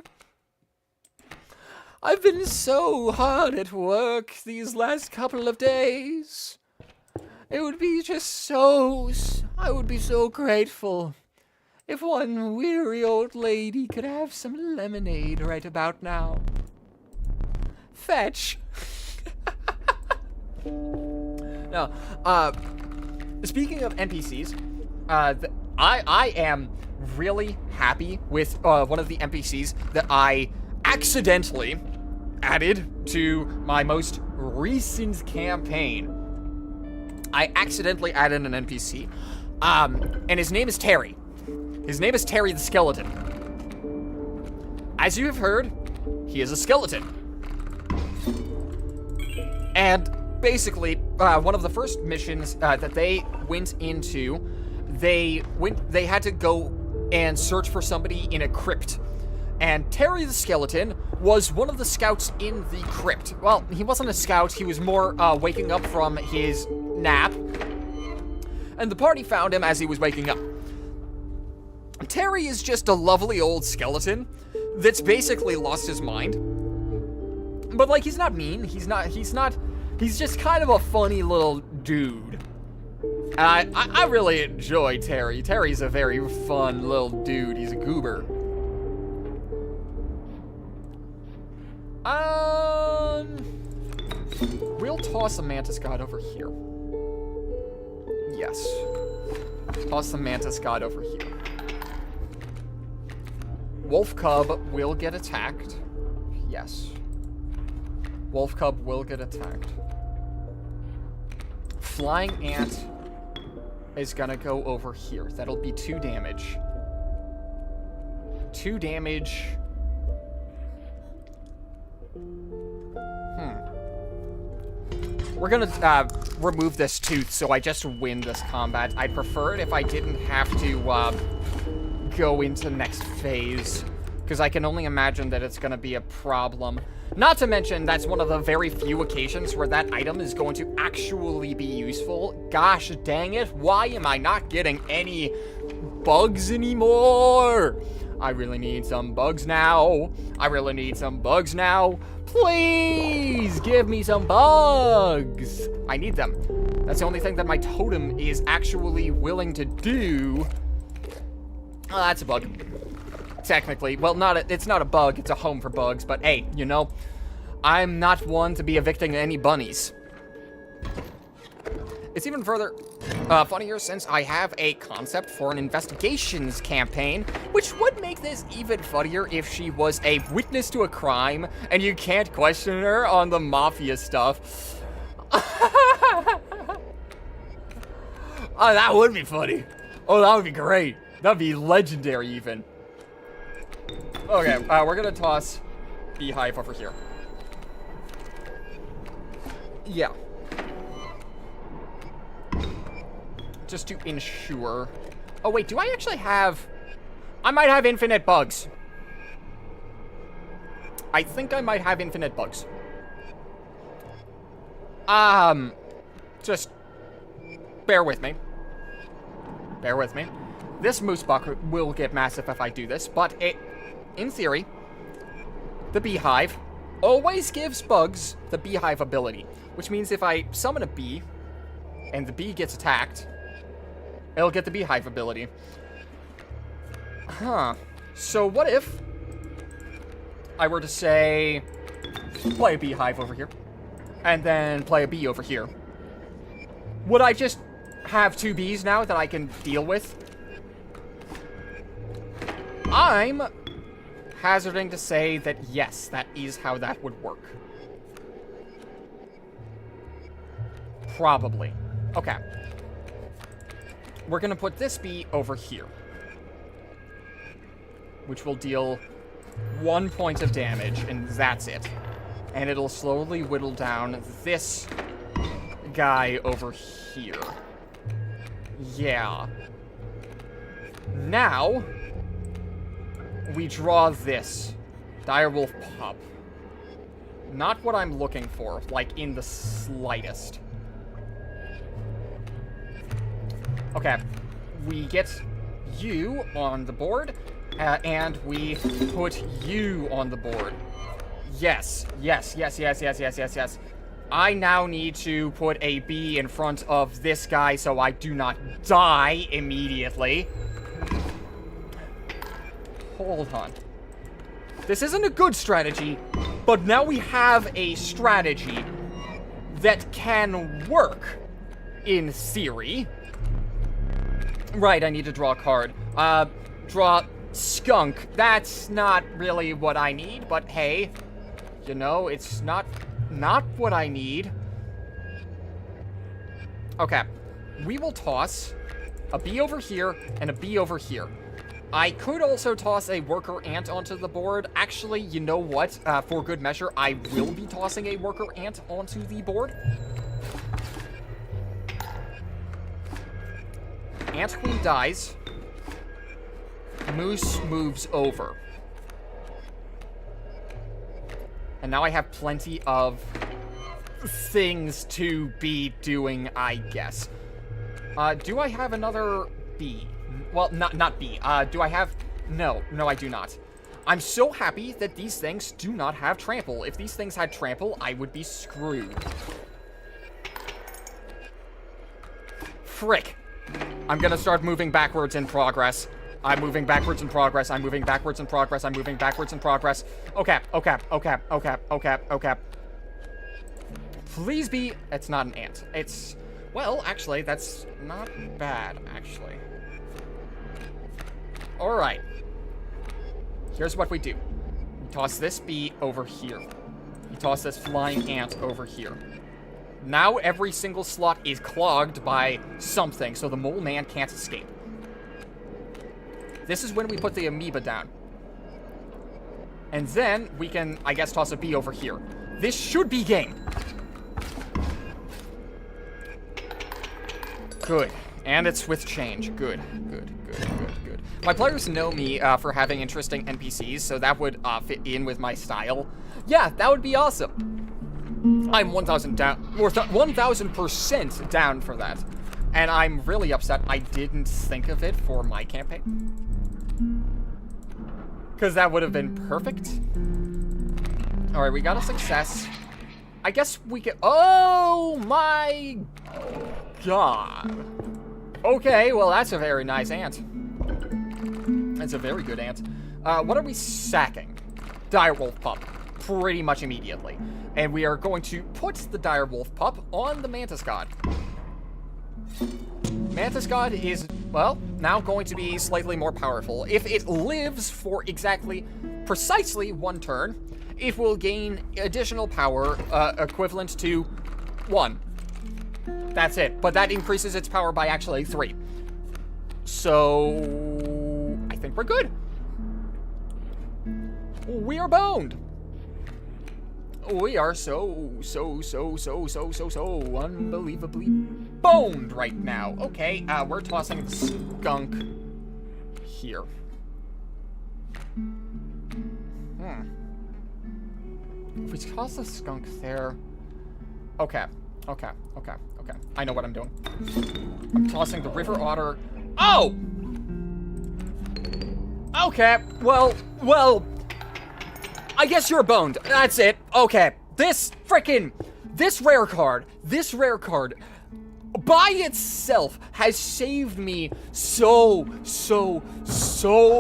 I've been so hard at work these last couple of days. It would be I would be so grateful if one weary old lady could have some lemonade right about now. Fetch. Now, speaking of NPCs, I am really happy with one of the NPCs that I accidentally added to my most recent campaign. I accidentally added an NPC, and his name is Terry. His name is Terry the Skeleton. As you have heard, he is a skeleton. And basically, one of the first missions that they went into, they had to go and search for somebody in a crypt. And Terry the Skeleton was one of the scouts in the crypt. Well, he wasn't a scout, he was more waking up from his nap. And the party found him as he was waking up. Terry is just a lovely old skeleton that's basically lost his mind. But like, he's not mean, he's just kind of a funny little dude. I really enjoy Terry. Terry's a very fun little dude. He's a goober. We'll toss a Mantis God over here. Yes. Toss the Mantis God over here. Wolf Cub will get attacked. Yes. Wolf Cub will get attacked. Flying Ant is gonna go over here. That'll be 2 damage. 2 damage. We're gonna remove this tooth so I just win this combat. I'd prefer it if I didn't have to go into next phase, because I can only imagine that it's gonna be a problem. Not to mention, that's one of the very few occasions where that item is going to actually be useful. Gosh dang it, why am I not getting any bugs anymore? I really need some bugs now. I really need some bugs now. Please give me some bugs. I need them. That's the only thing that my totem is actually willing to do. Oh, that's a bug. Technically. Well, it's not a bug, it's a home for bugs, but hey, you know, I'm not one to be evicting any bunnies. It's even further funnier since I have a concept for an investigations campaign, which would make this even funnier if she was a witness to a crime and you can't question her on the mafia stuff. Oh, that would be funny. Oh, that would be great. That'd be legendary even. Okay, we're gonna toss Beehive over here. Yeah. Just to ensure. Oh wait, do I actually have... I might have infinite bugs. I think I might have infinite bugs. Just bear with me. Bear with me. This moose buck will get massive if I do this, but in theory, the Beehive always gives bugs the Beehive ability, which means if I summon a bee and the bee gets attacked, it'll get the Beehive ability. Huh. So what if I were to say, play a Beehive over here, and then play a bee over here? Would I just have 2 bees now that I can deal with? I'm hazarding to say that yes, that is how that would work. Probably. Okay. we're gonna put this bee over here, which will deal 1 point of damage, and that's it. And it'll slowly whittle down this guy over here. Yeah. Now, we draw this. Direwolf pup. Not what I'm looking for, like, in the slightest. Okay. We get you on the board, and we put you on the board. Yes. Yes, yes, yes, yes, yes, yes, yes. I now need to put a bee in front of this guy so I do not die immediately. Hold on. This isn't a good strategy, but now we have a strategy that can work, in theory. Right, I need to draw a card. Draw skunk. That's not really what I need, but hey, you know, it's not what I need. Okay, we will toss a bee over here and a bee over here. I could also toss a worker ant onto the board. Actually, you know what? For good measure, I will be tossing a worker ant onto the board. Ant Queen dies. Moose moves over. And now I have plenty of things to be doing, I guess. Do I have another bee? Well, not bee. Do I have... No, I do not. I'm so happy that these things do not have trample. If these things had trample, I would be screwed. Frick. I'm gonna start moving backwards in progress. I'm moving backwards in progress. I'm moving backwards in progress. I'm moving backwards in progress. Okay. Please be... It's not an ant. It's... Well, actually, that's not bad, actually. Alright. Here's what we do. We toss this bee over here. We toss this flying ant over here. Now every single slot is clogged by something, so the mole man can't escape. This is when we put the amoeba down. And then we can, I guess, toss a bee over here. This should be game. Good. And it's with change. Good. My players know me for having interesting NPCs, so that would fit in with my style. Yeah, that would be awesome. I'm 1,000 down, or 1,000% down for that. And I'm really upset I didn't think of it for my campaign. Because that would have been perfect. Alright, we got a success. I guess we can... Oh my god. Okay, well that's a very nice ant. That's a very good ant. What are we sacking? Direwolf pup. Pretty much immediately. And we are going to put the direwolf pup on the mantis god. Mantis god is, well, now going to be slightly more powerful. If it lives for precisely 1 turn, it will gain additional power equivalent to 1. That's it. But that increases its power by actually 3. So I think we're good. We are boned. We are so unbelievably boned right now. Okay, we're tossing the skunk here. If we toss the skunk there... Okay. I know what I'm doing. I'm tossing the river otter. Oh! Okay, well... I guess you're boned. That's it. Okay. This rare card, by itself has saved me so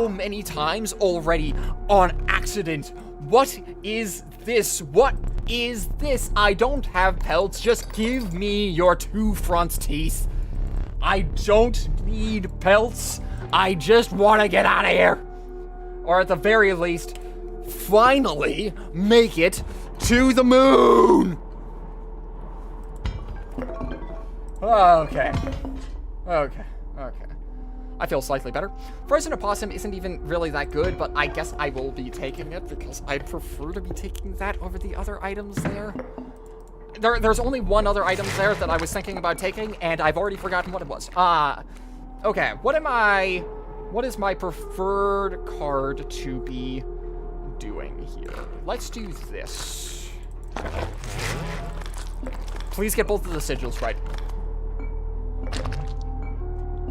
many times already on accident. What is this? I don't have pelts. Just give me your 2 front teeth. I don't need pelts. I just want to get out of here. Or at the very least, finally make it to the moon. Okay. I feel slightly better. Frozen opossum isn't even really that good, but I guess I will be taking it because I'd prefer to be taking that over the other items there. There's only one other item there that I was thinking about taking, and I've already forgotten what it was. Okay, what is my preferred card to be doing here? Let's do this. Please get both of the sigils right.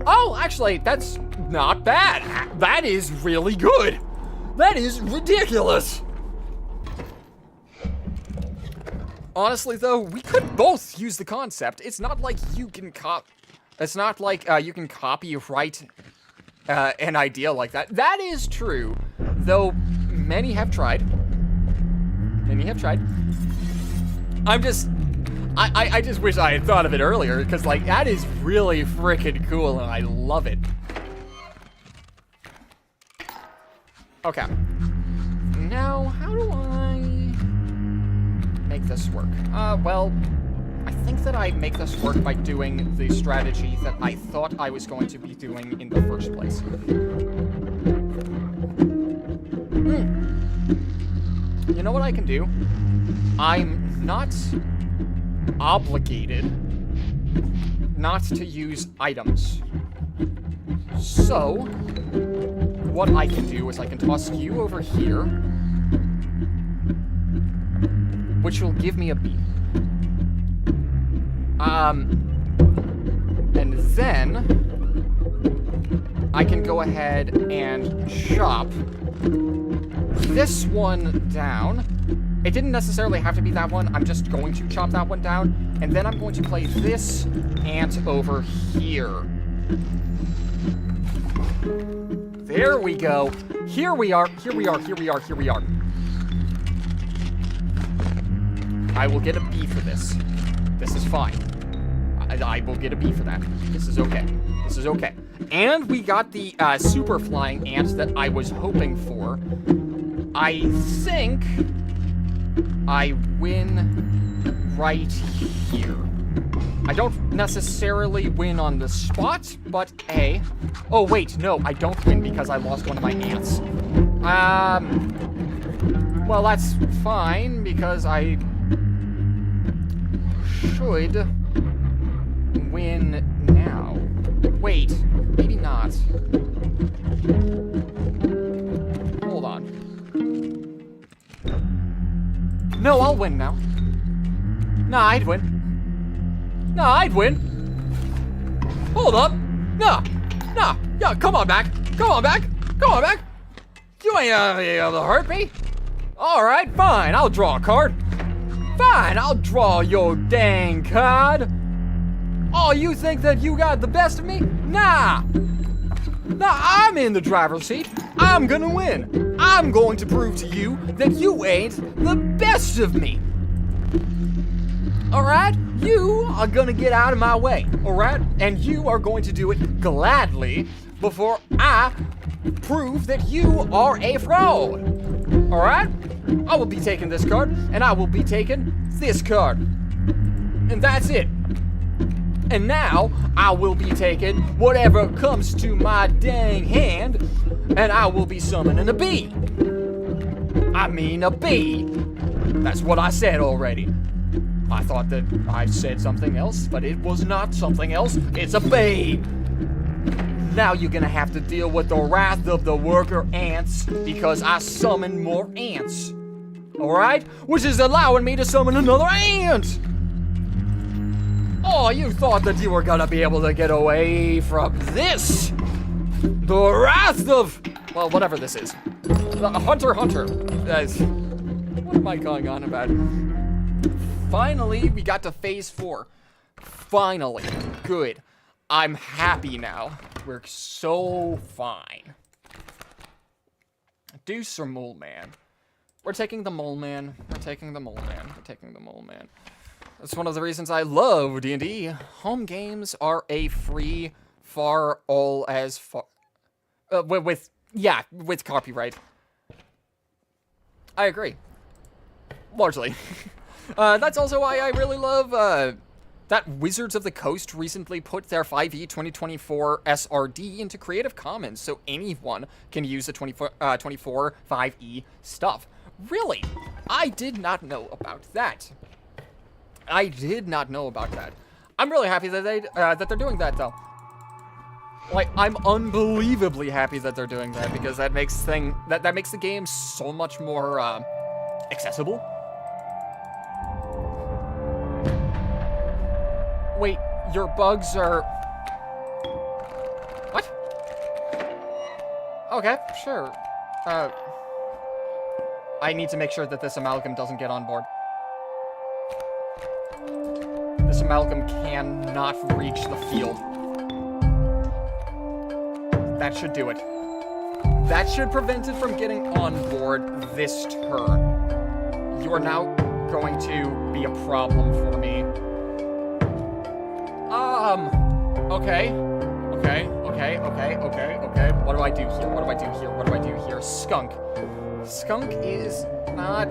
Oh, actually, that's not bad. That is really good. That is ridiculous. Honestly, though, we could both use the concept. It's not like you can It's not like you can copyright an idea like that. That is true, though many have tried. Many have tried. I just wish I had thought of it earlier, because, like, that is really freaking cool, and I love it. Okay. Now, how do I make this work? Well, I think that I make this work by doing the strategy that I thought I was going to be doing in the first place. You know what I can do? I'm not obligated not to use items. So, what I can do is I can toss you over here, which will give me a B. And then I can go ahead and chop this one down. It didn't necessarily have to be that one. I'm just going to chop that one down. And then I'm going to play this ant over here. There we go. Here we are. Here we are. Here we are. Here we are. I will get a B for this. This is fine. I will get a B for that. This is okay. This is okay. And we got the super flying ant that I was hoping for. I think I win right here. I don't necessarily win on the spot, but hey. Oh, wait, no, I don't win because I lost one of my ants. Well, that's fine because I should win now. Wait, maybe not. Hold on. No, I'll win now. Nah, I'd win. Nah, I'd win. Hold up. Nah. Yeah, come on back. Come on back. Come on back. You ain't able to hurt me. All right, fine. I'll draw a card. Fine, I'll draw your dang card. Oh, you think that you got the best of me? Nah. Nah, I'm in the driver's seat. I'm gonna win. I'm going to prove to you that you ain't the best of me. Alright? You are gonna get out of my way, alright? And you are going to do it gladly before I prove that you are a fraud. Alright? I will be taking this card, and I will be taking this card. And that's it. And now, I will be taking whatever comes to my dang hand, and I will be summoning a bee. I mean a bee. That's what I said already. I thought that I said something else, but it was not something else. It's a bee. Now you're gonna have to deal with the wrath of the worker ants because I summoned more ants. Alright? Which is allowing me to summon another ant! Oh, you thought that you were gonna be able to get away from this! The wrath of... well, whatever this is. Hunter. What am I going on about? Finally, we got to phase 4. Finally. Good. I'm happy now. We're so fine. Deuce or Mole Man? We're taking the Mole Man. We're taking the Mole Man. We're taking the Mole Man. That's one of the reasons I love D&D. Home games are a free far all as far... with copyright. I agree. Largely. That's also why I really love that Wizards of the Coast recently put their 5e 2024 SRD into Creative Commons, so anyone can use the 24 5e stuff. Really? I did not know about that. I did not know about that. I'm really happy that they're doing that, though. Like, I'm unbelievably happy that they're doing that, because that makes the game so much more accessible. Wait, your bugs are... What? Okay, sure. I need to make sure that this amalgam doesn't get on board. This amalgam cannot reach the field. That should do it. That should prevent it from getting on board this turn. You are now going to be a problem for me. Okay. What do I do here? Skunk. Skunk is not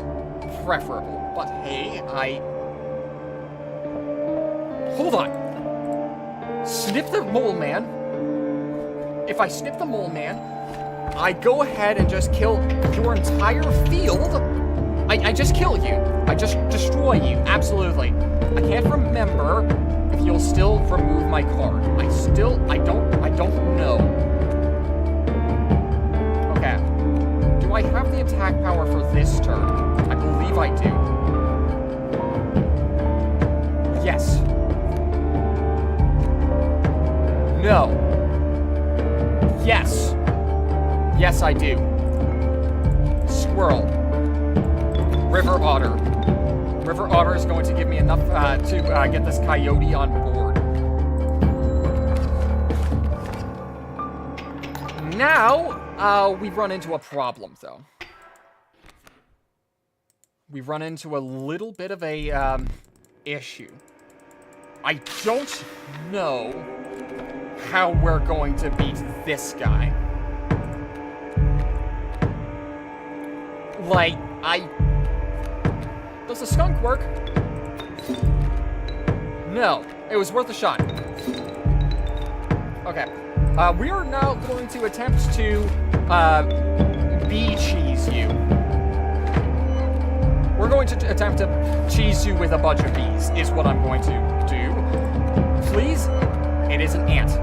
preferable, but hey, Hold on. Snip the mole man. If I snip the mole man, I go ahead and just kill your entire field. I just kill you. I just destroy you. Absolutely. I can't remember if you'll still remove my card. I don't know. Okay. Do I have the attack power for this turn? I believe I do. Yes. No. Yes. Yes, I do. Squirrel. River otter. River otter is going to give me enough to get this coyote on board. Now, we run into a problem, though. We run into a little bit of a issue. I don't know how we're going to beat this guy. Like, Does the skunk work? No. It was worth a shot. Okay. We are now going to attempt to, bee cheese you. We're going to attempt to cheese you with a bunch of bees, is what I'm going to do. Please? It is an ant.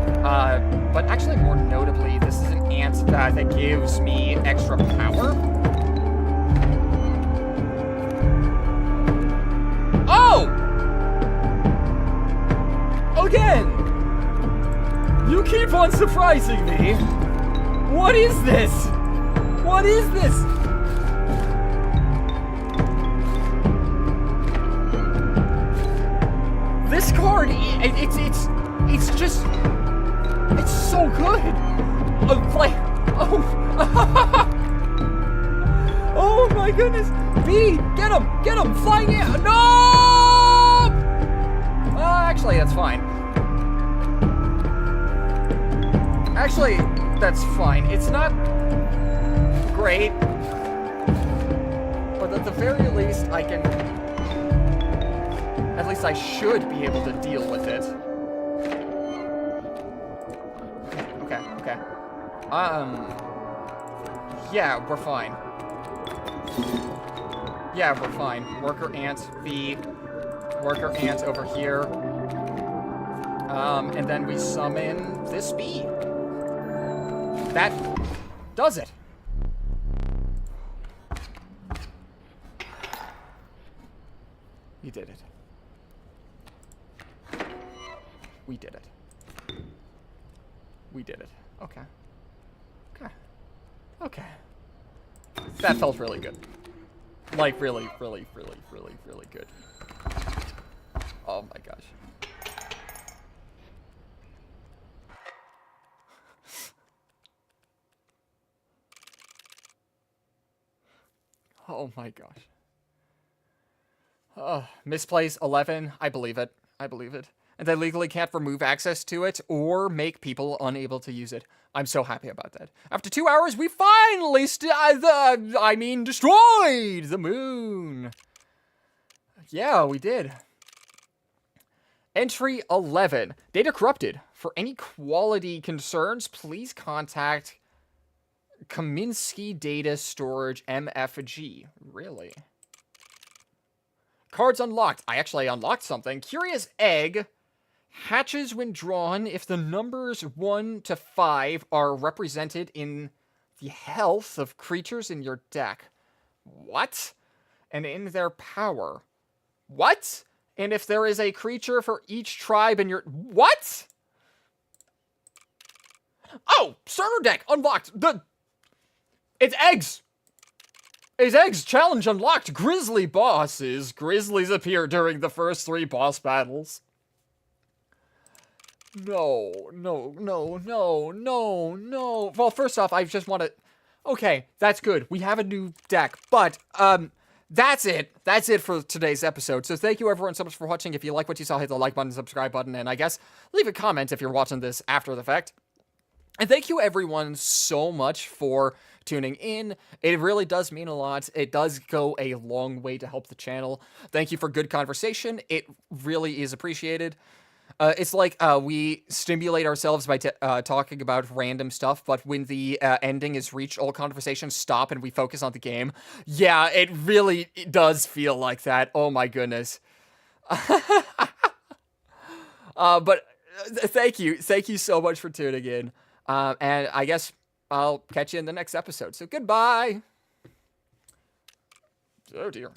But actually, more notably, this is an ant that gives me extra power. Oh! Again! You keep on surprising me! What is this? What is this? This card, it's just... It's so good! Oh my goodness! Bee! Get him! Flying in! No! Actually, that's fine. Actually, that's fine. It's not great, but at the very least, I can... At least I should be able to deal with it. Okay. Yeah, we're fine. Yeah, we're fine. Worker ant, bee. Worker ant over here. And then we summon this bee. That does it. You did it. We did it. We did it. Okay. That felt really good. Like, really good. Oh my gosh. Oh my gosh. Misplace 11. I believe it. And they legally can't remove access to it or make people unable to use it. I'm so happy about that. After 2 hours, we finally destroyed the moon. Yeah, we did. Entry 11. Data corrupted. For any quality concerns, please contact Kaminsky Data Storage MFG. Really? Cards unlocked. I actually unlocked something. Curious Egg hatches when drawn if the numbers 1 to 5 are represented in the health of creatures in your deck. What? And in their power. What? And if there is a creature for each tribe in your... What? Oh! Starter deck unlocked! It's eggs! It's eggs! Challenge unlocked! Grizzly bosses. Grizzlies appear during the first 3 boss battles. No. Well, first off, I just want to... Okay, that's good. We have a new deck, but, that's it. That's it for today's episode. So thank you everyone so much for watching. If you like what you saw, hit the like button, subscribe button, and I guess leave a comment if you're watching this after the fact. And thank you everyone so much for tuning in. It really does mean a lot. It does go a long way to help the channel. Thank you for good conversation. It really is appreciated. It's like we stimulate ourselves by talking about random stuff, but when the ending is reached, all conversations stop and we focus on the game. Yeah, it really does feel like that. Oh my goodness. But thank you so much for tuning in. And I guess I'll catch you in the next episode. So goodbye. Oh dear.